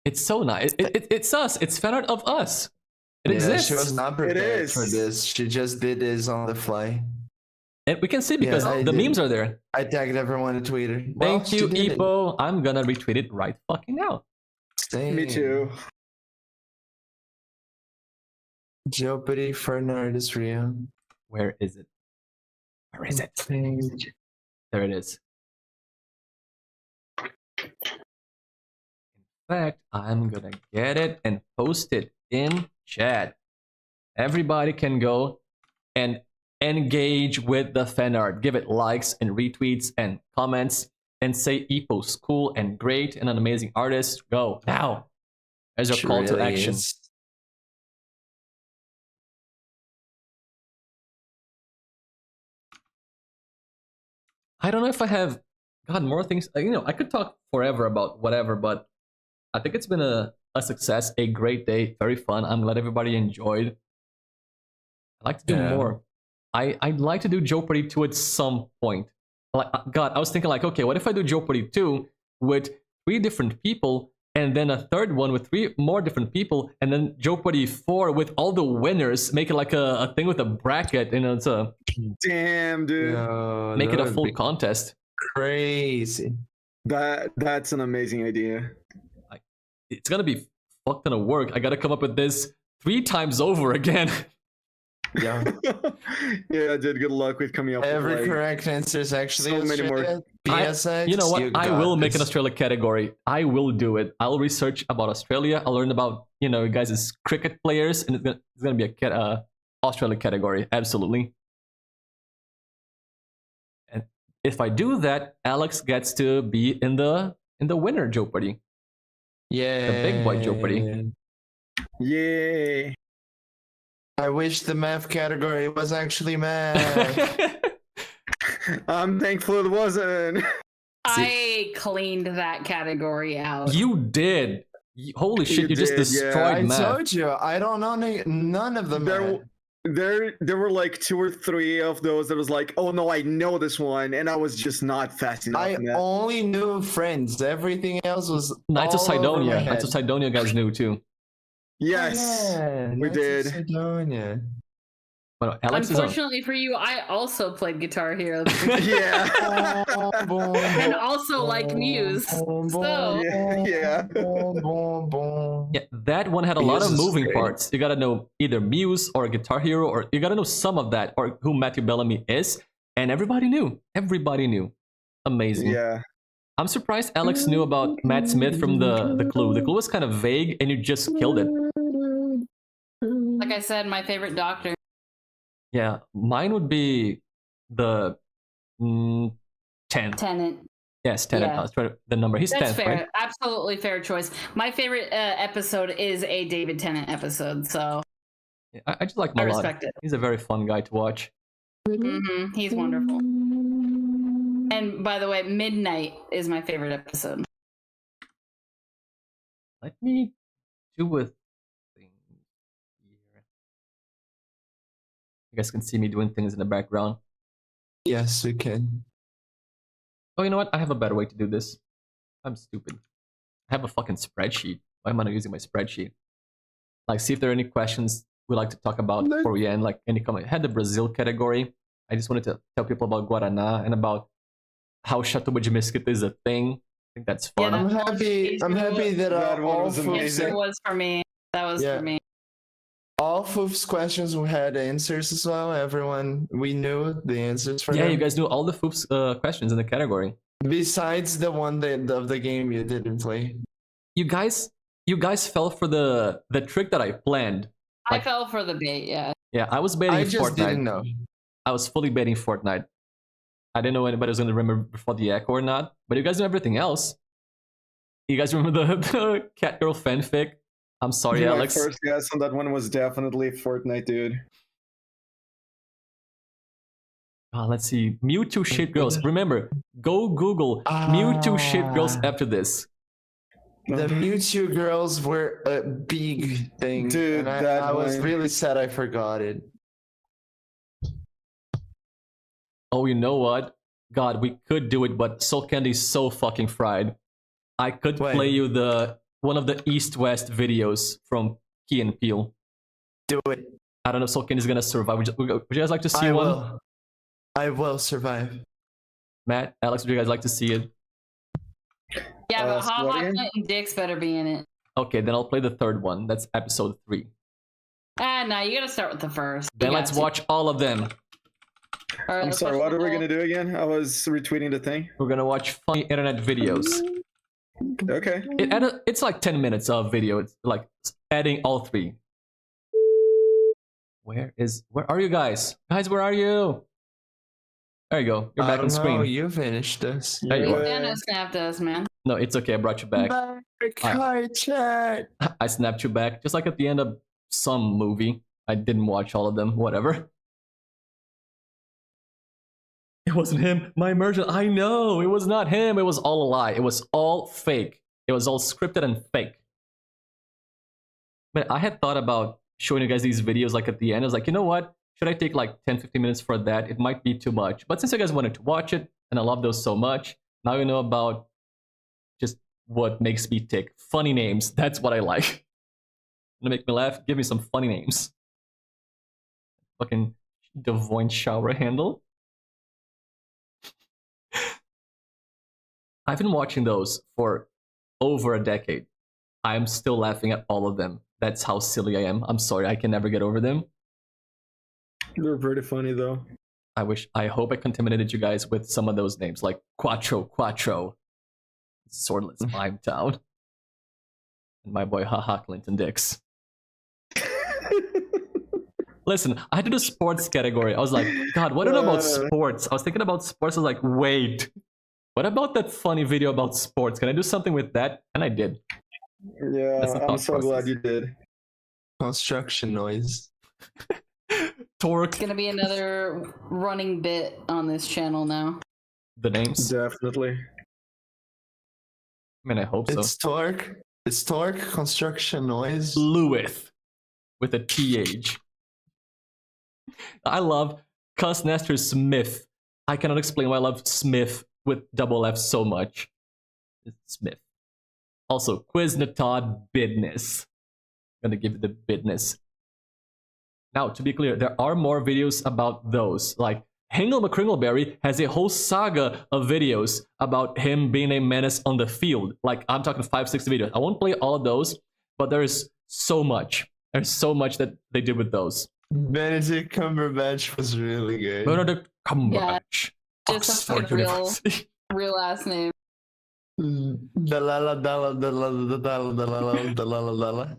It's so nice. It's us. It's fan art of us. It exists. She was not prepared for this. She just did this on the fly. And we can see because the memes are there. I tagged everyone on Twitter. Thank you, Ipo. I'm gonna retweet it right fucking now. Same. Me too. Jeopardy for Alerisya. Where is it? Where is it? There it is. In fact, I'm gonna get it and post it in chat. Everybody can go and engage with the fan art. Give it likes and retweets and comments and say Ipo's cool and great and an amazing artist. Go now. As your call to action. I don't know if I have more things. I could talk forever about whatever, but I think it's been a success, a great day, very fun. I'm glad everybody enjoyed. I'd like to do more. I'd like to do Jeopardy 2 at some point. Like, God, I was thinking like, okay, what if I do Jeopardy 2 with 3 different people, and then a third one with 3 more different people, and then Jeopardy 4 with all the winners, make it like a thing with a bracket, it's a... Damn, dude. Make it a full contest. Crazy. That's an amazing idea. it's gonna be fuck ton of work. I gotta come up with this 3 times over again. Yeah. Yeah, dude. Good luck with coming up Every with like, correct answer is actually so many more. Australia. BSX. You know what? I got will make an this. Australia category. I will do it. I'll research about Australia. I'll learn about you guys as cricket players, and it's gonna be a Australia category. Absolutely. And if I do that, Alex gets to be in the winner Joepardy. Yeah. The big boy Joepardy. Yay! I wish the math category was actually math. I'm thankful it wasn't. I cleaned that category out. You did. Holy shit! You just did, yeah. destroyed I math. told you, I don't know none of them. There were like 2 or 3 of those that was like, oh no, I know this one, and I was just not fast enough. I in that. only knew Friends. Everything else was Knights of all over my Sidonia. head. Knights of Sidonia guys knew too. Yes, Yeah, we Knights of did. Sidonia. But Alex is on. Unfortunately for you, I also played Guitar Hero Yeah. and also like Muse. So Yeah. Yeah, that one had a lot of Muse is moving great. parts. You gotta know either Muse or Guitar Hero, or you gotta know some of that, or who Matthew Bellamy is. And everybody knew. Everybody knew. Amazing. Yeah. I'm surprised Alex knew about Matt Smith from the clue. The clue was kind of vague, and you just killed it. like I said, my favorite doctor. Yeah, mine would be the 10. Tenant. Yes, 10. Yeah. I was trying to, the number. He's That's 10th, fair. right? Absolutely fair choice. My favorite episode is a David Tennant episode, so Yeah, I just like him I a lot. respect it. He's a very fun guy to watch. He's wonderful. And by the way, Midnight is my favorite episode. Let me do a thing here. You guys can see me doing things in the background. Yes, we can. Oh, you know what? I have a better way to do this. I'm stupid. I have a fucking spreadsheet. Why am I not using my spreadsheet? Like, see if there are any questions we'd like to talk about before we end. Like, any comment. I had the Brazil category. I just wanted to tell people about Guaraná and about how Chatuba de Mesquita is a thing. I think that's fun. Yeah, I'm happy. I'm happy that That one all was foofs, amazing. It was for me. That was Yeah. for me. all foofs questions we had answers as well. Everyone, we knew the answers for Yeah, them. you guys knew all the Foofs questions in the category. Besides the one that of the game you didn't play. You guys fell for the trick that I planned. I Like- fell for the bait, yeah. Yeah, I was baiting I just Fortnite. didn't know. I was fully baiting Fortnite. I didn't know anybody was going to remember before the echo or not, but you guys know everything else. You guys remember the Catgirl fanfic? I'm sorry, My Alex. first guess on that one was definitely Fortnite, dude. Let's see. Mewtwo shit girls. Remember, go Google Mewtwo shit girls after this. The Mewtwo girls were a big thing. Dude, and that I was one- really sad I forgot it. Oh, you know what? God, we could do it, but Soul Candy's so fucking fried. I could Wait. play you one of the East-West videos from Key and Peele. Do it. I don't know if Soul Candy's gonna survive. Would you guys like to see I one? will. I will survive. Matt, Alex, would you guys like to see it? Yeah, but so Hot what Hot again? Clint and Dix better be in it. Okay, then I'll play the third one. That's episode 3. No, you gotta start with the first. You Then got let's to. watch all of them. Or I'm the sorry, first what are we one. gonna do again? I was retweeting the thing. We're gonna watch funny internet videos. Okay. It's like 10 minutes of video. It's like adding all 3. Where are you guys? Guys, where are you? There you go. You're back on screen. Oh, you finished this. There you Hey, are. Thanos snapped us, man. No, it's okay. I brought you back. Hi, chat. I snapped you back. Just like at the end of some movie. I didn't watch all of them. Whatever. It wasn't him. My immersion. I know. It was not him. It was all a lie. It was all fake. It was all scripted and fake. But I had thought about showing you guys these videos like at the end. I was like, you know what? Should I take like 10-15 minutes for that? It might be too much. But since you guys wanted to watch it, and I love those so much, now you know about just what makes me tick. Funny names. That's what I like. Gonna make me laugh? Give me some funny names. Fucking Devoin shower handle. I've been watching those for over a decade. I'm still laughing at all of them. That's how silly I am. I'm sorry, I can never get over them. They're pretty funny though. I hope I contaminated you guys with some of those names, like Quattro, Swordless Mime Town, and my boy Haha Clinton Dix. Listen, I did a sports category. I was like, God, what about sports? I was thinking about sports. I was like, wait, what about that funny video about sports? Can I do something with that? And I did. Yeah, I'm so glad you did. Construction noise. Torque. It's gonna be another running bit on this channel now. The names? Definitely. I mean, I hope so. It's Torque. It's Torque, construction noise. Lewith. With a TH. I love Cuss Nestor Smith. I cannot explain why I love Smith with double F so much. It's Smith. Also, Quiz Natod Bidness. I'm gonna give you the bidness. Now, to be clear, there are more videos about those. Like, Hingle McCringleberry has a whole saga of videos about him being a menace on the field. Like, I'm talking 5-6 videos. I won't play all of those, but there is so much. There's so much that they did with those. Benedict Cumberbatch was really good. Benedict Cumberbatch. Just Oxford a University. real last name. Dalala dala dalala dalala dalala dalala dala.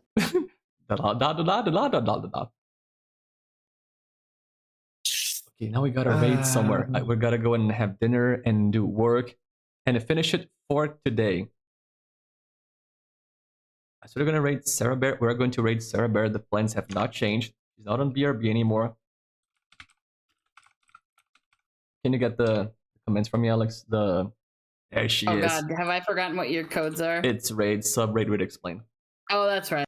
Okay, now we gotta raid somewhere. We gotta go and have dinner and do work and finish it for today. So we're gonna raid Sarah Bear. We're going to raid Sarah Bear. The plans have not changed. She's not on BRB anymore. Can you get the comments from me, Alex? There she is. Oh God, have I forgotten what your codes are? It's raid, sub raid would explain. Oh, that's right.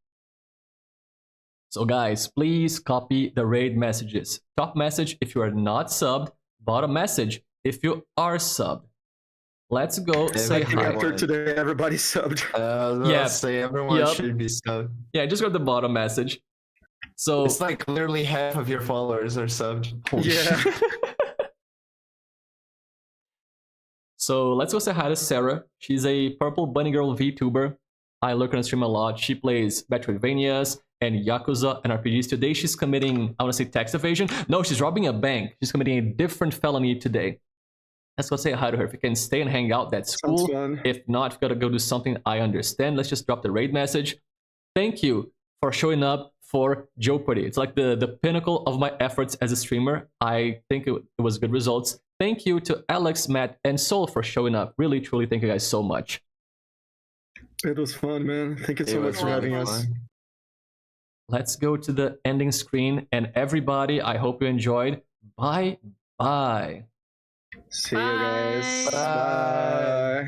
So guys, please copy the raid messages. Top message if you are not subbed. Bottom message if you are subbed. Let's go say hi. After today, everybody's subbed. Yeah, say everyone should be subbed. Yeah, just got the bottom message. So it's like literally half of your followers are subbed. Yeah. So let's go say hi to Sarah. She's a Purple Bunny Girl VTuber. I look on her stream a lot. She plays Metroidvanias and Yakuza and RPGs. Today she's committing, I want to say tax evasion. No, she's robbing a bank. She's committing a different felony today. Let's go say hi to her. If you can stay and hang out, that's cool. If not, if you gotta go do something, I understand. Let's just drop the raid message. Thank you for showing up for Joepardy. It's like the pinnacle of my efforts as a streamer. I think it was good results. Thank you to Alex, Matt, and Soul for showing up. Really, truly, thank you guys so much. It was fun, man. Thank you so much for having us. Let's go to the ending screen. And everybody, I hope you enjoyed. Bye-bye. See you guys. Bye. Bye.